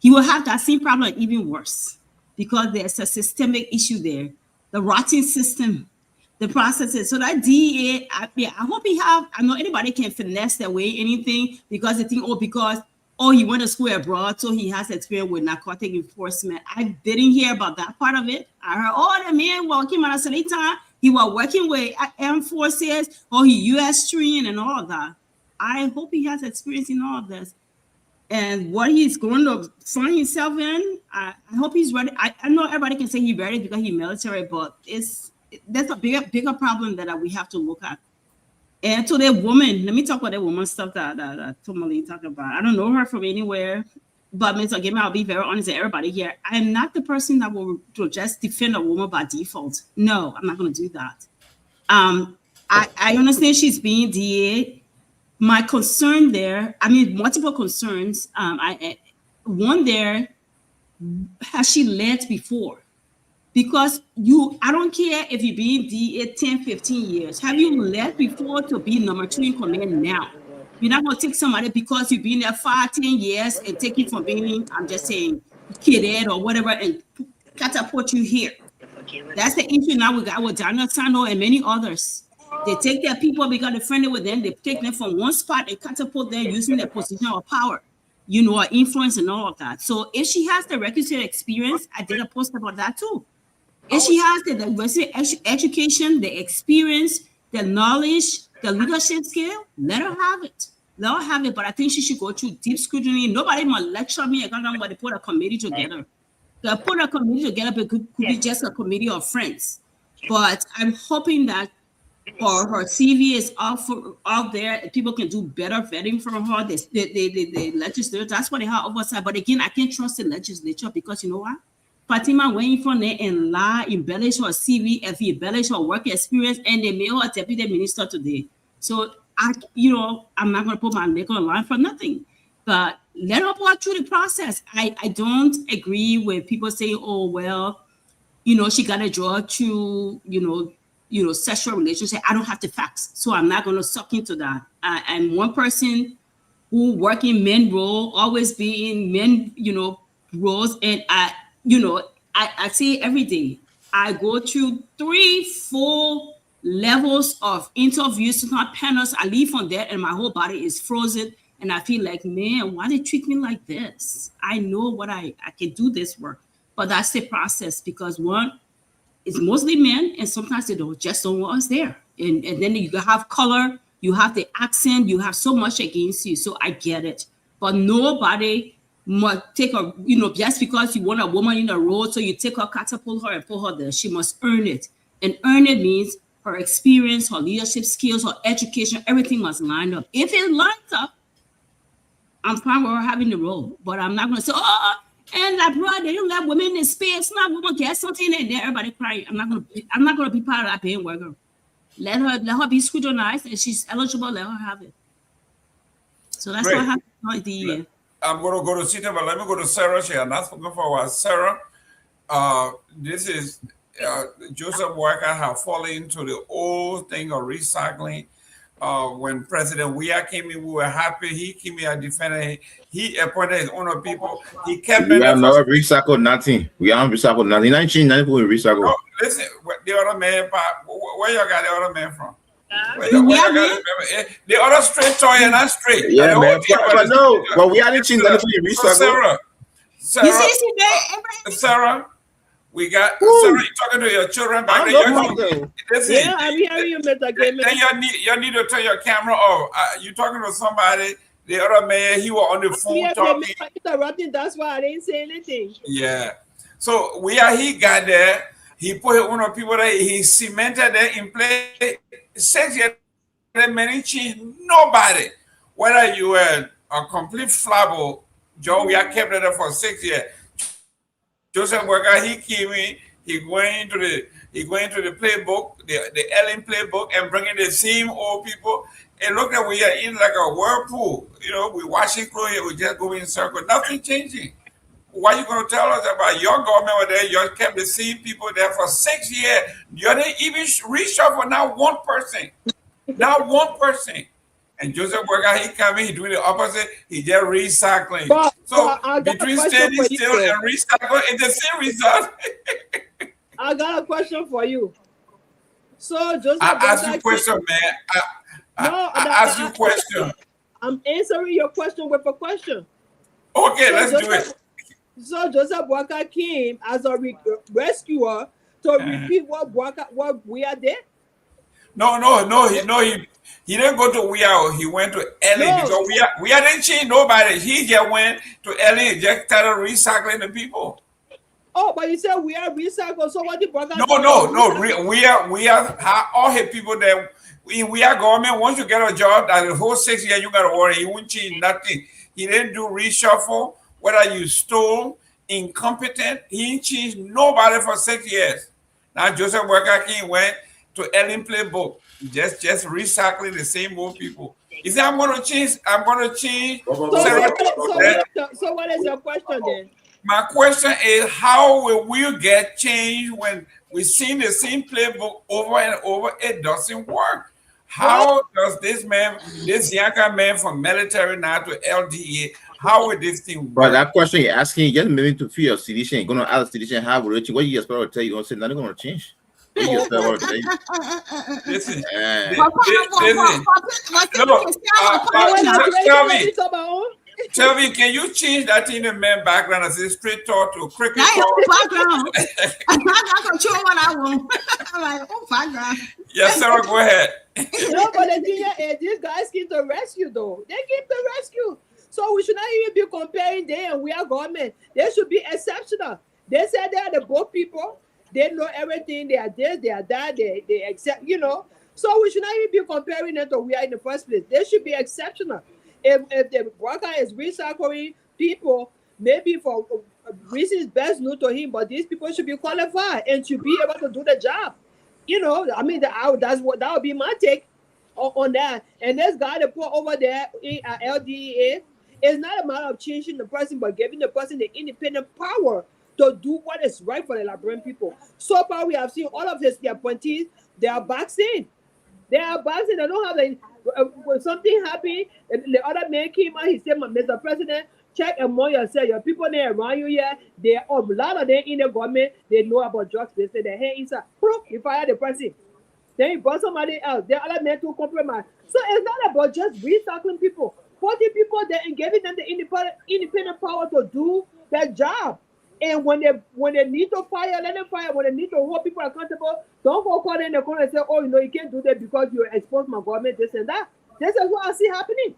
He will have that same problem, even worse, because there's a systemic issue there. The rotten system, the processes. So that DEA, I hope I know anybody can finesse their way anything because they think, oh, he went to school abroad, so he has experience with narcotic enforcement. I didn't hear about that part of it. I heard, oh, the man working at Seleka, he was working with armed forces, or he U.S. trained and all of that. I hope he has experience in all of this. And what he's going to find himself in, I hope he's ready. I know everybody can say he's ready because he's military, but that's a bigger problem that we have to look at. And to that woman, let me talk about that woman stuff that Tomalin talked about. I don't know her from anywhere, but Mr. Gayman, I'll be very honest with everybody here. I am not the person that will just defend a woman by default. No, I'm not going to do that. I understand she's being DA. My concern there, I mean, multiple concerns. One there, has she led before? Because I don't care if you've been DA 10, 15 years. Have you led before to be number 2 in command now? You're not going to take somebody because you've been there 5, 10 years and take it from being, I'm just saying, cadet or whatever, and catapult you here. That's the issue now we got with Dahn and many others. They take their people because they're friendly with them. They take them from one spot and catapult them using their position of power, or influence and all of that. So if she has the requisite experience, I did a post about that too. If she has the education, the experience, the knowledge, the leadership skill, let her have it. Let her have it. But I think she should go through deep scrutiny. Nobody must lecture me. I don't know why they put a committee together. They put a committee together, but it could be just a committee of friends. But I'm hoping that her CV is out there. People can do better vetting for her. The legislature, that's what they have oversight. But again, I can't trust the legislature because you know what? Fatima went in from there and lie, embellish her CV, if he embellish her work experience, and they made her a deputy minister today. So I'm not going to put my neck on the line for nothing. But let her walk through the process. I don't agree with people saying, oh, well, she got a draw to, sexual relationship. I don't have the facts, so I'm not going to suck into that. I'm one person who work in men role, always be in men, roles, and I see it every day. I go through 3 full levels of interviews, not panels. I leave from there, and my whole body is frozen, and I feel like, man, why they treat me like this? I know what I can do this work, but that's the process because one. It's mostly men, and sometimes they just don't want us there. And then you have color, you have the accent, you have so much against you. So I get it. But nobody must take her, just because you want a woman in a role, so you take her, catapult her, and put her there. She must earn it. And earn it means her experience, her leadership skills, her education, everything must line up. If it lines up, I'm fine with her having the role. But I'm not going to say, and abroad, they don't let women in space. Not women get something and then everybody crying. I'm not gonna be part of that paying worker. Let her be scrutinized, and she's eligible. Let her have it. So that's what happened at the year.
I'm gonna go to Sita, but let me go to Sarah. She has not spoken for a while. Sarah, this is Joseph Walker have fallen into the old thing of recycling. When President Weah came in, we were happy. He came in a defender. He appointed his own people. He kept.
We have never recycled nothing. We haven't recycled nothing. 1990 we recycle.
No, listen, the other man, where you got the other man from? The other straight toy and not straight.
Yeah, man. But no, but we haven't changed anything in recycle.
Sarah. We got Sarah, you talking to your children back there.
Yeah, I'm hearing you, Mr. Gayman.
Then you need to turn your camera off. You talking to somebody. The other man, he was on the phone talking.
That's why I didn't say anything.
Yeah. So he got there. He put his own people there. He cemented there in place. 6 years, many change. Nobody. Whether you were a complete flabble, Joe, we have kept it there for 6 years. Joseph Walker, he came in, he going into the playbook, the Ellen playbook, and bringing the same old people. It looked like we are in like a whirlpool. We washing clothes here, we just go in circle. Nothing changing. What are you going to tell us about your government over there? You kept the same people there for 6 years. You didn't even reshuffle not one person. Not one person. And Joseph Walker, he coming, he doing the opposite. He just recycling. So between standing still and recycling, it's the same result.
I got a question for you. So Joseph,
I ask you a question, man. I ask you a question.
I'm answering your question with a question.
Okay,
So
let's do it.
So Joseph Boakai came as a rescuer to repeat what we are there.
He didn't go to Wea. He went to Ellie because we didn't change nobody. He just went to Ellie and just started recycling the people.
Oh, but you said we are recycled. So what the Boakai?
No. We are all his people that we are government. Once you get a job, that the whole 6 years you gotta worry. He won't change nothing. He didn't do reshuffle. Whether you stole, incompetent, he didn't change nobody for 6 years. Now Joseph Boakai King went to Ellen playbook, just recycling the same old people. He said, I'm gonna change.
So what is your question then?
My question is, how will we get change when we've seen the same playbook over and over? It doesn't work. How does this Yanka man from military now to LDA, how will this thing work?
But that question you're asking, just maybe to feel your sedition, you're going to ask sedition, how will it change? What you expect to tell you? You're going to say, nothing going to change.
Listen, tell me, can you change that in the man background as a straight talk to cricket
background? I'm not control what I want. I'm like, oh, background.
Yes, Sarah, go ahead.
No, but these guys came to rescue, though. They came to rescue. So we should not even be comparing them and we are government. They should be exceptional. They said they are the boat people. They know everything. They are this, they are that. They accept, So we should not even be comparing them to we are in the first place. They should be exceptional. If the worker is recycling people, maybe for reasons best known to him, but these people should be qualified and should be able to do the job. I mean, that would be my take on that. And this guy they put over there in LDA, it's not a matter of changing the person, but giving the person the independent power to do what is right for the Liberian people. So far, we have seen all of their appointees, they are vaccinated. They are vaccinated. They don't have when something happened, the other man came out, he said, Mr. President, check among yourself. Your people there around you here, a lot of them in the government, they know about drugs. They say, hey, inside, you fire the person. Then you brought somebody else. The other men to compromise. So it's not about just recycling people. 40 people there and giving them the independent power to do their job. And when they need to fire, let them fire. When they need to hold people accountable, don't go call in the corner and say, oh, you can't do that because you expose my government, this and that. This is what I see happening.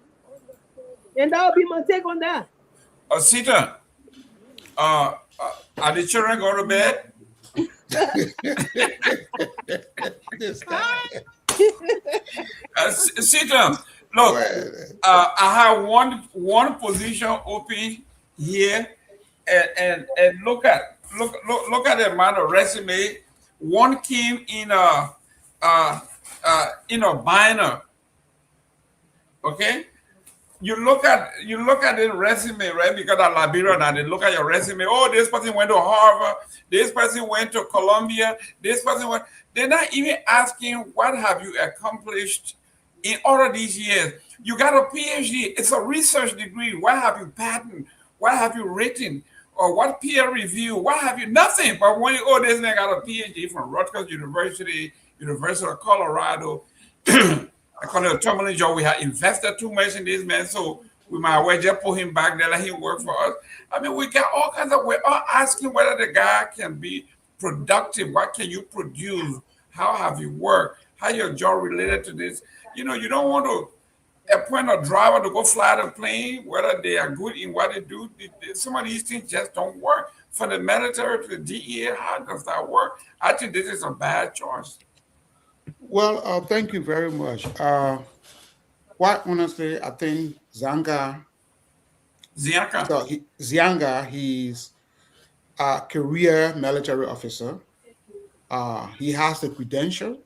And that will be my take on that.
Sita, are the children going to bed?
This guy.
Sita, look, I have one position open here. And look at the amount of resume. One came in a binder. Okay, you look at the resume, right? Because at Liberia now they look at your resume. Oh, this person went to Harvard. This person went to Columbia. This person went. They're not even asking what have you accomplished in all of these years. You got a PhD. It's a research degree. What have you patented? What have you written? Or what peer review? What have you? Nothing. But when this man got a PhD from Rutgers University, University of Colorado, according to Tomalin job, we have invested too much in this man, so we might well just put him back there, let him work for us. I mean, we got all kinds of. We're all asking whether the guy can be productive. What can you produce? How have you worked? How your job related to this? You don't want to appoint a driver to go fly the plane, whether they are good in what they do. Some of these things just don't work. For the military to the DEA, how does that work? I think this is a bad choice.
Well, thank you very much. Quite honestly, I think Zianga, he's a career military officer. He has the credential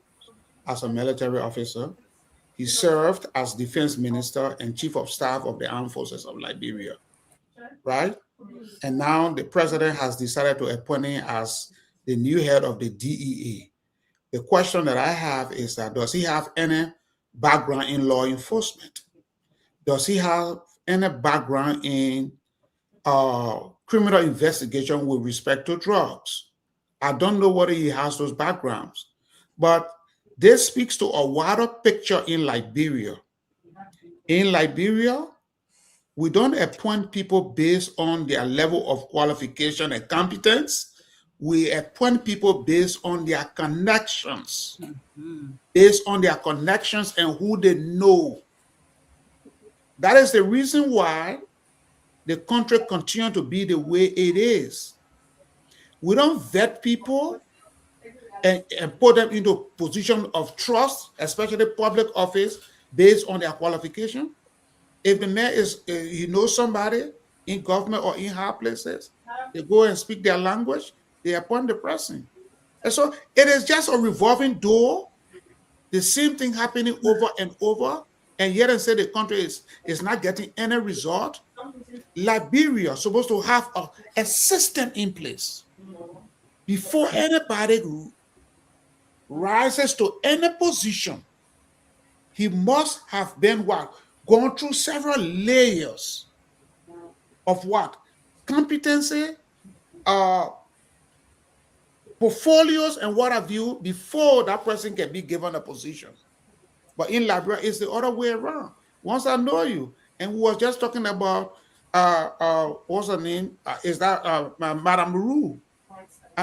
as a military officer. He served as defense minister and chief of staff of the armed forces of Liberia, right? And now the president has decided to appoint him as the new head of the DEA. The question that I have is that, does he have any background in law enforcement? Does he have any background in criminal investigation with respect to drugs? I don't know whether he has those backgrounds, but this speaks to a wider picture in Liberia. In Liberia, we don't appoint people based on their level of qualification and competence. We appoint people based on their connections, based on their connections and who they know. That is the reason why the country continues to be the way it is. We don't vet people and put them into a position of trust, especially public office, based on their qualification. If the man is, he knows somebody in government or in high places, they go and speak their language, they appoint the person. And so it is just a revolving door, the same thing happening over and over, and yet and say the country is not getting any result. Liberia is supposed to have a system in place before anybody rises to any position. He must have been what? Gone through several layers of what? Competency, portfolios, and what have you before that person can be given a position. But in Liberia, it's the other way around. Once I know you, and we were just talking about, what's her name? Is that Madame Rue?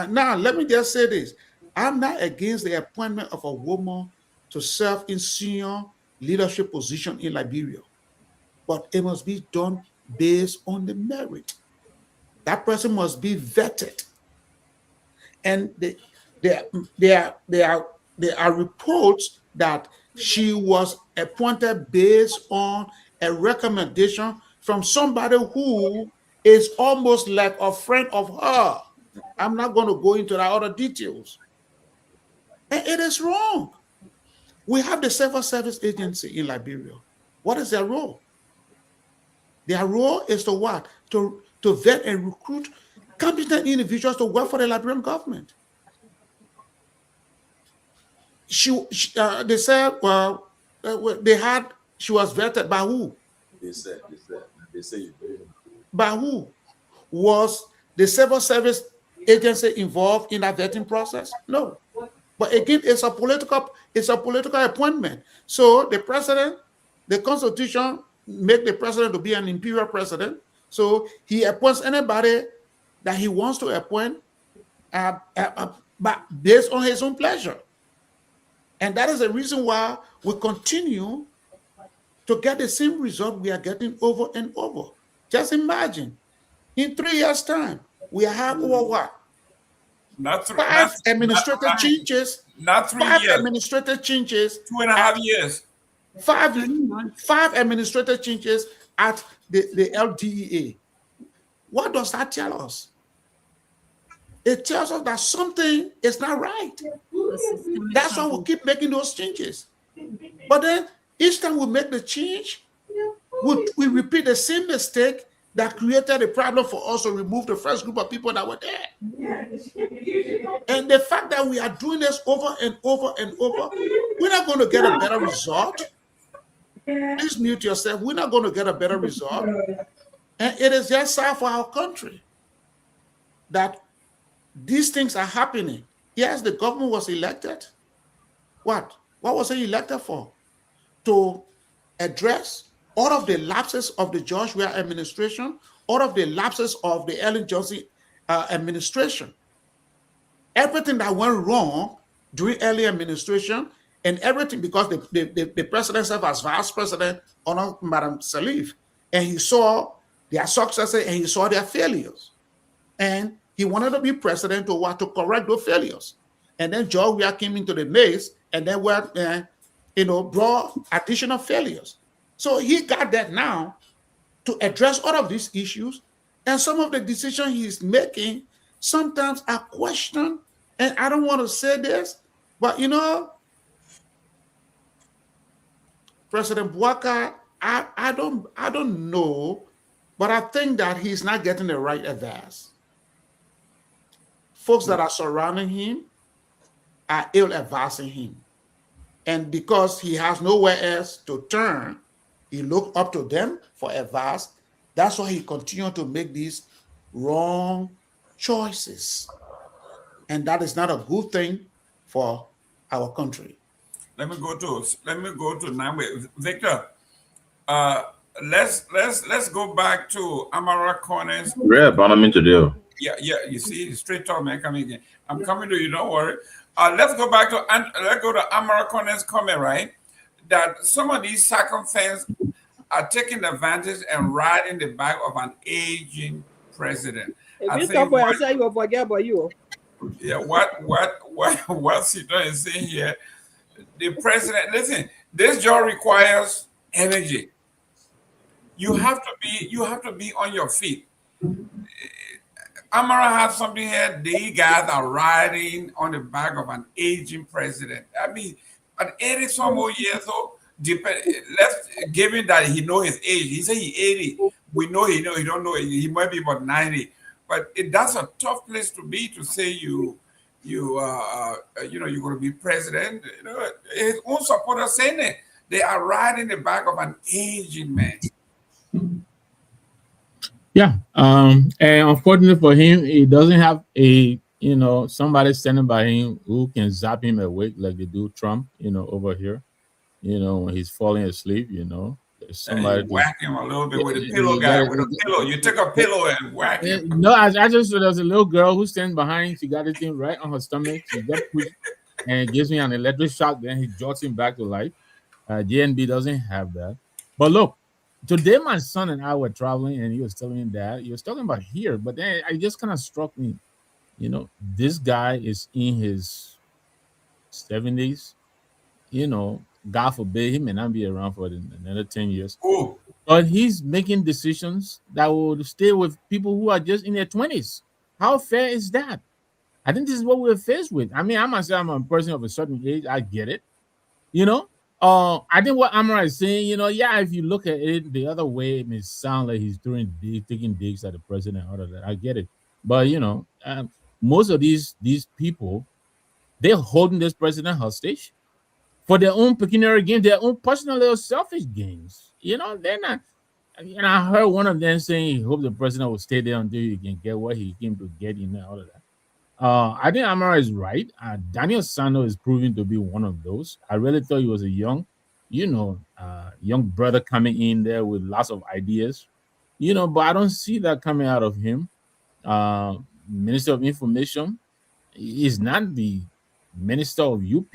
Now, let me just say this. I'm not against the appointment of a woman to serve in senior leadership position in Liberia, but it must be done based on the merit. That person must be vetted. And there are reports that she was appointed based on a recommendation from somebody who is almost like a friend of her. I'm not going to go into the other details. And it is wrong. We have the Civil Service Agency in Liberia. What is their role? Their role is to what? To vet and recruit competent individuals to work for the Liberian government. They said, well, she was vetted by who?
They say
by who? Was the Civil Service Agency involved in that vetting process? No. But again, it's a political appointment. So the president, the Constitution make the president to be an imperial president. So he appoints anybody that he wants to appoint but based on his own pleasure. And that is the reason why we continue to get the same result we are getting over and over. Just imagine, in 3 years' time, we have over what? Five administrative changes.
Not 3 years.
5 administrative changes.
2.5 years.
Five administrative changes at the LDEA. What does that tell us? It tells us that something is not right. That's why we keep making those changes. But then each time we make the change, we repeat the same mistake that created a problem for us to remove the first group of people that were there. And the fact that we are doing this over and over and over, we're not going to get a better result. Please mute yourself. We're not going to get a better result. And it is just sad for our country that these things are happening. Yes, the government was elected. What? What was he elected for? To address all of the lapses of the George Weah administration, all of the lapses of the Ellen Johnson administration. Everything that went wrong during early administration, and everything because the president served as vice president under Madam Salif, and he saw their successes and he saw their failures. And he wanted to be president to correct those failures. And then George Weah came into the mix, and then brought additional failures. So he got that now to address all of these issues. And some of the decisions he's making sometimes are questioned. And I don't want to say this, but President Bouaka, I don't know, but I think that he's not getting the right advice. Folks that are surrounding him are ill advising him. And because he has nowhere else to turn, he looked up to them for advice. That's why he continued to make these wrong choices. And that is not a good thing for our country.
Let me go to Nagbe. Victor, let's go back to Amara Corners.
Rep, I'm into deal.
Yeah, you see, straight talk, man, coming again. I'm coming to you, don't worry. Let's go back to Amara Corners' comment, right? That some of these sycophants are taking advantage and riding the back of an aging president.
If you talk about yourself, you will forget about you.
Yeah, what Sito is saying here, the president, listen, this job requires energy. You have to be on your feet. Amara has something here. These guys are riding on the back of an aging president. I mean, at 80 some more years old, given that he know his age, he say he 80. We know he don't know. He might be about 90. But that's a tough place to be, to say you're going to be president. You know, his own supporters saying it. They are riding the back of an aging man.
Yeah. And unfortunately for him, he doesn't have somebody standing by him who can zap him awake like they do Trump, over here. When he's falling asleep, there's somebody
and you whack him a little bit with a pillow guy, with a pillow. You take a pillow and whack him.
No, I just saw there's a little girl who's standing behind. She got this thing right on her stomach. She got pushed and it gives me an electric shock. Then he jots him back to life. JNB doesn't have that. But look, today my son and I were traveling, and he was telling me that he was talking about here, but then it just kind of struck me. This guy is in his 70s. God forbid he may not be around for another 10 years.
Ooh.
But he's making decisions that will stay with people who are just in their 20s. How fair is that? I think this is what we're faced with. I mean, I myself, I'm a person of a certain age. I get it. I think what Amara is saying, if you look at it the other way, it may sound like he's taking digs at the president and all of that. I get it. But, most of these people, they're holding this president hostage for their own pecuniary gains, their own personal little selfish gains. They're not. And I heard one of them saying he hoped the president will stay there until he can get what he came to get, all of that. I think Amara is right. Daniel Sano is proving to be one of those. I really thought he was a young brother coming in there with lots of ideas, but I don't see that coming out of him. Minister of Information is not the minister of UP.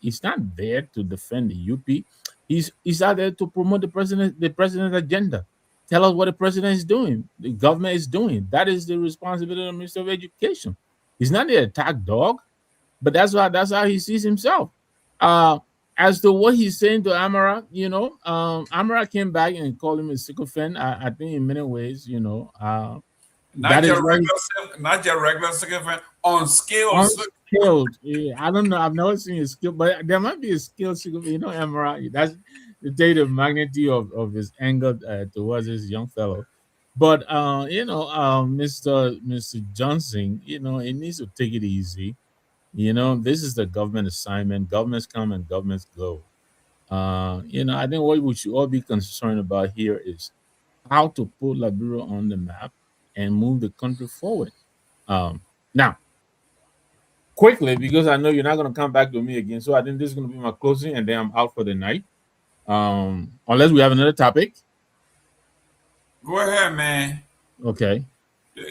He's not there to defend the UP. He's out there to promote the president's agenda. Tell us what the president is doing, the government is doing. That is the responsibility of the Minister of Education. He's not the attack dog, but that's how he sees himself. As to what he's saying to Amara, Amara came back and called him a sycophant. I think in many ways,
not your regular sycophant, unskilled.
Unskilled. Yeah, I don't know. I've never seen a skill, but there might be a skilled sycophant. Amara, that's to tell the magnitude of his anger towards this young fellow. But Mr. Johnson, he needs to take it easy. This is the government assignment. Governments come and governments go. I think what we should all be concerned about here is how to put Liberia on the map and move the country forward. Now, quickly, because I know you're not going to come back to me again, so I think this is going to be my closing, and then I'm out for the night. Unless we have another topic.
Go ahead, man.
Okay.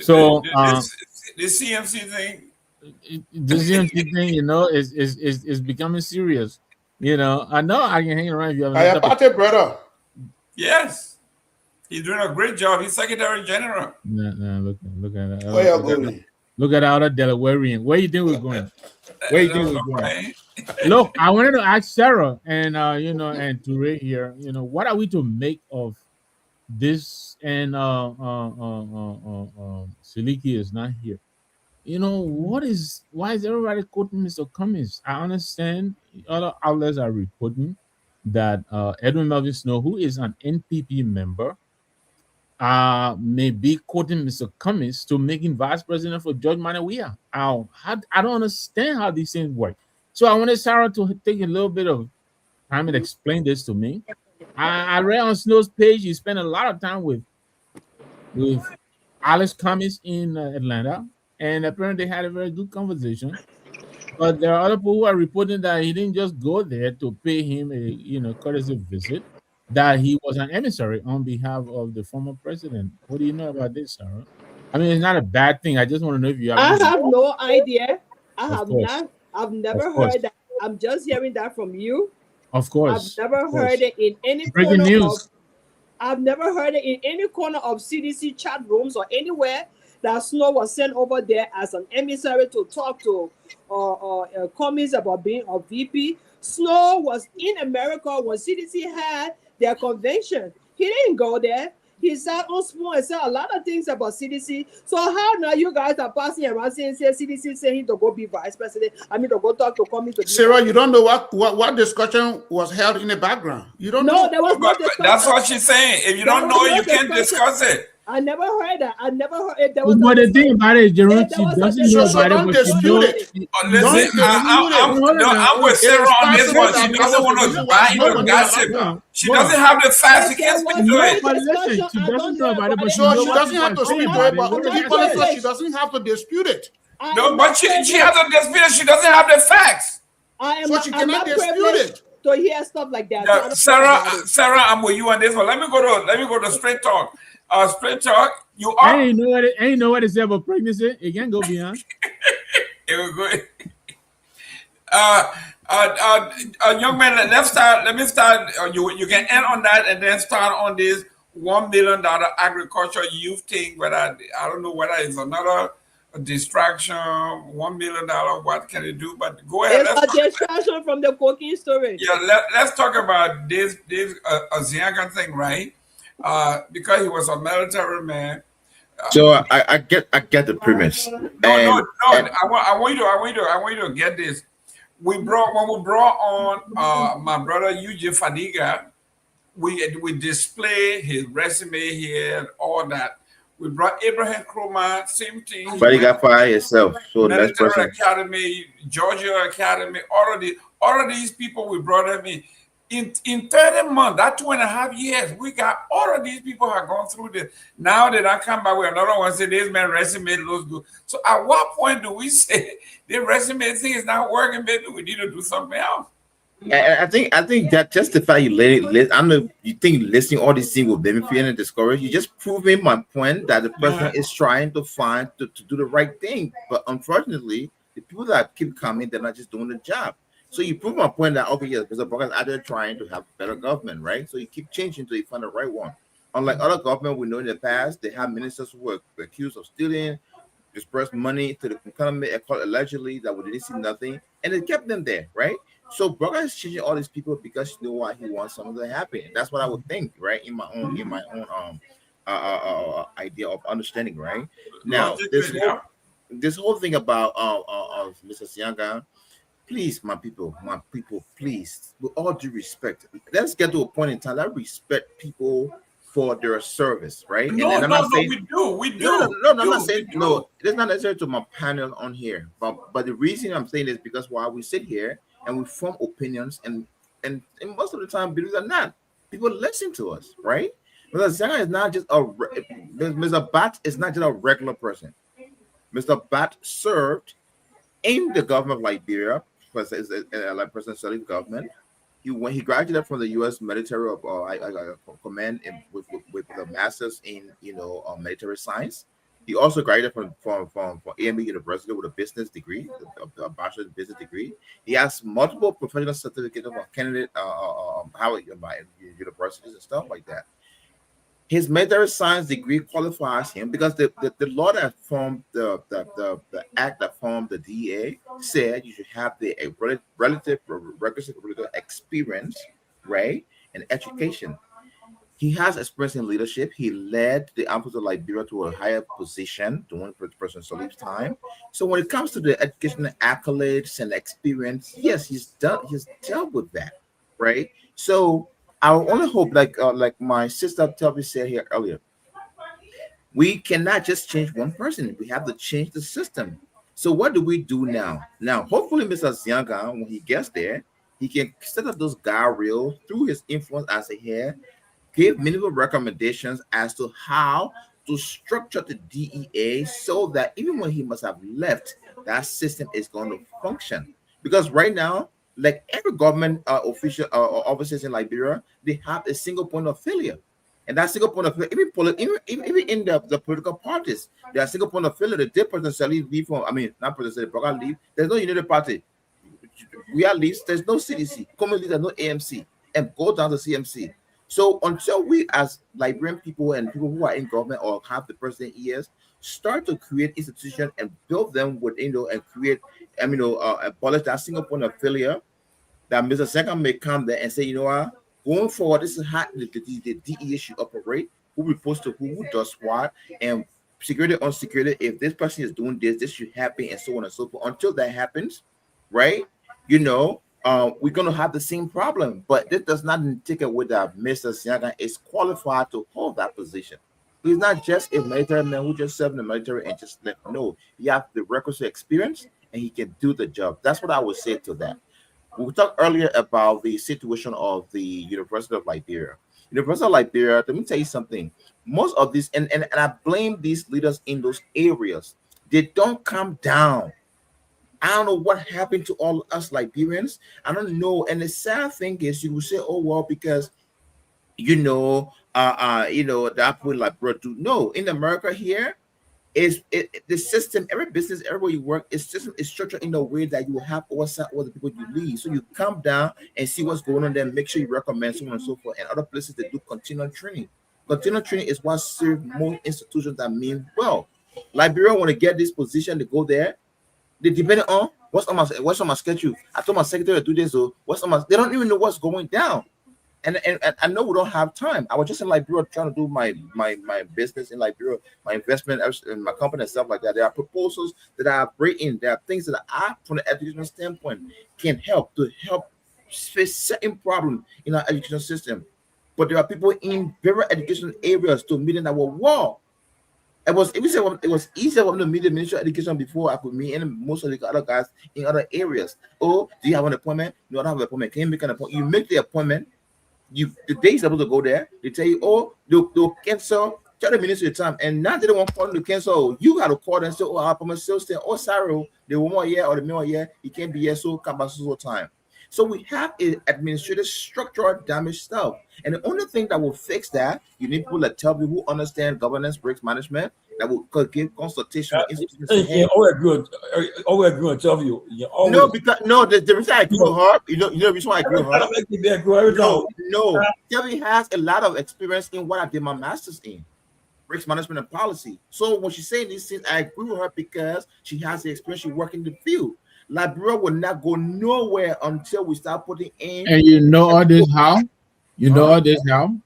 So
the CMC thing.
The CMC thing, is becoming serious. I know I can hang around if you have another
topic. Brother.
Yes. He's doing a great job. He's Secretary General.
No, look at that.
Where you going?
Look at our Delawarean. Where you think we're going? Where you think we're going? Look, I wanted to ask Sarah and and Toure here. What are we to make of this? And Seleke is not here. Why is everybody quoting Mr. Cummings? I understand other outlets are reporting that Edwin Melvin Snow, who is an NPP member, may be quoting Mr. Cummings to make him vice president for George Manawia. I don't understand how these things work. So I wanted Sarah to take a little bit of time and explain this to me. I read on Snow's page he spent a lot of time with Alex Cummings in Atlanta, and apparently they had a very good conversation. But there are other people who are reporting that he didn't just go there to pay him a courtesy visit, that he was an emissary on behalf of the former president. What do you know about this, Sarah? I mean, it's not a bad thing. I just want to know if you have.
I have no idea. I
Of
have
course.
not. I've
Of
never
course.
heard that. I'm just hearing that from you.
Of
I've
course.
never
Of course.
heard it in any
Breaking
corner of.
news.
I've never heard it in any corner of CDC chat rooms or anywhere that Snow was sent over there as an emissary to talk to or comments about being a VP. Snow was in America when CDC had their convention. He didn't go there. He sat on Snow and said a lot of things about CDC. So how now you guys are passing around saying CDC saying to go be vice president? I mean to go talk to comments.
Sarah, you don't know what discussion was held in the background. You don't know.
There was no discussion.
That's what she's saying. If you don't know it, you can't discuss it.
I never heard that. I never heard it. There
But
was
the thing about it is, Jerome, she doesn't know
So
about
don't
it, but she
dispute
knows.
it.
Listen, I'm with Sarah on this one. She doesn't want to buy into gossip. She doesn't have the facts. She can't speak to it.
But listen, she doesn't know about it, but she
So
knows
she
what
doesn't have to
people are
speak
saying
to it,
about
but
it. What
people
are you
say
saying?
she doesn't have to dispute it.
No, but she has a dispute. She doesn't have the facts.
So she cannot dispute it.
To hear stuff like that.
Yeah, Sarah, I'm with you on this one. Let me go to straight talk. Straight talk. You are.
I ain't know what to say about pregnancy. It can go beyond.
It was good. Young man, let's start. Let me start. You can end on that and then start on this $1 million agriculture youth thing. But I don't know whether it's another distraction. $1 million. What can it do? But go ahead.
It's a distraction from the cooking story.
Yeah, let's talk about this Zianga thing, right? Because he was a military man.
So I get the premise.
No. I want you to get this. When we brought on my brother Eugene Fadiga, we display his resume here and all that. We brought Abraham Kromah, same thing.
But he got fired himself. So next
Military
person.
Academy, Georgia Academy, all of these people we brought them in. In 30 months, that 2.5 years, we got all of these people have gone through this. Now that I come back with another one, say this man resume looks good. So at what point do we say the resume thing is not working, baby? We need to do something else.
I think that just the fact you I know you think listening all these things will make me feeling discouraged. You just proving my point that the person is trying to find to do the right thing. But unfortunately, the people that keep coming, they're not just doing the job. So you prove my point that okay, yes, Mr. Brockers are trying to have better government, right? So you keep changing until you find the right one. Unlike other government we know in the past, they have ministers who were accused of stealing, dispersed money to the economy, allegedly that we didn't see nothing, and it kept them there, right? So Brockers is changing all these people because you know why he wants something to happen. That's what I would think, right? In my own idea of understanding, right? Now this whole thing about Mr. Sianga. Please, my people, please, with all due respect, let's get to a point in time that respect people for their service, right?
We do.
No, I'm not saying no. It's not necessary to my panel on here, but the reason I'm saying is because while we sit here and we form opinions, and most of the time, believe it or not, people listen to us, right? Mr. Zanga is not just Mr. Bat is not just a regular person. Mr. Bat served in the government of Liberia. Like President Selike's government, when he graduated from the U.S. military command with a master's in military science, he also graduated from AME University with a business degree, a bachelor's business degree. He has multiple professional certificates of candidate Howard universities and stuff like that. His military science degree qualifies him because the law that formed the act that formed the DEA said you should have a relative requisite experience, right, and education. He has experience in leadership. He led the armed forces of Liberia to a higher position during President Salike's time. So when it comes to the educational accolades and experience, yes, he's dealt with that, right? So I only hope, like my sister Telby said here earlier, we cannot just change one person. We have to change the system. So what do we do now? Now, hopefully, Mr. Zianga, when he gets there, he can set up those guardrails through his influence as a head, give meaningful recommendations as to how to structure the DEA so that even when he must have left, that system is going to function. Because right now, Like every government official or officers in Liberia, they have a single point of failure. And that single point of failure, even in the political parties, there are single point of failure. The day President Salih leave from, I mean, not President Salih, leave, there's no United Party. We are leaves, there's no CDC. Commonly, there's no AMC. And go down to CMC. So until we as Liberian people and people who are in government or have the president ears start to create institutions and build them with, and create, abolish that single point of failure, that Mr. Second may come there and say, you know what, going forward, this is how the DEA should operate, who reports to who does what, and security, unsecurity, if this person is doing this should happen, and so on and so forth. Until that happens, right, we're going to have the same problem. But this does not take away that Mr. Siaga is qualified to hold that position. He's not just a military man who just served in the military and just left. No, he has the requisite experience and he can do the job. That's what I would say to that. We talked earlier about the situation of the University of Liberia. University of Liberia, let me tell you something. Most of these, and I blame these leaders in those areas, they don't come down. I don't know what happened to all us Liberians. I don't know. And the sad thing is, you will say, oh, well, because, that would like bro do. No, in America here, the system, every business, everywhere you work, it's structured in a way that you will have oversight over the people you lead. So you come down and see what's going on there, make sure you recommend so on and so forth. And other places they do continual training. Continual training is what serves most institutions that mean well. Liberia want to get this position to go there. They depend on what's on my schedule. I told my secretary to do this, so they don't even know what's going down. And I know we don't have time. I was just in Liberia trying to do my business in Liberia, my investment in my company and stuff like that. There are proposals that I bring in. There are things that I, from the educational standpoint, can help face certain problems in our education system. But there are people in very educational areas to meet in our wall. It was easier for me to meet the Ministry of Education before I could meet most of the other guys in other areas. Oh, do you have an appointment? No, I don't have an appointment. Can you make an appointment? You make the appointment. The day you're supposed to go there, they tell you, oh, they'll cancel. Tell the ministry the time, and now they don't want to cancel. You got to call them and say, oh, our appointment still stay. Oh, sorry, they want more year or the more year. You can't be here, so come back so time. So we have an administrative structural damage stuff. And the only thing that will fix that, you need people that tell you who understand governance, risk management, that will give consultation.
Always agree on tell you.
No, because the reason I agree with her, the reason why I agree with her. No, Kelly has a lot of experience in what I did my master's in, risk management and policy. So when she's saying these things, I agree with her because she has the experience. She works in the field. Liberia will not go nowhere until we start putting in.
And you know all this how? You know all this how?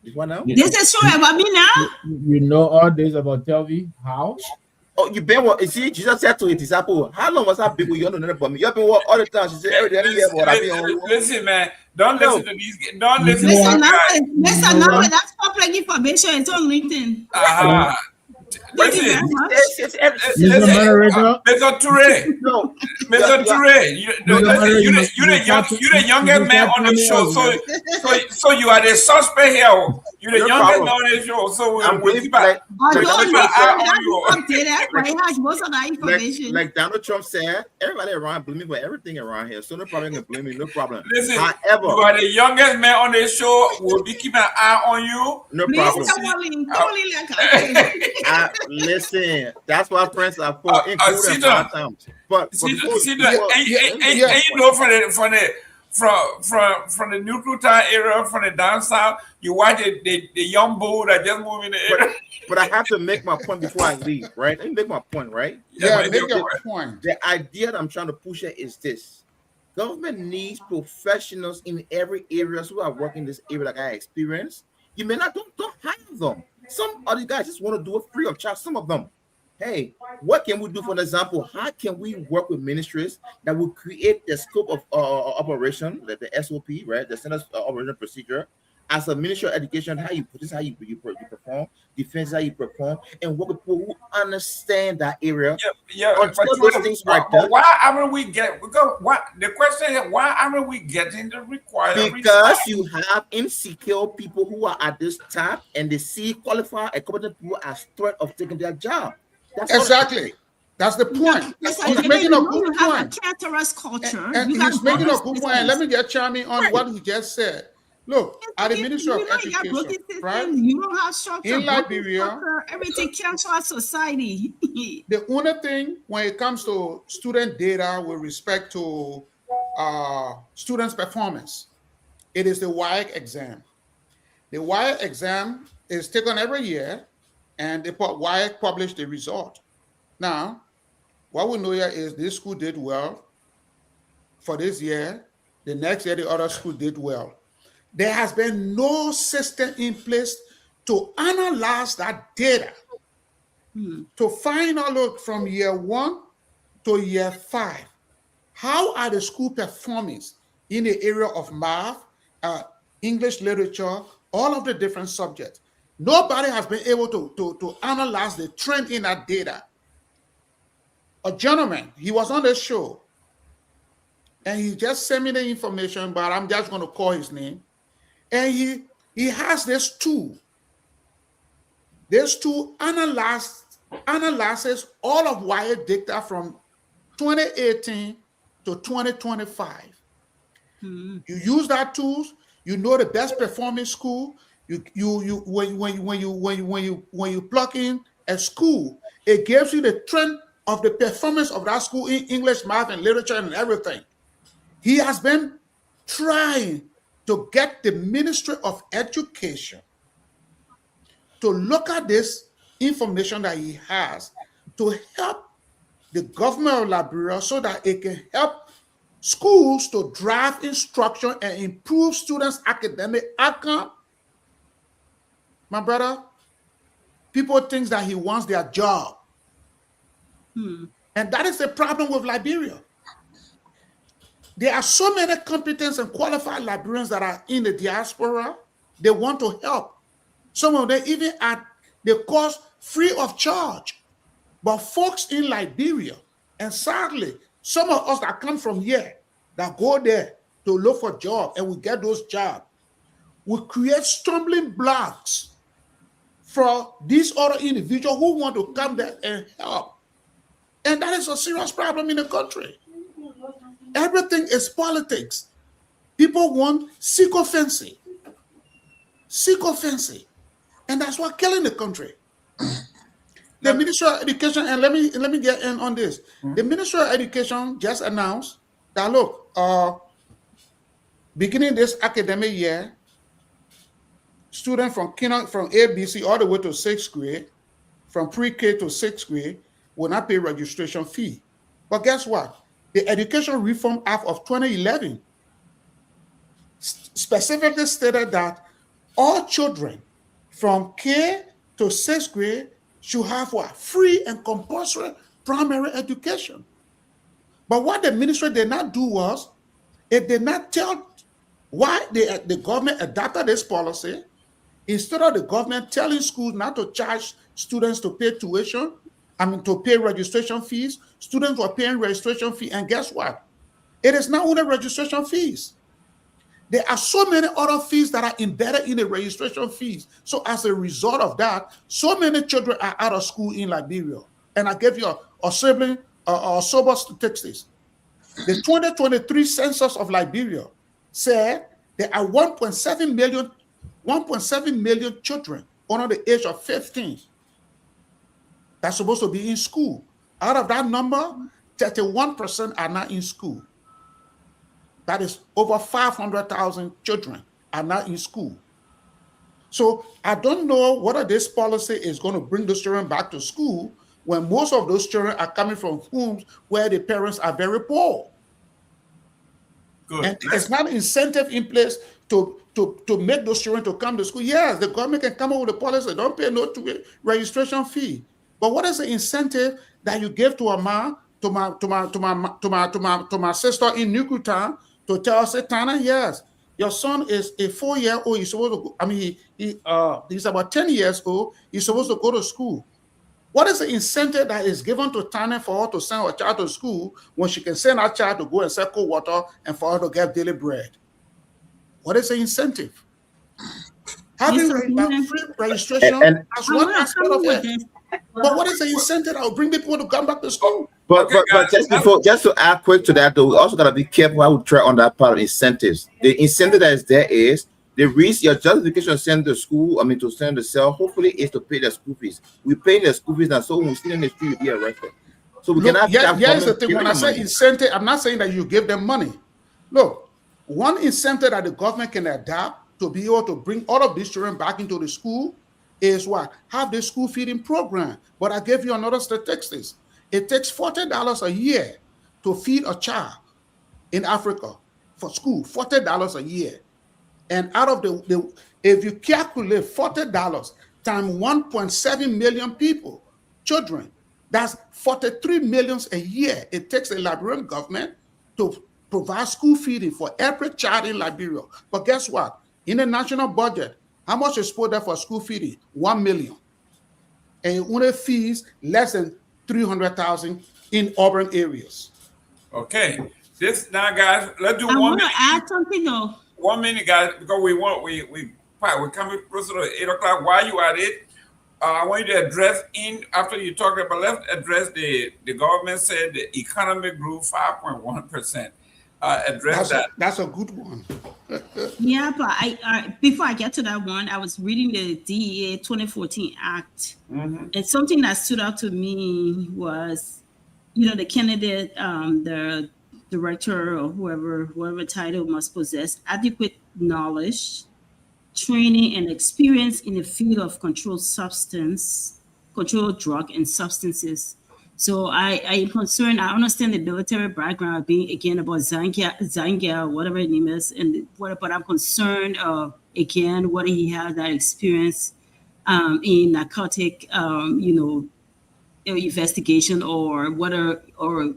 This one now?
This is true about me now?
You know all this about Telvi? How?
Oh, you been what? You see, Jesus said to his disciple, how long was that people you don't know about me? You have been what all the time? She said, every day what I've been on.
Listen, man, don't listen to these. Don't listen to these guys.
Listen, now that's public information. It's on LinkedIn.
Listen,
Mr.
Toure. No, Mr. Toure, you're the youngest man on the show, so you are the suspect here. You're the youngest man on the show, so we'll keep an eye on
you. Like Donald Trump said, everybody around blame me for everything around here, so no problem can blame me, no problem.
Listen, however, you are the youngest man on the show. We'll be keeping an eye on you.
No problem. Listen, that's what friends are for. Including times. But
you know, from the nuclear area, from the down south, you watch the young bull that just moved in the area.
But I have to make my point before I leave, right? Let me make my point, right?
Yeah, make your point.
The idea that I'm trying to push here is this: government needs professionals in every area who are working in this area like I experienced. You may not don't hire them. Some of the guys just want to do it free of charge. Some of them, hey, what can we do? For example, how can we work with ministries that will create the scope of operation, like the SOP, right? The Center's Operational Procedure. As a Ministry of Education, how you put this, how you perform, defense, how you perform, and work with people who understand that area.
Yeah. But why haven't we get? The question is, why haven't we getting the required?
Because you have insecure people who are at this top, and they see qualified and competent people as threat of taking their job.
That's exactly. That's the point. He's making a good point.
Cancerous culture.
And he's making a good point. And let me get chime in on what he just said. Look, at the Ministry of Education, right?
You don't have structure.
In Liberia,
everything kills our society.
The only thing when it comes to student data with respect to students' performance, it is the WIAC exam. The WIAC exam is taken every year, and the WIAC publish the result. Now, what we know here is this school did well for this year. The next year, the other school did well. There has been no system in place to analyze that data, to find out from year 1 to year 5, how are the school performing in the area of math, English literature, all of the different subjects. Nobody has been able to analyze the trend in that data. A gentleman, he was on the show, and he just sent me the information, but I'm just going to call his name. And he has this tool. This tool analyzes all of WIAC data from 2018 to 2025. You use that tool, you know the best performing school. When you plug in a school, it gives you the trend of the performance of that school in English, math, and literature, and everything. He has been trying to get the Ministry of Education to look at this information that he has to help the government of Liberia so that it can help schools to drive instruction and improve students' academic outcome. My brother, people think that he wants their job. And that is the problem with Liberia. There are so many competent and qualified Liberians that are in the diaspora. They want to help. Some of them even at the cost free of charge. But folks in Liberia, and sadly, some of us that come from here, that go there to look for jobs, and we get those jobs, we create stumbling blocks for these other individuals who want to come there and help. And that is a serious problem in the country. Everything is politics. People want sycophancy. And that's what killing the country. The Ministry of Education, and let me get in on this. The Ministry of Education just announced that, look, beginning this academic year, students from ABC all the way to 6th grade, from pre-K to 6th grade, will not pay registration fee. But guess what? The Education Reform Act of 2011 specifically stated that all children from K to 6th grade should have what? Free and compulsory primary education. But what the ministry did not do was, it did not tell why the government adopted this policy. Instead of the government telling schools not to charge students to pay tuition, to pay registration fees, students were paying registration fee, and guess what? It is not only registration fees. There are so many other fees that are embedded in the registration fees. So as a result of that, so many children are out of school in Liberia. And I gave you a sober statistics. The 2023 census of Liberia said there are 1.7 million children under the age of 15 that's supposed to be in school. Out of that number, 31% are not in school. That is over 500,000 children are not in school. So I don't know whether this policy is going to bring those children back to school when most of those children are coming from homes where the parents are very poor. Good. And there's not an incentive in place to make those children to come to school. Yes, the government can come up with a policy, don't pay no registration fee. But what is the incentive that you give to a man, to my sister in Nukuta, to tell us, Tana, yes, your son is a 4-year-old. He's supposed to go, he's about 10 years old. He's supposed to go to school. What is the incentive that is given to Tana for her to send her child to school when she can send her child to go and sell cold water and for her to get daily bread? What is the incentive? Having free registration as one aspect of it. But what is the incentive that will bring people to come back to school?
But just to add quick to that, though, we also gotta be careful how we tread on that part of incentives. The incentive that is there is the reason your justification to send to school, to send to cell, hopefully is to pay their school fees. We pay their school fees now, so when we see them in the street, we get arrested. So we cannot.
Here's the thing: when I say incentive, I'm not saying that you give them money. Look, one incentive that the government can adapt to be able to bring all of these children back into the school is what? Have the school feeding program. But I gave you another statistics. It takes $40 a year to feed a child in Africa for school. $40 a year. And out of the if you calculate $40 times 1.7 million people, children, that's 43 million a year. It takes the Liberian government to provide school feeding for every child in Liberia. But guess what? In the national budget, how much is put there for school feeding? 1 million. And it only feeds less than 300,000 in urban areas.
Okay. This now, guys, let's do
I
one
want to
minute.
add something though.
1 minute, guys, because we're coming closer to 8 o'clock. While you at it, I want you to address after you talk about, let's address the government said the economy grew 5.1%. Address that.
That's a good one.
Yeah, but I before I get to that one, I was reading the DEA 2014 Act, and something that stood out to me was, the candidate, the director or whoever title must possess adequate knowledge, training, and experience in the field of controlled drug and substances. So I am concerned. I understand the military background being again about Zanga, whatever his name is, but I'm concerned again whether he has that experience in narcotic, investigation or whether or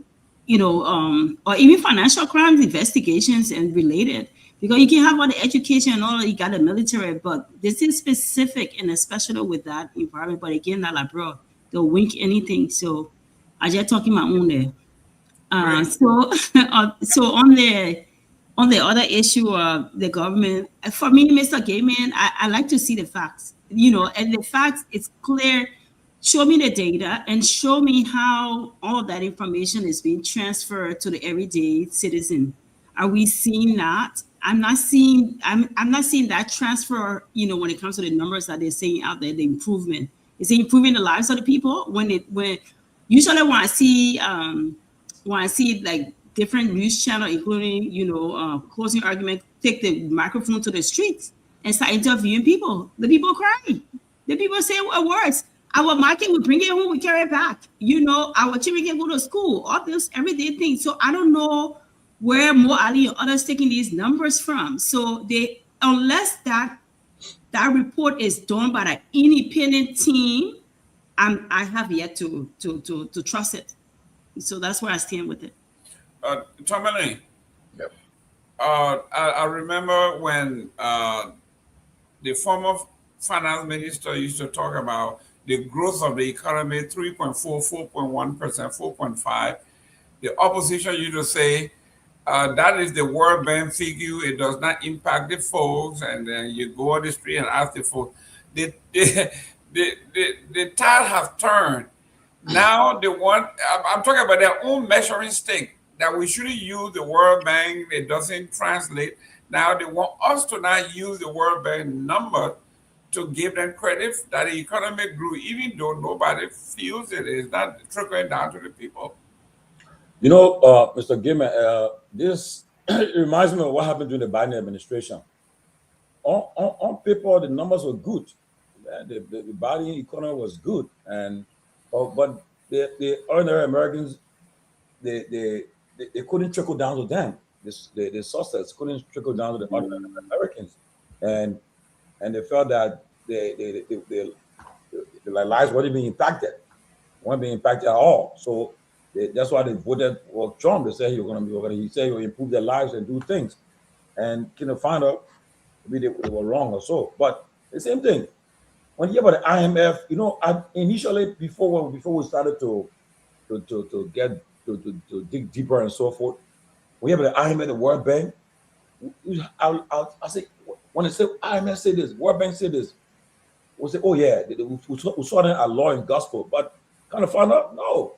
even financial crimes investigations and related. Because you can have all the education and all, you got the military, but this is specific and especially with that environment. But again, not like bro, they'll wink anything. So I just talking my own there. So on the other issue of the government, for me, Mr. Gayman, I like to see the facts. And the facts, it's clear. Show me the data and show me how all of that information is being transferred to the everyday citizen. Are we seeing that? I'm not seeing that transfer, when it comes to the numbers that they're saying out there, the improvement. Is it improving the lives of the people? When usually when I see like different news channel, including, closing argument, take the microphone to the streets and start interviewing people. The people cry. The people say words. Our market, we bring it home, we carry it back. Our children can go to school, all this everyday things. So I don't know where Mo Ali and others taking these numbers from. So unless that report is done by an independent team, I have yet to trust it. So that's where I stand with it.
Tomalin. Yep. I remember when the former finance minister used to talk about the growth of the economy, 3.4, 4.1%, 4.5. The opposition used to say, that is the World Bank figure. It does not impact the folks. And then you go on the street and ask the folks. The tide has turned. Now I'm talking about their own measuring stick, that we shouldn't use the World Bank. It doesn't translate. Now they want us to not use the World Bank number to give them credit that the economy grew, even though nobody feels it is not trickling down to the people.
Mr. Gayman, this reminds me of what happened during the Biden administration. On paper, the numbers were good. The Biden economy was good, but the ordinary Americans, they couldn't trickle down to them. The success couldn't trickle down to the ordinary Americans, and they felt that their lives weren't being impacted at all. So that's why they voted for Trump. They said he said he would improve their lives and do things, and find out maybe they were wrong or so. But the same thing when you hear about the IMF, initially before we started to dig deeper and so forth, when you hear about the IMF, the World Bank, I say when they say IMF say this, World Bank say this, we say, oh yeah, we saw them at law and gospel, but kind of found out, no.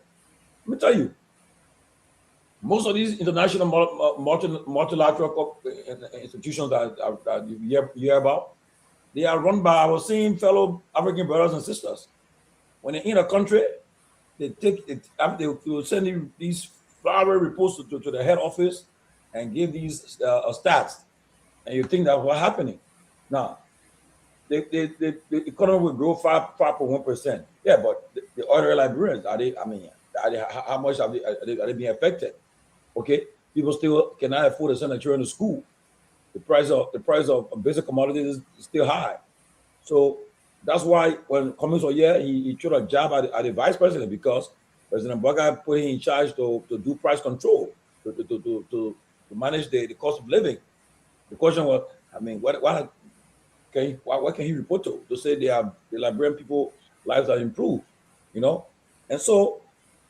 Let me tell you, most of these international multilateral institutions that you hear about, they are run by our same fellow African brothers and sisters. When they're in a country, they will send you these flowery reports to the head office and give these stats, and you think that's what's happening. Now, the economy will grow 5.1%. Yeah, but the other Liberians, how much are they being affected? Okay, people still cannot afford to send their children to school. The price of basic commodities is still high. So that's why when Cummings was here, he took a job at the vice president, because President Boga put him in charge to do price control, to manage the cost of living. The question was, what can he report to say the Liberian people lives are improved, And so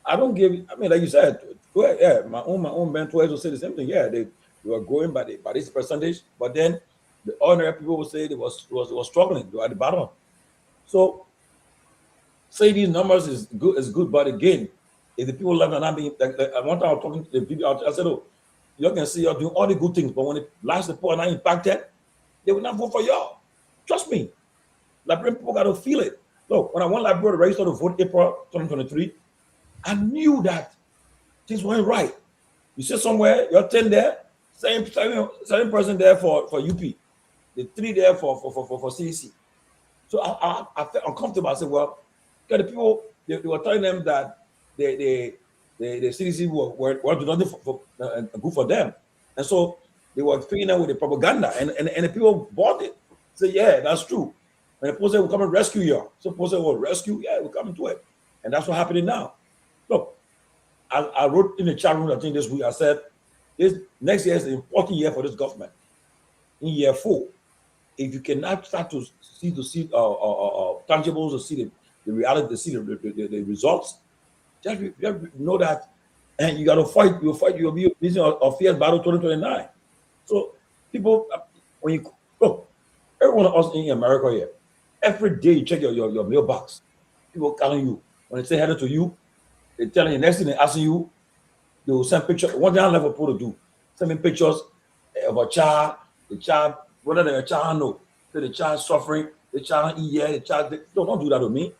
I don't give. Like you said, yeah, my own mentors will say the same thing. Yeah, they were growing by this percentage, but then the ordinary people will say they was struggling. They were at the bottom. So say these numbers is good, but again, if the people left and not being like one time I was talking to the people, I said, oh, you can see you're doing all the good things, but when the lives of the poor are not impacted, they will not vote for y'all. Trust me. Liberian people got to feel it. Look, when I went Liberia to register to vote April 2023, I knew that things weren't right. You sit somewhere, you're 10 there, same person there for UP, the 3 there for CEC. So I felt uncomfortable. I said, well, the people, they were telling them that the CDC were doing nothing good for them. And so they were feeding them with the propaganda, and the people bought it. Say, yeah, that's true. When the people say, we'll come and rescue you. So people say, well, rescue? Yeah, we're coming to it. And that's what's happening now. Look, I wrote in the chat room, I think this week, I said, this next year is an important year for this government. In year 4, if you cannot start to see tangibles, to see the reality, to see the results, just know that, and you got to fight. You'll be using a fierce battle 2029. So people, when you look, everyone of us in America here, every day you check your mailbox, people calling you. When they say hello to you, they're telling you, next thing they're asking you, they will send pictures. One thing I never put to do, send me pictures of a child, the child, whether they're a child, no. So the child suffering, the child eat, the child, don't do that to me.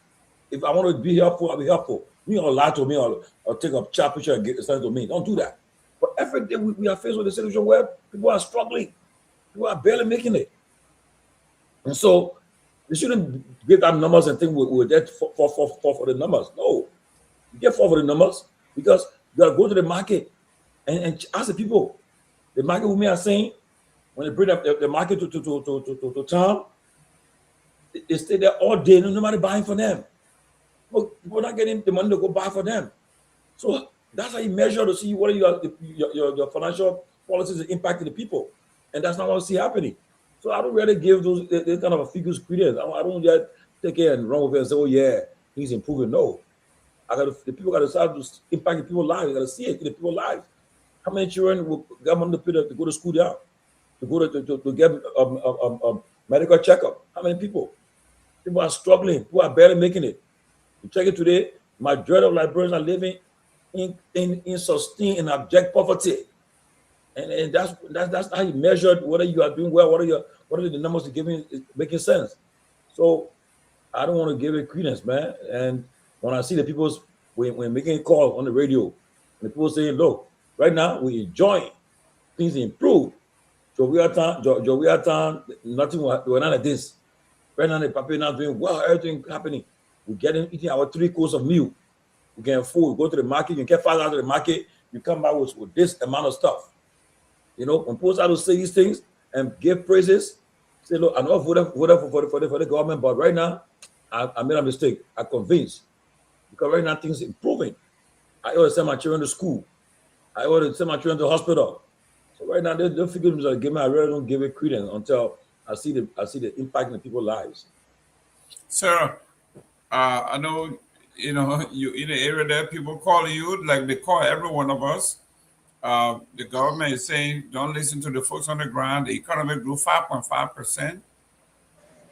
If I want to be helpful, I'll be helpful. You don't lie to me or take a child picture and send it to me. Don't do that. But every day we are faced with a situation where people are struggling. People are barely making it. And so they shouldn't give that numbers and think we're there for the numbers. No. You get for the numbers because you got to go to the market and ask the people. The market with me are saying, when they bring up the market to town, they stay there all day, nobody buying for them. People not getting the money to go buy for them. So that's how you measure to see whether your financial policies are impacting the people. And that's not what I see happening. So I don't really give those kind of figures credence. I don't just take it and run with it and say, oh yeah, he's improving. No. The people got to start to impact the people's lives. You got to see it in the people's lives. How many children will get money to go to school down? To go to get a medical checkup? How many people? People are struggling. People are barely making it. You check it today, majority of Liberians are living in sustained and abject poverty. And that's how you measured whether you are doing well, what are the numbers you're giving is making sense. So I don't want to give it credence, man. And when I see the people when making a call on the radio, and the people saying, look, right now we're enjoying things improve. So we are town, nothing we're not like this. Right now the people are not doing well, everything happening. We're eating our 3 course of meal. We can afford, go to the market, you can get 5 out of the market, you come back with this amount of stuff. When people start to say these things and give praises, say, look, I know I voted for the government, but right now, I made a mistake. I'm convinced. Because right now, things are improving. I ought to send my children to school. I ought to send my children to the hospital. So right now, they figure themselves, I really don't give it credence until I see the impact in people's lives.
Sir, I know, you in the area there, people call you like they call every one of us. The government is saying, don't listen to the folks on the ground. The economy grew 5.5%.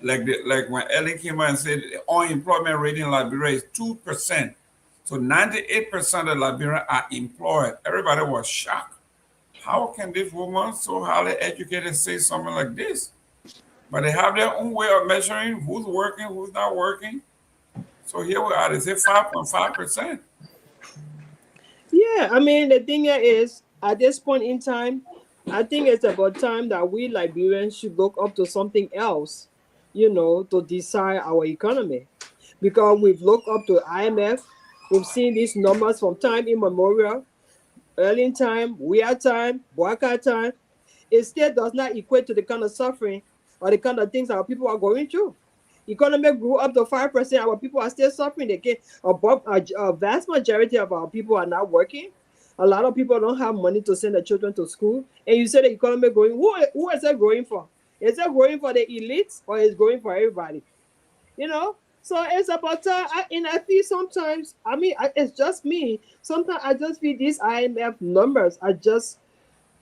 like when Ellie came out and said the unemployment rate in Liberia is 2%. So 98% of Liberians are employed. Everybody was shocked. How can this woman, so highly educated, say something like this? But they have their own way of measuring who's working, who's not working. So here we are. They say 5.5%.
Yeah, I mean, the thing is, at this point in time, I think it's about time that we Liberians should look up to something else, to decide our economy. Because we've looked up to IMF, we've seen these numbers from time immemorial, early in time, weird time, Boaka time. It still does not equate to the kind of suffering or the kind of things our people are going through. Economy grew up to 5%. Our people are still suffering. A vast majority of our people are not working. A lot of people don't have money to send their children to school. And you say the economy growing. Who is it growing for? Is it growing for the elites or is it growing for everybody? So it's about time. I feel sometimes, it's just me. Sometimes I just feel these IMF numbers are just,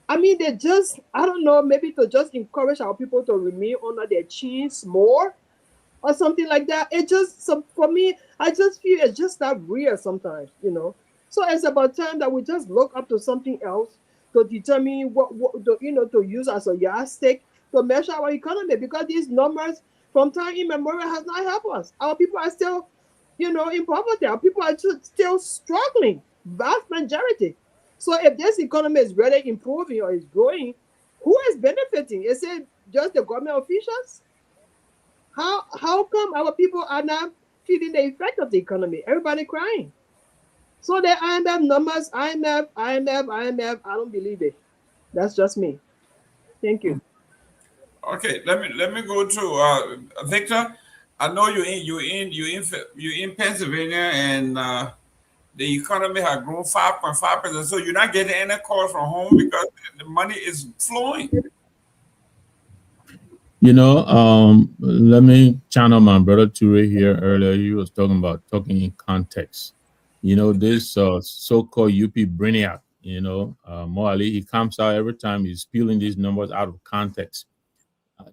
they just, I don't know, maybe to just encourage our people to remain under their chins more or something like that. It just, for me, I just feel it's just not real sometimes, So it's about time that we just look up to something else to determine to use as a yardstick to measure our economy, because these numbers from time immemorial has not helped us. Our people are still, in poverty. Our people are still struggling, vast majority. So if this economy is really improving or is growing, who is benefiting? Is it just the government officials? How come our people are not feeling the effect of the economy? Everybody crying. So the IMF numbers, IMF, I don't believe it. That's just me. Thank you.
Okay, let me go to Victor. I know you're in Pennsylvania, and the economy has grown 5.5%. So you're not getting any calls from home because the money is flowing.
Let me channel my brother Ture here earlier. He was talking about talking in context. This so-called UP brainiac, Mo Ali, he comes out every time he's spilling these numbers out of context.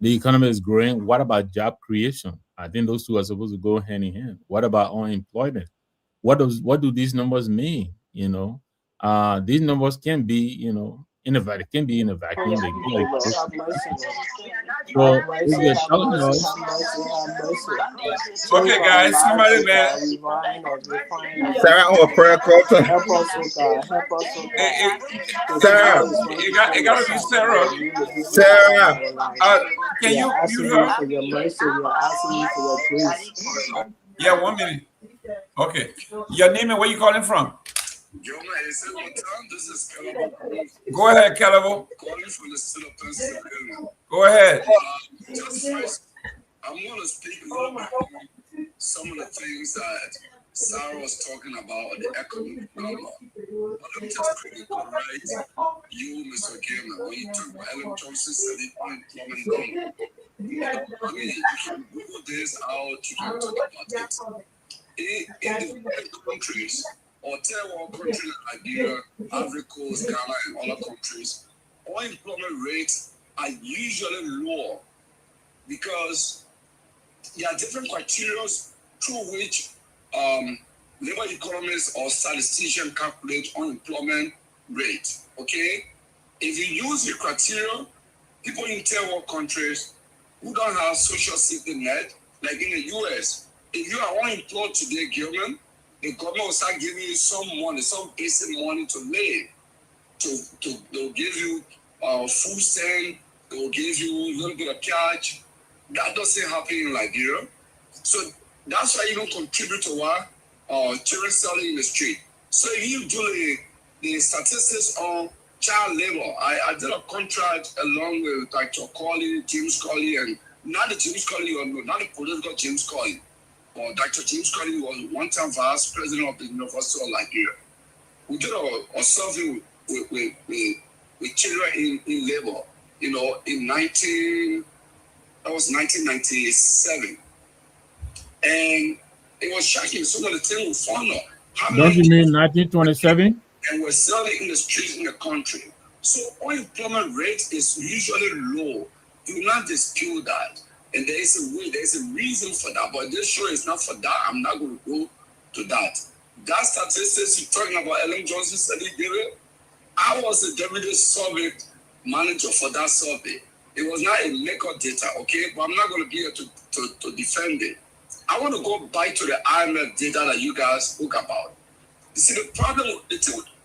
The economy is growing. What about job creation? I think those two are supposed to go hand in hand. What about unemployment? What do these numbers mean? These numbers can be, in a vacuum. Can be in a vacuum. They can exist. So if you're telling us,
okay, guys, somebody man.
Sarah, on a prayer call.
Help us, oh God. Help us, oh God.
Sarah, it gotta be Sarah.
Sarah,
can you mute her?
For your mercy, we are asking you for your grace.
Yeah, 1 minute. Okay. Your name and where you calling from? Go ahead, Kehleboe.
Calling from the state of Pennsylvania.
Go ahead.
Just first, I'm going to speak a little bit on some of the things that Sarah was talking about the economic number. But let me just quickly correct you, Mr. Gayman, when you talk about Ellen Johnson said the unemployment number. I mean, you can Google this out, you can talk about it. In the countries, or third world countries like Liberia, Ivory Coast, Ghana, and other countries, unemployment rates are usually lower because there are different criteria through which labor economists or statisticians calculate unemployment rate. Okay, if you use the criteria, people in third world countries who don't have social safety net, like in the US, if you are unemployed today, Gilman, the government will start giving you some money, some basic money to live. They'll give you food stamp, they'll give you a little bit of cash. That doesn't happen in Liberia. So that's why you don't contribute to what children selling in the street. So if you do the statistics on child labor, I did a contract along with Dr. Colley, James Colley, and not the James Colley, or not the political James Colley. Dr. James Colley was one-time vice president of the University of Liberia. We did a survey with children in labor, in 1997. And it was shocking. Some of the things we found out.
Don't you mean 1927?
And we're selling in the streets in the country. So unemployment rate is usually low. Do not dispute that. And there is a way, there's a reason for that. But this show is not for that. I'm not going to go to that. That statistics you're talking about, Ellen Johnson study, I was the deputy survey manager for that survey. It was not a record data, okay? But I'm not going to be here to defend it. I want to go back to the IMF data that you guys spoke about. You see, the problem,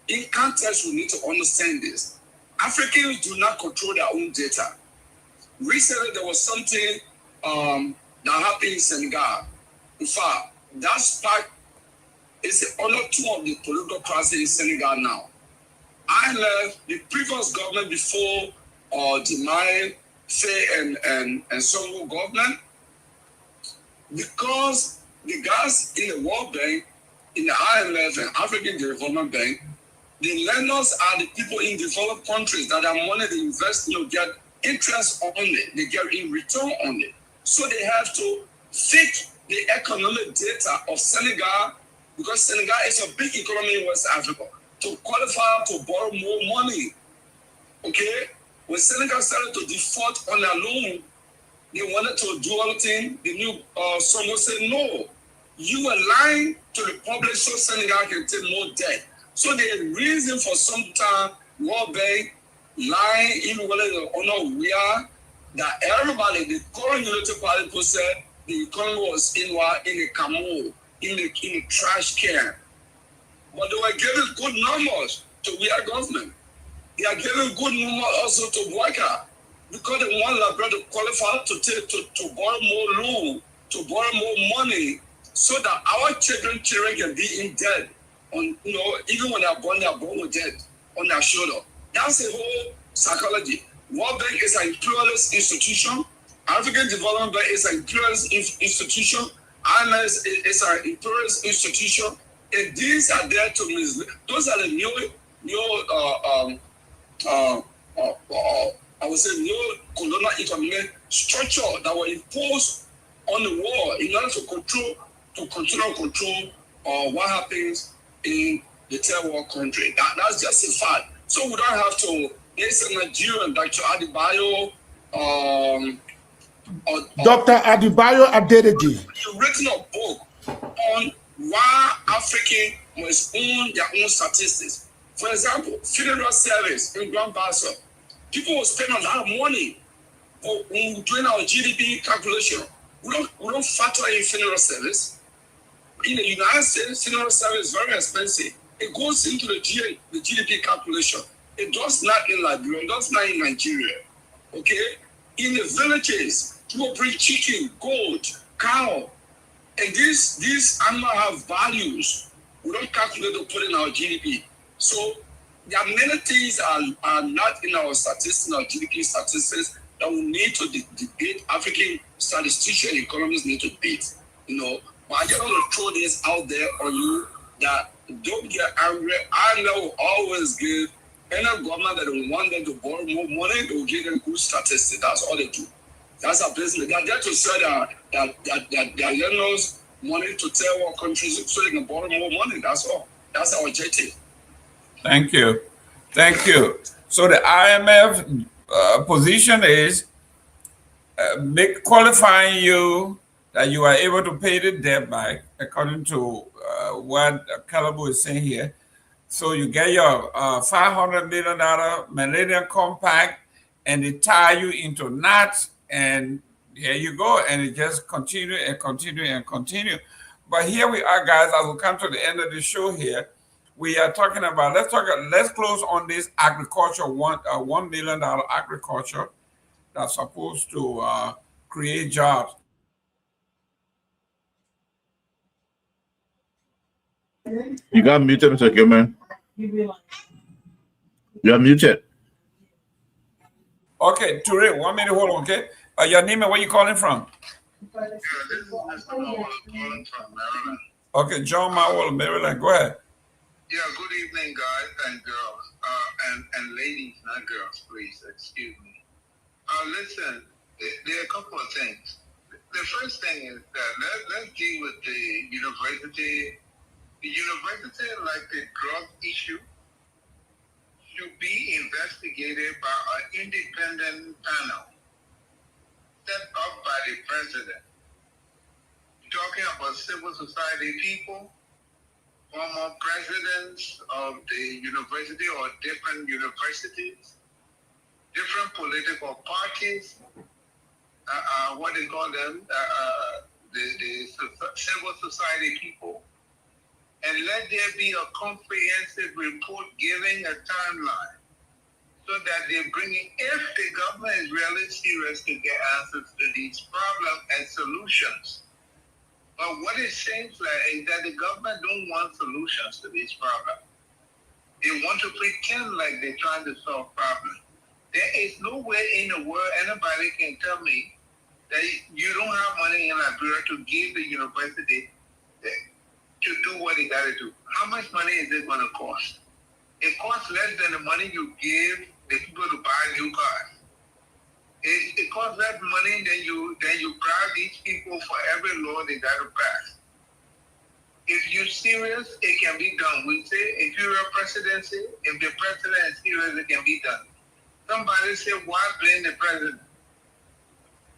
in context, we need to understand this. Africans do not control their own data. Recently, there was something that happened in Senegal. In fact, that spark is under two of the political process in Senegal now. IMF, the previous government before Dahn, Faye, and Sonko government, because the guys in the World Bank, in the IMF and African Development Bank, the lenders are the people in developed countries that have money to invest, get interest on it, they get in return on it. So they have to fix the economic data of Senegal, because Senegal is a big economy in West Africa, to qualify to borrow more money. Okay? When Senegal started to default on their loan, they wanted to do everything. The new Sonko said, no, you are lying to the public so Senegal can take more debt. So the reason for some time, World Bank lying, even whether they honor we are, that everybody, the current Unity Party people said the economy was in a camo, in a trash can. But they were giving good numbers to our government. They are giving good numbers also to Boyka, because they want Liberia to qualify to borrow more loan, to borrow more money, so that our children can be in debt. Even when they're born with debt on their shoulder. That's the whole psychology. World Bank is an imperialist institution. African Development Bank is an imperialist institution. IMF is an imperialist institution. And these are there to mislead. Those are the new I would say new colonial economic structure that were imposed on the world in order to continue control what happens in the third world country. That's just a fact. So we don't have to. There's a Nigerian, Dr. Adebayo,
Dr. Adebayo Adedeji.
You've written a book on why Africans must own their own statistics. For example, funeral service in Grand Basso. People will spend a lot of money when we're doing our GDP calculation. We don't factor in funeral service. In the United States, funeral service is very expensive. It goes into the GDP calculation. It does not in Liberia, it does not in Nigeria. Okay? In the villages, people bring chicken, goat, cow, and these animals have values. We don't calculate to put in our GDP. So there are many things are not in our statistics, our GDP statistics, that we need to debate. African statisticians, economists need to debate. But I just want to throw this out there on you that don't get angry. I know always give any government that don't want them to borrow more money, they will give them good statistics. That's all they do. That's our business. They're there to sell their lenders money to third world countries so they can borrow more money. That's all. That's our objective.
Thank you. Thank you. So the IMF position is qualifying you that you are able to pay the debt back, according to what Kehleboe is saying here. So you get your $500 million Millennium Compact, and they tie you into knots, and here you go, and it just continue and continue and continue. But here we are, guys. I will come to the end of the show here. We are talking about, let's close on this agriculture, $1 million agriculture that's supposed to create jobs.
You got muted, Mr. Gayman. You are muted.
Okay, Ture, 1 minute, hold on, okay? Your name and where you calling from?
Yeah, this is Mr. Nyenwolo calling from Maryland.
Okay, John Mawolo, Maryland, go ahead.
Yeah, good evening, guys and girls, and ladies, not girls, please, excuse me. Listen, there are a couple of things. The first thing is that let's deal with the university. The university, like the drug issue, should be investigated by an independent panel set up by the president, talking about civil society people, former presidents of the university or different universities, different political parties, what they call them, the civil society people, and let there be a comprehensive report giving a timeline so that they're bringing, if the government is really serious to get answers to these problems and solutions. But what it seems like is that the government don't want solutions to these problems. They want to pretend like they're trying to solve problems. There is no way in the world anybody can tell me that you don't have money in Liberia to give the university to do what they got to do. How much money is it going to cost? It costs less than the money you give the people to buy new cars. It costs less money than you bribe these people for every law they got to pass. If you're serious, it can be done. We say if you're a presidency, if the president is serious, it can be done. Somebody said, why blame the president?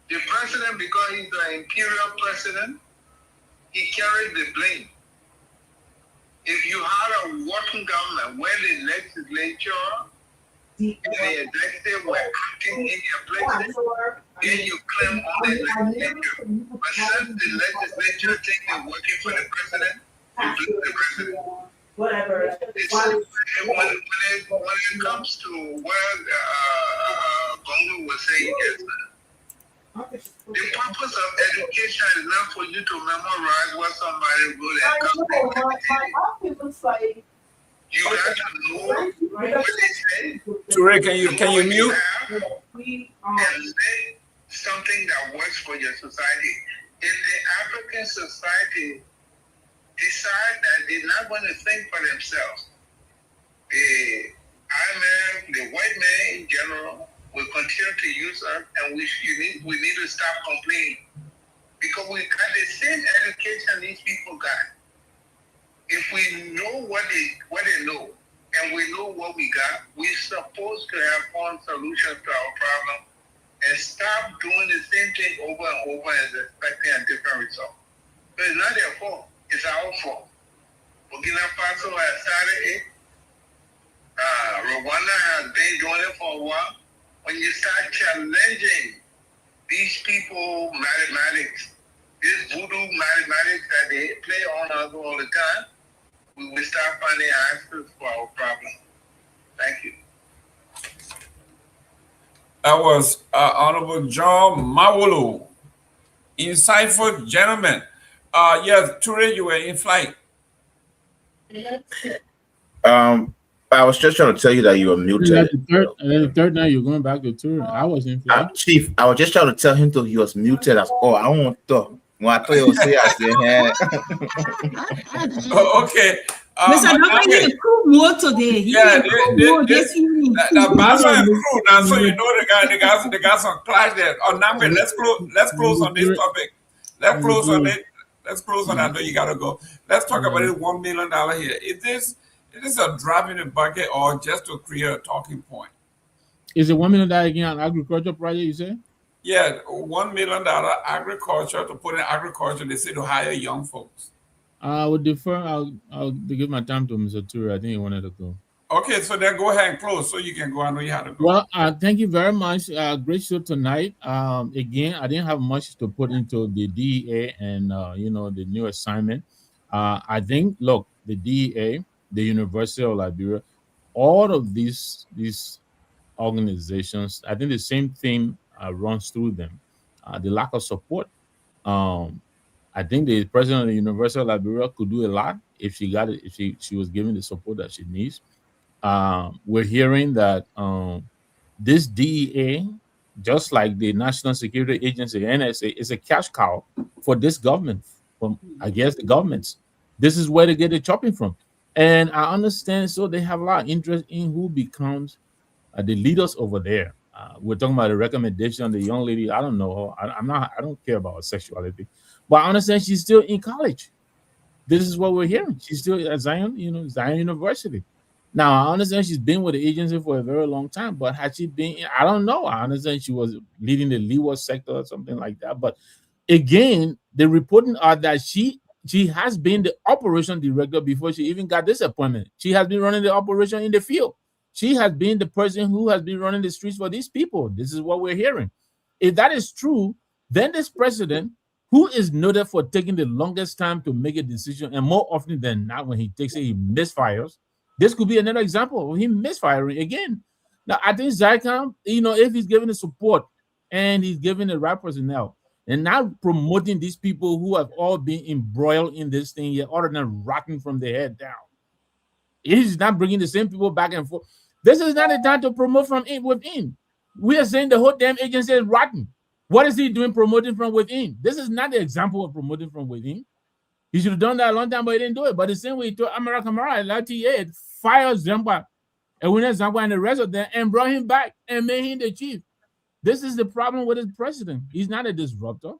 The president, because he's the imperial president, he carries the blame. If you had a working government where the legislature and the executive were acting in their places, then you claim on the legislature. But since the legislature thinks they're working for the president, you blame the president. Whatever. When it comes to what Gongloe was saying just now, the purpose of education is not for you to memorize what somebody wrote and come. You got to know what they say.
Ture, can you mute?
And say something that works for your society. If the African society decide that they're not going to think for themselves, the IMF, the white man in general, will continue to use us, and we need to stop complaining, because we got the same education these people got. If we know what they know, and we know what we got, we're supposed to have found solutions to our problem, and stop doing the same thing over and over and expecting a different result. So it's not their fault; it's our fault. Burkina Faso has started it. Rwanda has been doing it for a while. When you start challenging these people mathematics, this voodoo mathematics that they play on us all the time, we will start finding answers for our problem. Thank you.
That was Honorable John Nyenwolo. Insightful gentleman. Yes, Ture, you were in flight.
I was just trying to tell you that you were muted.
And then the third night you're going back to tour. I was in flight.
Chief, I was just trying to tell him that he was muted. That's all. I don't want to. When I thought you were saying, I said,
Okay.
Mr. Doctor, he improved more today.
Yeah, the master improved, and so you know the guys on clash there. Oh, Nagbe, let's close on this topic. Let's close on it. Let's close on that. I know you gotta go. Let's talk about this $1 million here. Is this a drop in the bucket or just to create a talking point?
Is it $1 million again on agriculture project, you say?
Yeah, $1 million agriculture, to put in agriculture, they say to hire young folks.
I would defer. I'll give my time to Mr. Ture. I think he wanted to go.
Okay, so then go ahead and close so you can go. I know you had to go.
Well, thank you very much. Great show tonight. Again, I didn't have much to put into the DEA and the new assignment. I think, look, the DEA, the University of Liberia, all of these organizations, I think the same thing runs through them. The lack of support. I think the president of the University of Liberia could do a lot if she got it, if she was given the support that she needs. We're hearing that this DEA, just like the National Security Agency, NSA, is a cash cow for this government, from, I guess, the governments. This is where they get the chopping from. And I understand, so they have a lot of interest in who becomes the leaders over there. We're talking about the recommendation of the young lady. I don't know her. I don't care about her sexuality. But I understand she's still in college. This is what we're hearing. She's still at Zion, Zion University. Now, I understand she's been with the agency for a very long time, but had she been, I don't know. I understand she was leading the leeward sector or something like that. But again, the reporting are that she has been the operation director before she even got this appointment. She has been running the operation in the field. She has been the person who has been running the streets for these people. This is what we're hearing. If that is true, then this president, who is noted for taking the longest time to make a decision, and more often than not, when he takes it, he misfires. This could be another example of him misfiring again. Now, I think Zycam, if he's given the support and he's given the right personnel and not promoting these people who have all been embroiled in this thing yet, other than rotting from their head down, he's not bringing the same people back and forth. This is not a time to promote from within. We are saying the whole damn agency is rotten. What is he doing promoting from within? This is not the example of promoting from within. He should have done that a long time, but he didn't do it. But the same way he told Kamara and LTA, fired Zamba, and when Zamba and the rest of them, and brought him back and made him the chief. This is the problem with his president. He's not a disruptor.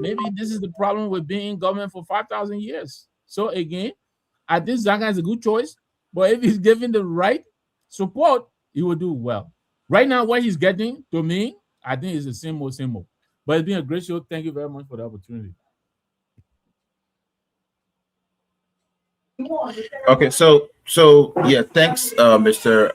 Maybe this is the problem with being in government for 5,000 years. So again, I think Zanga is a good choice, but if he's given the right support, he will do well. Right now, what he's getting, to me, I think it's the same old. But it's been a great show. Thank you very much for the opportunity.
Okay, so yeah, thanks, Mr.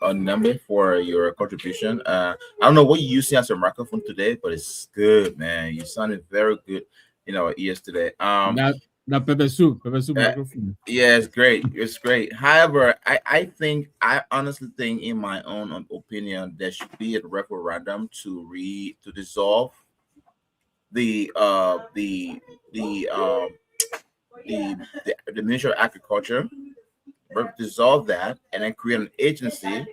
Nagbe, for your contribution. I don't know what you're using as a microphone today, but it's good, man. You sounded very good in our ears today.
That pepper soup microphone.
Yeah, it's great. However, I honestly think, in my own opinion, there should be a referendum to dissolve the Ministry of Agriculture, dissolve that, and then create an agency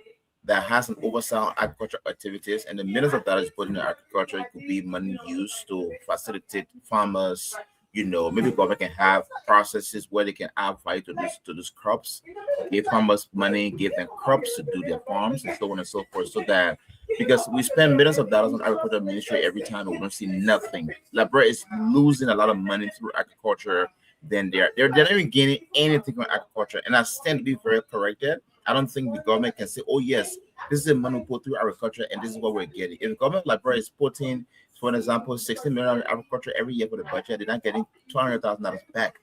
that has an oversight on agricultural activities. And the minutes of that is put in agriculture. It could be money used to facilitate farmers. Maybe government can have processes where they can add value to these crops, give farmers money, give them crops to do their farms, and so on and so forth. So that, because we spend millions of dollars on agriculture ministry every time, we don't see nothing. Liberia is losing a lot of money through agriculture. Then they're not even gaining anything from agriculture, and I stand to be very corrected. I don't think the government can say, "Oh yes, this is the money we put through agriculture, and this is what we're getting." If the government like Liberia is putting, for an example, 60 million in agriculture every year for the budget, they're not getting $200,000 back.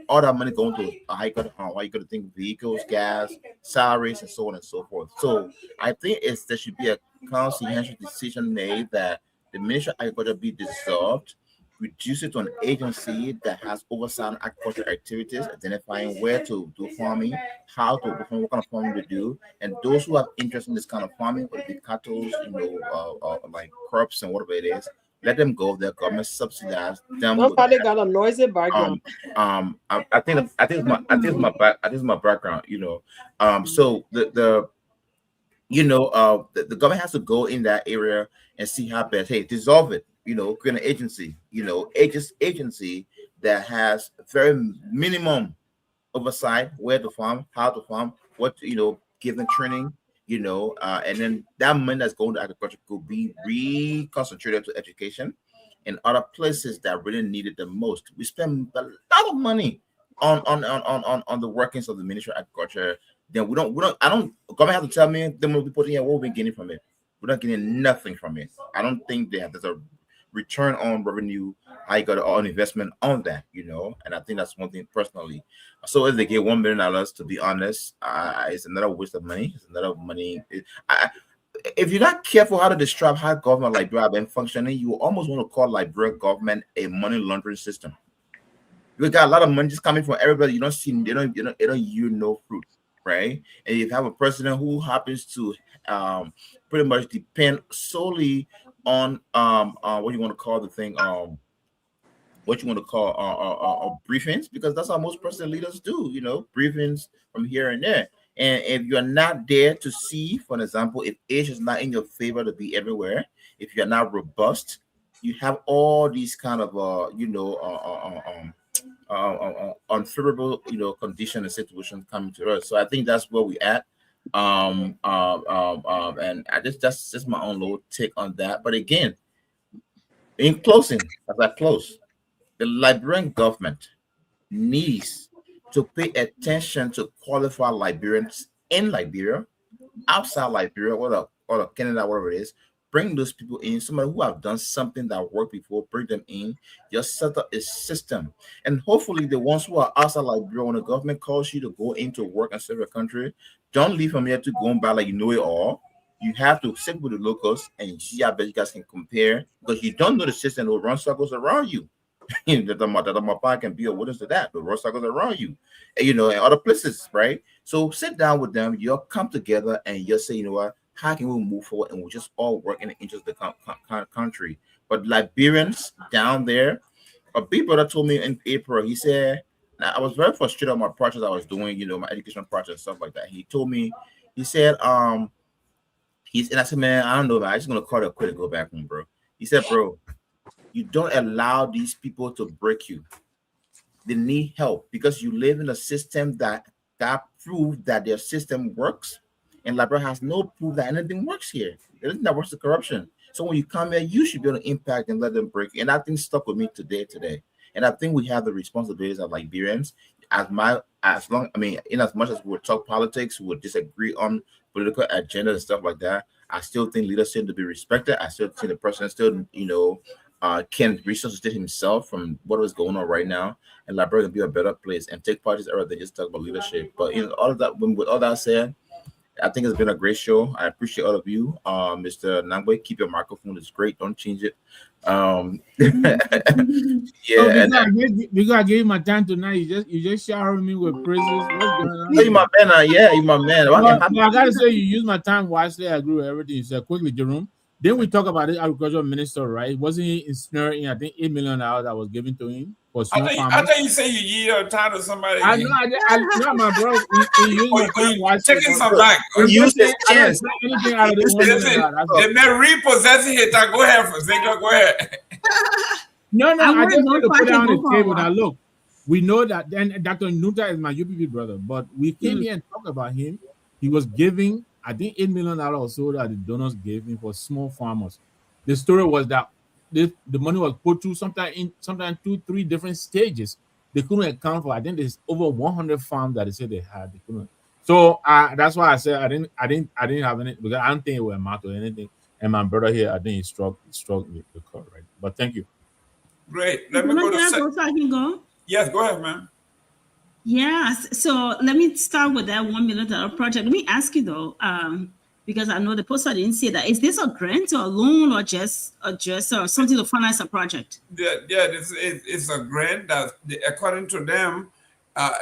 All that money going to how you got to think vehicles, gas, salaries, and so on and so forth. So I think there should be a conscientious decision made that the Ministry of Agriculture be dissolved, reduce it to an agency that has oversight on agricultural activities, identifying where to do farming, how to perform, what kind of farming to do, and those who have interest in this kind of farming, whether it be cattle, like crops and whatever it is, let them go. Their government subsidize them.
Somebody got a noisy background.
I think it's my background. So the government has to go in that area and see how best. Hey, dissolve it. Create an agency. Agency that has very minimum oversight, where to farm, how to farm, what give them training. And then that money that's going to agriculture could be reconcentrated to education and other places that really need it the most. We spend a lot of money on the workings of the Ministry of Agriculture. Then government have to tell me then we'll be putting here what we're getting from it. We're not getting nothing from it. I don't think there's a return on revenue. I got an investment on that, and I think that's one thing personally. So if they get $1 million, to be honest, it's another waste of money. It's another money. If you're not careful how to describe how government Liberia have been functioning, you almost want to call Liberia government a money laundering system. You got a lot of money just coming from everybody. You don't see, they don't yield fruit, right? And you have a president who happens to pretty much depend solely on what you want to call the thing, briefings, because that's how most president leaders do, briefings from here and there. And if you're not there to see, for example, if age is not in your favor to be everywhere, if you're not robust, you have all these kind of unfavorable conditions and situations coming to us. So I think that's where we at. And that's just my own little take on that. But again, in closing, as I close, the Liberian government needs to pay attention to qualified Liberians in Liberia, outside Liberia, or Canada, whatever it is. Bring those people in, somebody who have done something that worked before, bring them in. Just set up a system. And hopefully the ones who are outside Liberia, when the government calls you to go into work and serve your country, don't leave from here to go back like you know it all. You have to sit with the locals and see how best you guys can compare, because you don't know the system will run circles around you. That my partner can be a witness to that. The run circles around you, and, in other places, right? So sit down with them. You'll come together and you'll say, you know what? How can we move forward, and we'll just all work in the interest of the country? But Liberians down there, a big brother told me in April, he said, I was very frustrated on my projects I was doing, my education projects and stuff like that. He told me, he said, and I said, man, I don't know, man, I'm just gonna call it a quit and go back home, bro. He said, bro, you don't allow these people to break you. They need help because you live in a system that proved that their system works. And Liberia has no proof that anything works here. Everything that works is corruption. So when you come here, you should be able to impact and let them break. And that thing stuck with me today. And I think we have the responsibilities of Liberians. In as much as we talk politics, we disagree on political agenda and stuff like that, I still think leadership to be respected. I still think the president still, can resuscitate himself from what is going on right now, and Liberia can be a better place and take parties other than just talk about leadership. But all of that, with all that said, I think it's been a great show. I appreciate all of you. Mr. Nagbe, keep your microphone. It's great. Don't change it.
Because I gave you my time tonight. You just showering me with praises. What's going on?
You're my man. You're my man.
I gotta say, you use my time wisely. I agree with everything you said. Quickly, Jerome. Then we talk about the agricultural minister, right? Wasn't he ensnaring, I think, $8 million that was given to him for small farmers?
I think you say you yield your time to somebody.
I know, not my bro. You use my time wisely.
Taking some back.
Use this chance.
They may repossess it. Go ahead, Zinga. Go ahead.
No, I just want to put it on the table. Now, look, we know that then Dr. Nuta is my UPP brother, but we came here and talked about him. He was giving, I think, $8 million or so that the donors gave him for small farmers. The story was that the money was put through sometimes 2-3 different stages. They couldn't account for. I think there's over 100 farms that they said they had. They couldn't. So that's why I said I didn't have any, because I don't think it will amount to anything. And my brother here, I think he struck the call, right? But thank you.
Great. Let me go to
go.
Yes, go ahead, man.
Yes. So let me start with that $1 million project. Let me ask you though, because I know the poster didn't say that. Is this a grant or a loan or just something to finance a project?
Yeah, it's a grant that, according to them,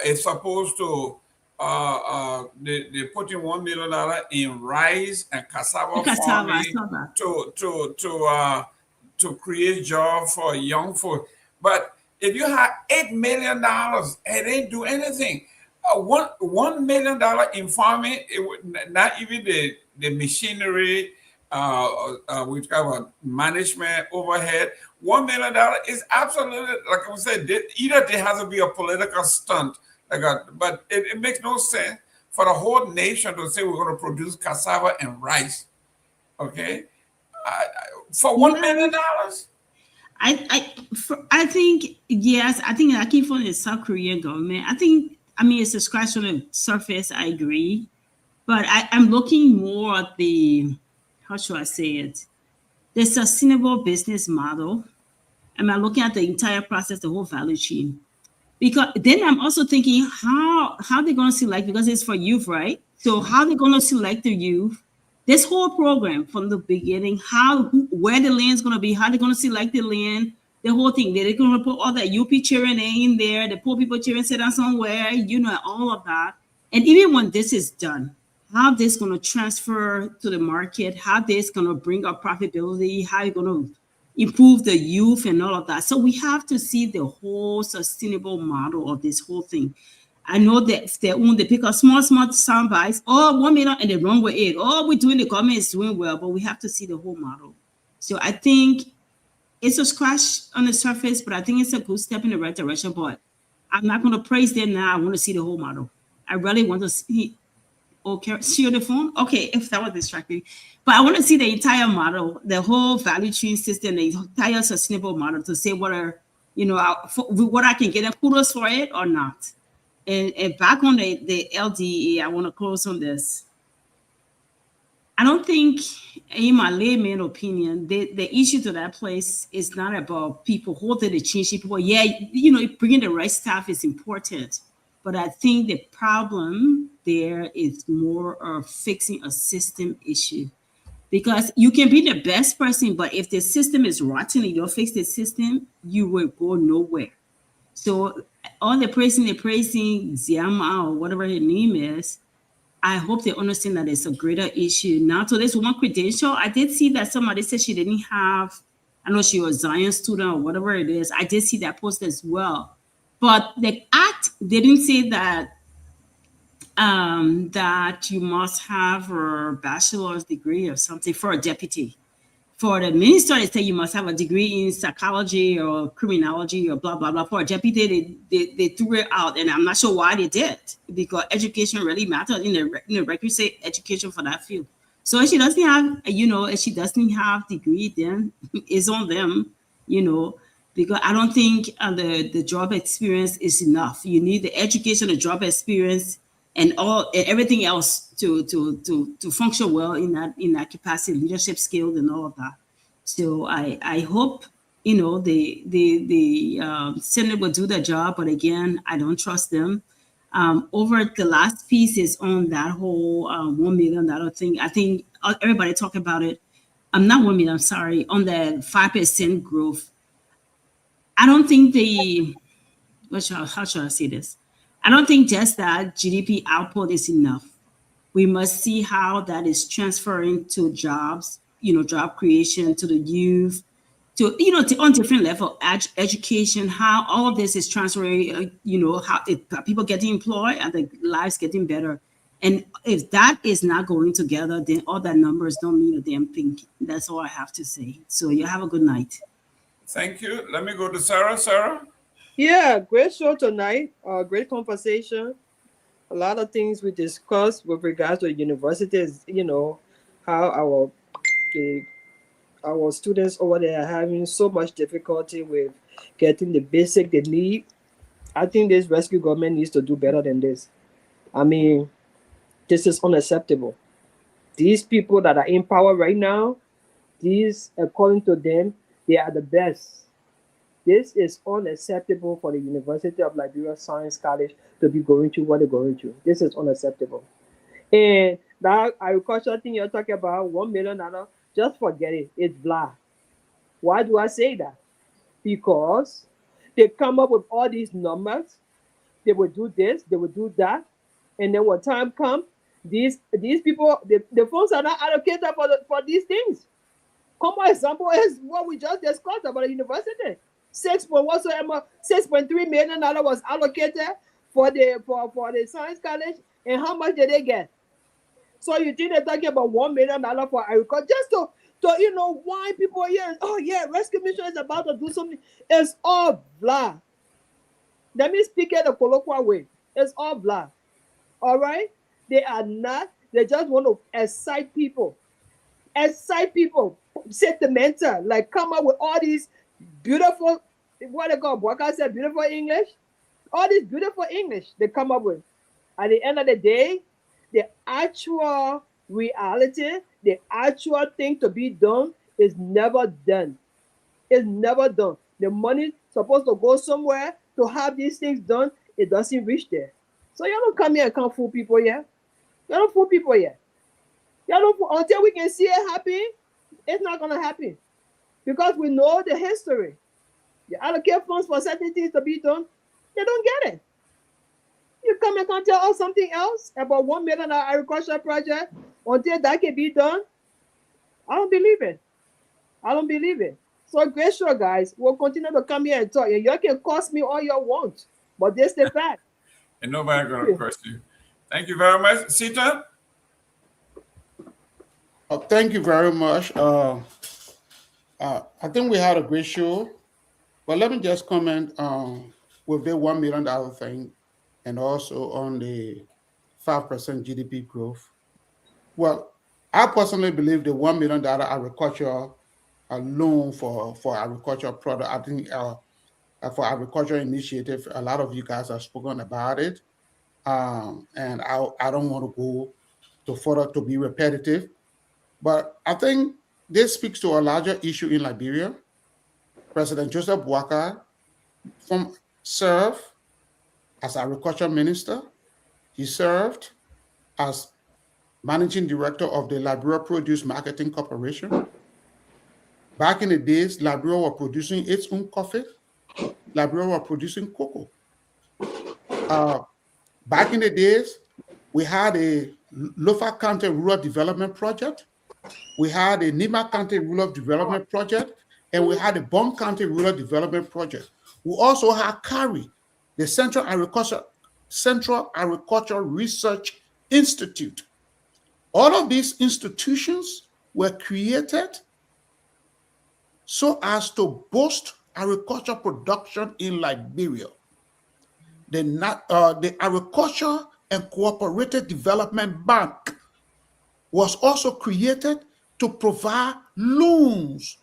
it's supposed to they put in $1 million in rice and cassava farming to create jobs for young folk. But if you have $8 million, it ain't do anything. $1 million in farming, it would not even the machinery, we talk about management overhead. $1 million is absolutely, like I said, either there has to be a political stunt, but it makes no sense for the whole nation to say we're going to produce cassava and rice. Okay, for $1 million.
I think yes. I think I came from the South Korean government. I mean it's a scratch on the surface. I agree, but I'm looking more at the, how should I say it, the sustainable business model. I'm looking at the entire process, the whole value chain. Because then I'm also thinking how they're going to select, because it's for youth, right? So how they're going to select the youth. This whole program from the beginning, where the land's going to be, how they're going to select the land, the whole thing. They're going to put all that UP children in there, the poor people children sit down somewhere, all of that. And even when this is done, how this going to transfer to the market, how this going to bring up profitability, how you're going to improve the youth and all of that. So we have to see the whole sustainable model of this whole thing. I know that they pick up small sound bites, $1 million, and they run with it. We're doing, the government is doing well, but we have to see the whole model. So I think it's a scratch on the surface, but I think it's a good step in the right direction. But I'm not going to praise them now. I want to see the whole model. I really want to see. Okay, share the phone. Okay, if that was distracting, but I want to see the entire model, the whole value chain system, the entire sustainable model, to say what I can get, and kudos for it or not. And back on the LDA, I want to close on this. I don't think, in my layman opinion, the issue to that place is not about people holding the change people. Yeah, bringing the right staff is important. But I think the problem there is more of fixing a system issue. Because you can be the best person, but if the system is rotten and you don't fix the system, you will go nowhere. So all the praising Ziama or whatever her name is, I hope they understand that it's a greater issue. Now, so there's one credential. I did see that somebody said she didn't have, I know she was a Zion student or whatever it is. I did see that post as well. But the act didn't say that that you must have a bachelor's degree or something for a deputy. For the minister, they say you must have a degree in psychology or criminology or blah, blah, blah. For a deputy, they threw it out, and I'm not sure why they did, because education really matters in the requisite education for that field. So if she doesn't have, if she doesn't have degree, then it's on them, because I don't think the job experience is enough. You need the education, the job experience, and everything else to function well in that capacity, leadership skills and all of that. So I hope the Senate will do their job, but again, I don't trust them. Over the last piece is on that whole $1 million thing. I think everybody talk about it. Not 1 million, I'm sorry, on the 5% growth. I don't think how should I say this? I don't think just that GDP output is enough. We must see how that is transferring to jobs, job creation, to the youth, to on different level, education, how all of this is transferring, how people getting employed and the lives getting better. And if that is not going together, then all that numbers don't mean a damn thing. That's all I have to say. So you have a good night.
Thank you. Let me go to Sarah. Sarah?
Yeah, great show tonight. Great conversation. A lot of things we discussed with regards to universities, how our students over there are having so much difficulty with getting the basic they need. I think this rescue government needs to do better than this. I mean, this is unacceptable. These people that are in power right now, according to them, they are the best. This is unacceptable for the University of Liberia Science College to be going through what they're going through. This is unacceptable. And that agricultural thing you're talking about, $1 million, just forget it. It's blah. Why do I say that? Because they come up with all these numbers. They will do this, they will do that. And then when time comes, these people, the funds are not allocated for these things. Common example is what we just discussed about the university. $6.3 million was allocated for the science college, and how much did they get? So you think they're talking about $1 million for agriculture, just to why people here? Oh yeah, rescue mission is about to do something. It's all blah. Let me speak it the colloquial way. It's all blah. All right, they are not. They just want to excite people, sentimental, like come up with all these beautiful, what they call, Boaka said, beautiful English. All this beautiful English they come up with. At the end of the day, the actual reality, the actual thing to be done is never done. It's never done. The money supposed to go somewhere to have these things done, it doesn't reach there. So you don't come here and can't fool people here. You don't fool people here. Until we can see it happen, it's not going to happen. Because we know the history. You allocate funds for certain things to be done, they don't get it. You come and can't tell us something else about $1 million agricultural project until that can be done. I don't believe it. I don't believe it. So great show, guys. We'll continue to come here and talk. And you can cost me all you want, but this the fact.
And nobody going to curse you. Thank you very much. Sita?
Thank you very much. I think we had a great show, but let me just comment with the $1 million thing and also on the 5% GDP growth. Well, I personally believe the $1 million agriculture loan for agricultural product, I think for agricultural initiative, a lot of you guys have spoken about it. and I don't want to go to further to be repetitive, but I think this speaks to a larger issue in Liberia. President Joseph Boakai served as agriculture minister. He served as managing director of the Liberia Produce Marketing Corporation. Back in the days, Liberia were producing its own coffee. Liberia were producing cocoa. Back in the days, we had a Lofa County Rural Development Project. We had a Nima County Rural Development Project, and we had a Bon County Rural Development Project. We also had CARI, the Central Agricultural Research Institute. All of these institutions were created so as to boost agriculture production in Liberia. The Agriculture and Cooperative Development Bank was also created to provide loans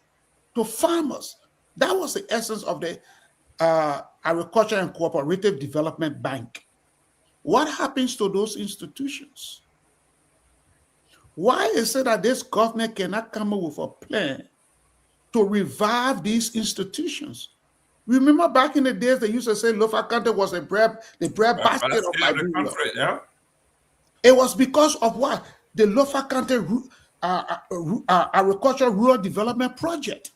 to farmers. That was the essence of the Agriculture and Cooperative Development Bank. What happens to those institutions? Why is it that this government cannot come up with a plan to revive these institutions? Remember back in the days, they used to say Lofa County was the bread basket of Liberia.
Yeah.
It was because of what? The Lofa County Agricultural Rural Development Project.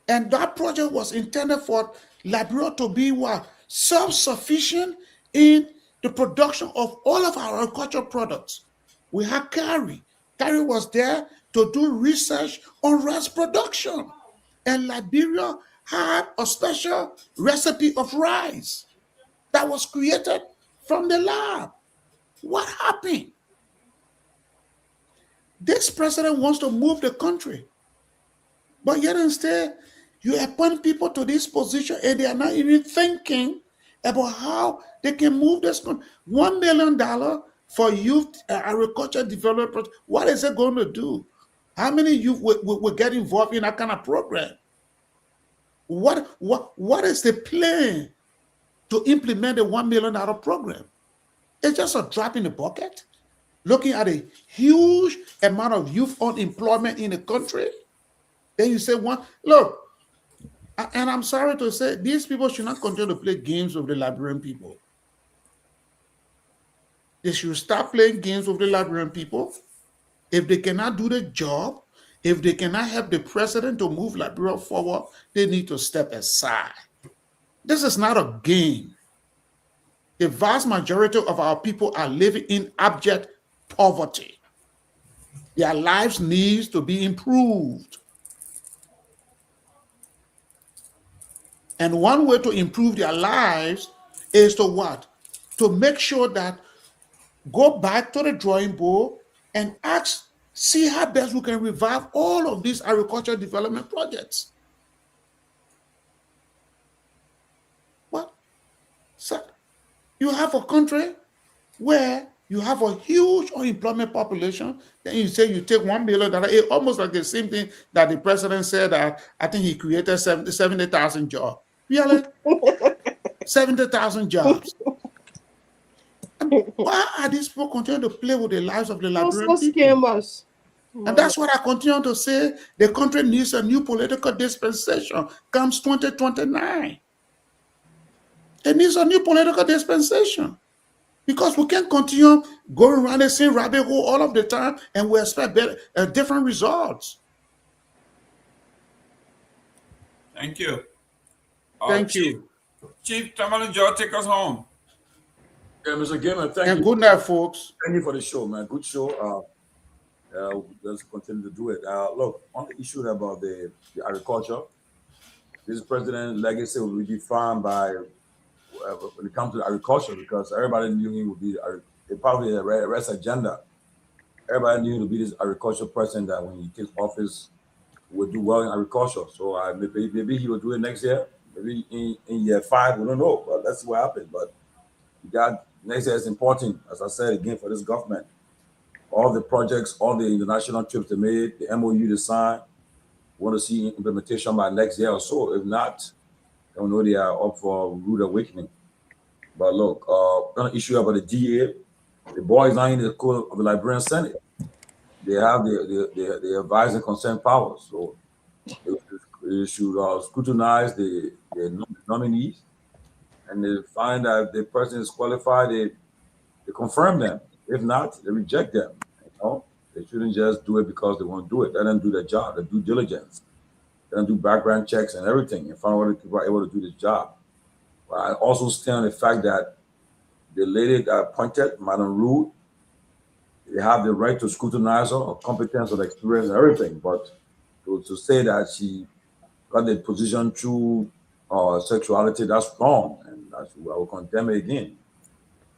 And that project was intended for Liberia to be what? Self-sufficient in the production of all of our agricultural products. We had CARI. CARI was there to do research on rice production. And Liberia had a special recipe of rice that was created from the lab. What happened? This president wants to move the country. But yet instead, you appoint people to this position and they are not even thinking about how they can move this country. $1 million for youth agriculture development. What is it going to do? How many youth will get involved in that kind of program? What is the plan to implement the $1 million program? It's just a drop in the bucket. Looking at a huge amount of youth unemployment in the country, then you say, look, and I'm sorry to say, these people should not continue to play games with the Liberian people. They should start playing games with the Liberian people. If they cannot do the job, if they cannot help the president to move Liberia forward, they need to step aside. This is not a game. The vast majority of our people are living in abject poverty. Their lives need to be improved. And one way to improve their lives is to what? To make sure that go back to the drawing board and see how best we can revive all of these agricultural development projects. What? So you have a country where you have a huge unemployment population, then you say you take $1 million. It's almost like the same thing that the president said that I think he created 70,000 jobs. Really? 70,000 jobs. Why are these people continuing to play with the lives of the Liberian people? And that's what I continue to say. The country needs a new political dispensation comes 2029. It needs a new political dispensation. Because we can't continue going around the same rabbit hole all of the time and we expect different results.
Thank you.
Thank you.
Chief Tomalin, Joe, take us home.
Yeah, Mr. Gayman, thank you.
And good night, folks.
Thank you for the show, man. Good show. Let's continue to do it. Look, on the issue about the agriculture, this president's legacy will be defined by when it comes to agriculture, because everybody knew he would be probably a rest agenda. Everybody knew he would be this agriculture president that when he takes office would do well in agriculture. So maybe he will do it next year. Maybe in year 5, we don't know. But let's see what happens. But next year is important, as I said again, for this government. All the projects, all the international trips they made, the MOU they signed, we want to see implementation by next year or so. If not, I know they are up for rude awakening. But look, an issue about the DA. The boys now in the court of the Liberian Senate. They have the advisory consent powers. So they should scrutinize the nominees, and they find that if the person is qualified, they confirm them. If not, they reject them. You know, they shouldn't just do it because they want to do it. Let them do their job, the due diligence. Let them do background checks and everything, and find out whether people are able to do this job. But I also stand on the fact that the lady that appointed, Madam Rude, they have the right to scrutinize her, competence, or experience, and everything. But to say that she got the position through sexuality, that's wrong, and I will condemn it again.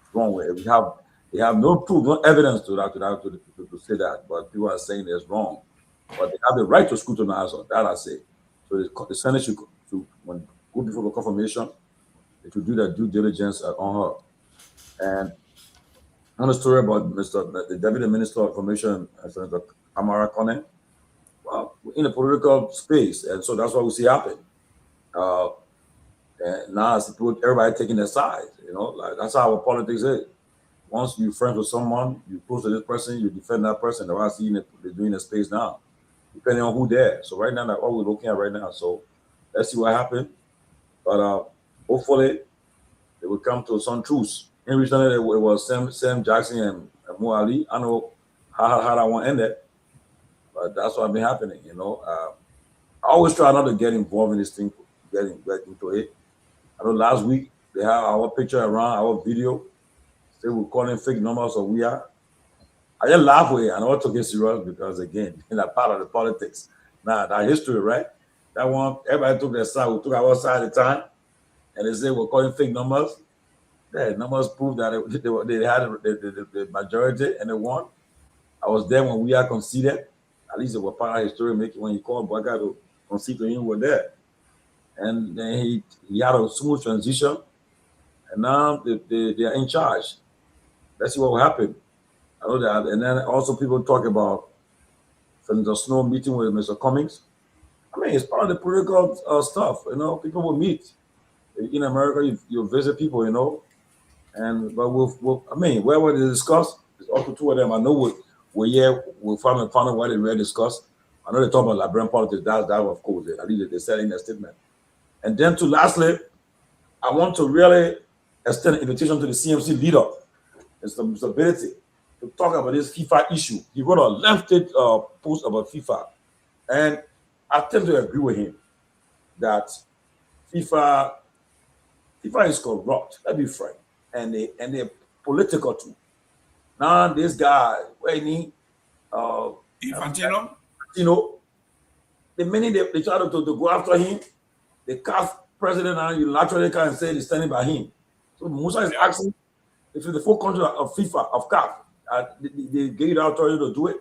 It's wrong. We have no proof, no evidence to say that, but people are saying it's wrong. But they have the right to scrutinize her. That I say. So the Senate should, when go before the confirmation, they should do their due diligence on her. And on the story about the Deputy Minister of Information, Senator Kamara. Well, we're in a political space, and so that's what we see happen. And now it's everybody taking their side, you know, like that's how our politics is. Once you're friends with someone, you close to this person, you defend that person. That's what I see they're doing the space now, depending on who they're. So right now, that's what we're looking at right now. So let's see what happens. But hopefully, they will come to some truth. In recently, it was Sam Jackson and Mo Ali. I know how that one ended, but that's what been happening, you know. I always try not to get involved in this thing, getting into it. I know last week they have our picture around, our video. They were calling fake numbers, so we are. I just laugh with it. I don't take it serious because, again, in that part of the politics. Now, that history, right? That one, everybody took their side. We took our side at the time, and they say we're calling fake numbers. Yeah, numbers prove that they had the majority and they won. I was there when we are conceded. At least it was part of the history making when he called Baga to concede to him, we were there. And then he had a smooth transition, and now they are in charge. Let's see what will happen. I know that. And then also people talk about Senator Snow meeting with Mr. Cummings. I mean, it's part of the political stuff, you know. People will meet. In America, you visit people, you know. But I mean, where were they discussed? It's up to two of them. I know we'll find out what they really discussed. I know they talk about Liberian politics. That of course, at least they said in their statement. And then lastly, I want to really extend an invitation to the CMC leader, Mr. Ability, to talk about this FIFA issue. He wrote a lengthy post about FIFA, and I tend to agree with him that FIFA is corrupt. Let's be frank. And they're political too. Now this guy,
Infantino,
the minute they try to go after him, the CAF president and unilaterally can say he's standing by him. So Musa is asking if the full country of FIFA, of CAF, they gave the authority to do it,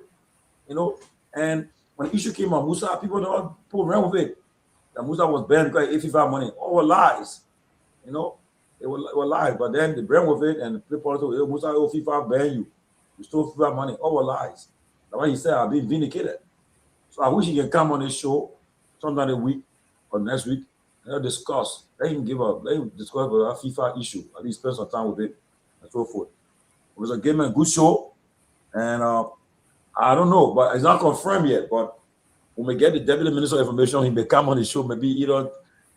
you know. And when the issue came on Musa, people don't around with it. That Musa was banned because he FIFA money. All were lies, you know. It were lies, but then they ran with it and the politics. Musa, FIFA ban you. You stole FIFA money. All were lies. That's why he said I've been vindicated. So I wish he can come on this show sometime a week or next week and discuss. Let him discuss about FIFA issue. At least spend some time with it and so forth. It was a good show, and I don't know, but it's not confirmed yet. But when we get the Deputy Minister of Information, he may come on the show maybe either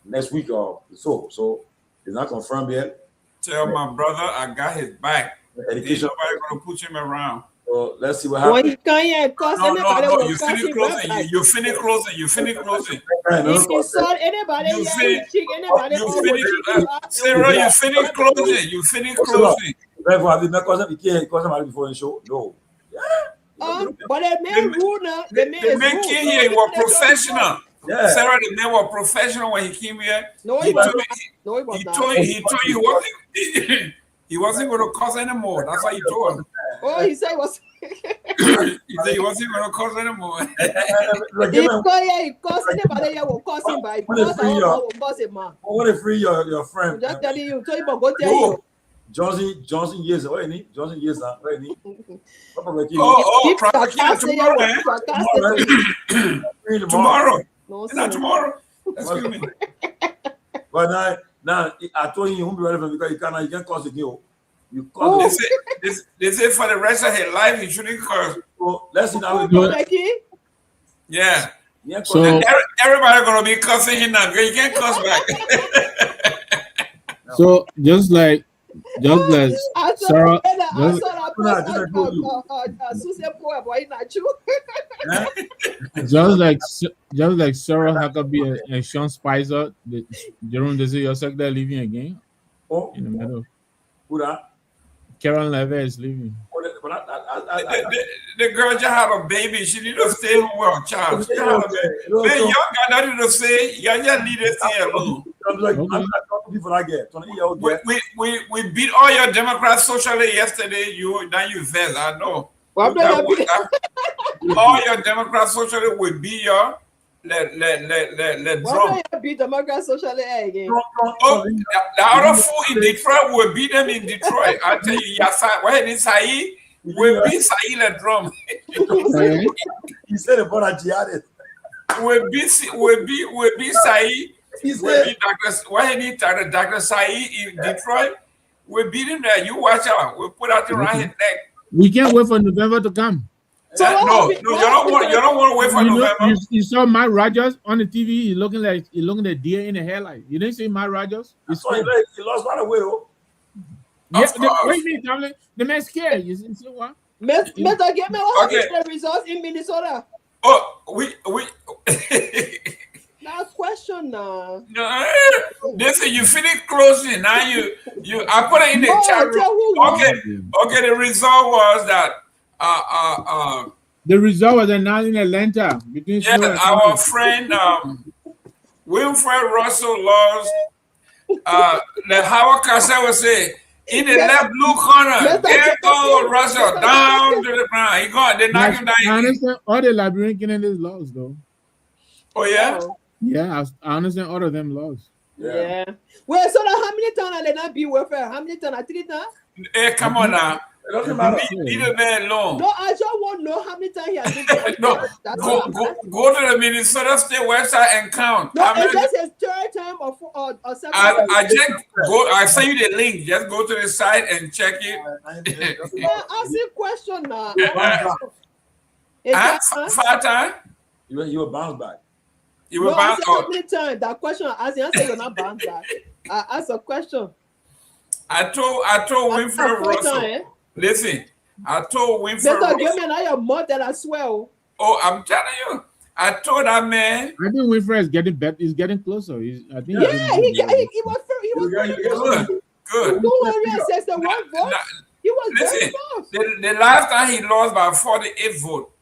next week or so. So it's not confirmed yet.
Tell my brother I got his back.
Education.
Nobody gonna push him around.
So let's see what happens.
No, you finish closing. You finish closing. You finish closing. Sarah, you finish closing. You finish closing.
Before the show, no.
But the man
came here. He was professional.
Yeah.
Sarah, the man was professional when he came here.
No, he told
you he wasn't going to cause anymore. That's what he told him.
Oh, he said he was.
He said he wasn't going to cause anymore.
He caused anybody here will cause him by. Will cause him, man.
I want to free your friend.
I'm just telling you. So you go tell you.
Johnson years, what you need? Johnson years, what you need?
Tomorrow. Not tomorrow. Excuse me.
But Now I told him you won't be relevant because you can't curse again. You curse.
They say for the rest of his life he shouldn't curse.
So let's see now.
Yeah.
So
Everybody gonna be cussing him now. You can't cuss back.
So just like Sarah, just like Sarah Huckabee and Sean Spicer, Jerome, they say your sector leaving again.
Oh,
in the middle.
Who that?
Karen Levy is leaving.
The girl just had a baby. She need to stay home with her child. She had a baby. Man, y'all got nothing to say. Y'all just leave this thing alone.
I'm not talking for that
We beat all your Democrats socially yesterday. Now you vest. I know. All your Democrats socially will beat y'all. Let
Why don't you beat Democrats socially again?
Oh, the other fool in Detroit will beat them in Detroit. I tell you, why didn't Saeed? We beat Saeed the drum.
He said about a jihadist.
We beat Saeed. We beat Dr. Saeed in Detroit. We beat him there. You watch out. We put out around his neck.
We can't wait for November to come.
So you don't want to wait for November.
You saw Mike Rogers on the TV. He's looking like deer in the headlight. You didn't see Mike Rogers?
He lost by the way, though.
Yes, wait a minute, Tomalin. The man's scared. You see what?
Mr. Gayman, what is the results in Minnesota?
Oh, we.
Now question now.
Listen, you finish closing. Now you. I put it in the chat room. Okay. The result was that.
The result was announced in Atlanta between
our friend Wilfred Russell lost. The Howard Cassell would say in the left blue corner, there goes Russell down to the ground. He got they knock him down.
I understand all the Liberian candidates lost though.
Oh yeah?
Yeah, I understand all of them lost.
Yeah. Well, so now how many times they not be welfare? How many times? 3 times?
Hey, come on now. Leave the man alone.
No, I just want to know how many times he has been.
Go to the Minnesota State website and count.
No, it's just his 3rd time or 7th.
I send you the link. Just go to the site and check it.
Ask you a question now.
5 times?
You will bounce back.
You will bounce back.
How many times? That question I asked you, I said you're not bounce back. I asked a question.
I told Winfred Russell. Listen, I told Winfred Russell.
Give me another more than I swear.
Oh, I'm telling you. I told that man.
I think Winfred is getting better. He's getting closer. He was
good.
Don't worry, says the one vote. He was very close.
The last time he lost by 48 votes.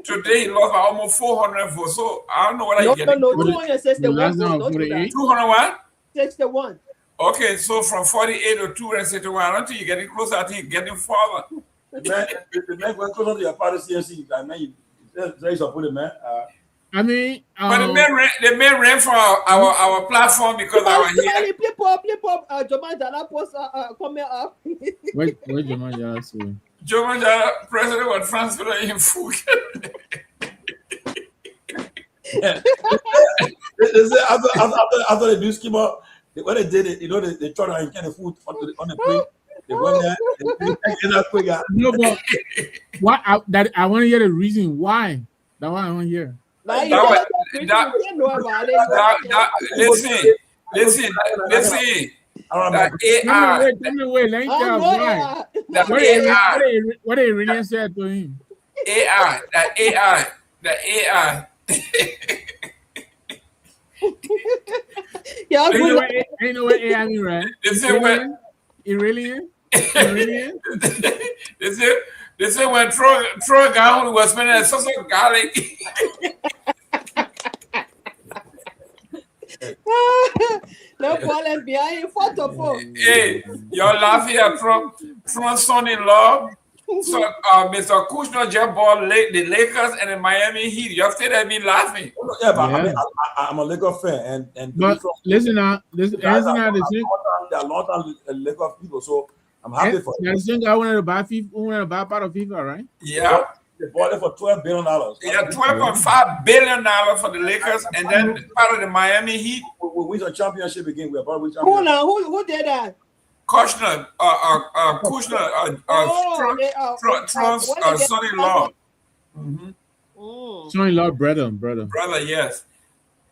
Today he lost by almost 400 votes. So I don't know what I get.
No, 261 votes.
200 what?
61.
Okay, so from 48 to 261, I don't think you're getting closer. I think you're getting farther.
The man went closer to your party CNC. I mean, there's a put man.
I mean,
but the man ran for our platform because I was here.
People, Joman Jala post comment up.
Wait, Joman Jala say.
Joman Jala, president was transferred in food.
After the news came out, when they did it, they tried to get the food on the plane. They went there.
No, but what I want to hear the reason why. That's why I want to hear.
Listen.
What they really said to him.
AI.
Yeah,
ain't no way AI mean, right? It really is.
They say when Troy Gahn was spending so garlic.
No problem behind you. Photo.
Hey, you're laughing at Trump's son-in-law. So, Mr. Kushner just bought the Lakers and the Miami Heat. You still have been laughing.
Yeah, but I mean, I'm a Lakers fan, and
but listen now, there are
long-time Lakers people, so I'm happy for
you. The same guy wanted to buy part of FIFA, right?
Yeah.
They bought it for $12 billion.
Yeah, $12.5 billion for the Lakers, and then part of the Miami Heat.
We win the championship again. We are part of the
Who
championship.
who did that?
Kushner, Trump's son-in-law.
Son-in-law, brother.
Brother, yes.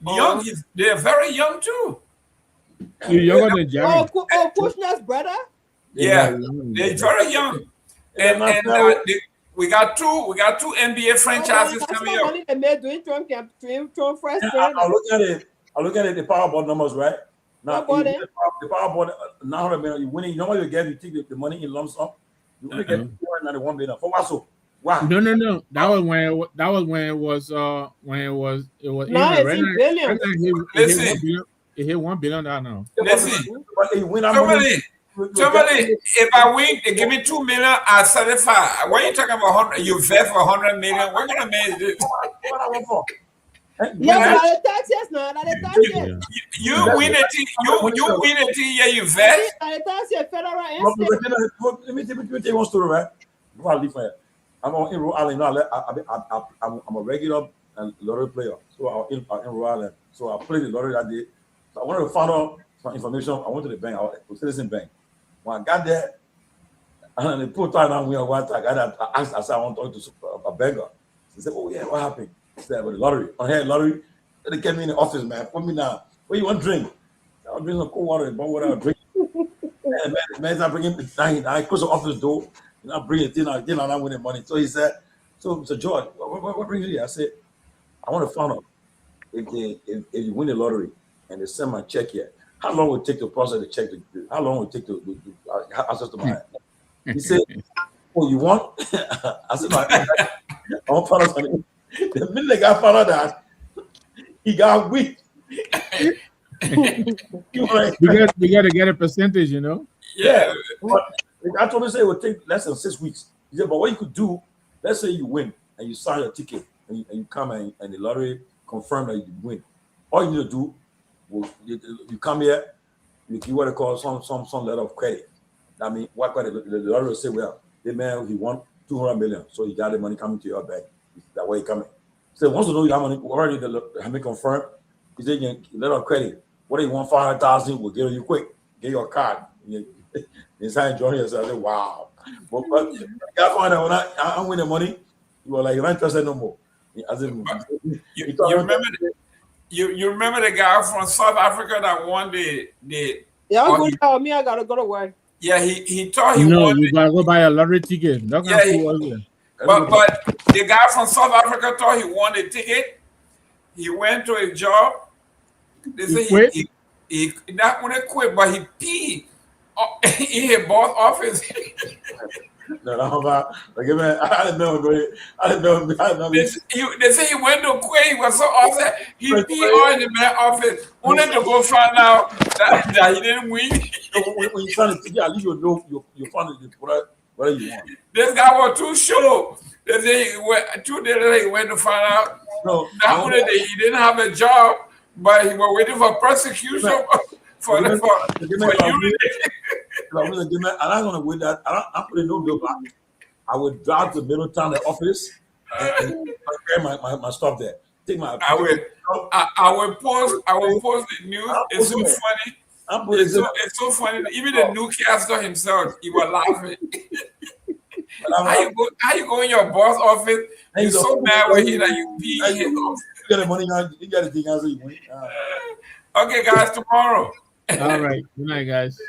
Young, they're very young too.
You're younger than Jerry.
Oh, Kushner's brother?
Yeah, they're very young. And we got two NBA franchises coming up.
They made doing Trump first.
I look at it, the Powerball numbers, right? Now, the Powerball, 900 million, you winning. You know what you get? You take the money in lump sum. You only get 491 million. For what? So, wow.
No. That was when it was
now it's in billions.
It hit $1 billion now.
Listen, somebody, if I win, they give me 2 million at 75. What are you talking about? 100? You bet for 100 million? We're gonna make this.
What I want for?
Yeah, but the taxes now. The taxes.
You win it. You win it. Yeah, you vet.
The taxes federal and
state. Let me tell you one story, right? Before I leave for here, I'm in Rhode Island. I'm a regular lottery player, so I'm in Rhode Island. So I played the lottery that day. So I wanted to find out some information. I went to the bank. I was Citizen Bank. When I got there, and they put time on me on one time. I asked, I said, I want to talk to a banker. He said, oh yeah, what happened? He said, with the lottery. I had lottery. They came in the office, man. Put me down. What you want to drink? I was drinking some cold water, but what I was drinking. And man, I bring him. I close the office door, and I bring it in. I not winning money. So he said, so George, what brings you here? I said, I want to find out if you win the lottery and they send my check here, how long will it take to process the check? How long will it take to access to my? He said, "Oh, you want?" I said, "I want to find out something." The minute the guy found out that, he got weak.
We got to get a percentage, you know.
Yeah, but I told him say it would take less than 6 weeks. He said, but what you could do, let's say you win and you sign your ticket and you come and the lottery confirm that you win. All you need to do, you come here, you give what they call some letter of credit. I mean, what credit? The lottery will say, well, the man, he won 200 million, so he got the money coming to your bank. That way he coming. So once you know you have money, already have me confirmed. He said, letter of credit. What do you want? 500,000? We'll give you quick. Get your card. You sign joining yourself. I said, wow. But I find out when I'm winning money, you were like, you're not interested no more. I said,
you remember the guy from South Africa that won the
yeah, I gotta go to work.
Yeah, he thought he won.
You gotta go buy a lottery ticket.
But the guy from South Africa thought he won the ticket. He went to a job. They say he not gonna quit, but he peed in his boss office.
No, I didn't know.
They say he went to quit. He was so upset. He peed all in the man's office. Only to go find out that he didn't win.
When you sign a ticket, at least you know you find what you want.
This guy was too sure. They say 2 days later he went to find out. Not only that he didn't have a job, but he was waiting for prosecution for unity.
I'm not gonna win that. I'm putting no bill back. I would drive to Middletown, the office, and carry my stuff there. Take my.
I will post the news. It's so funny. It's so funny. Even the newscaster himself, he was laughing. How you go in your boss office? You're so mad with him that you pee in his office.
You got the money now. You got the thing out, so you win.
Okay, guys, tomorrow.
All right. Good night, guys.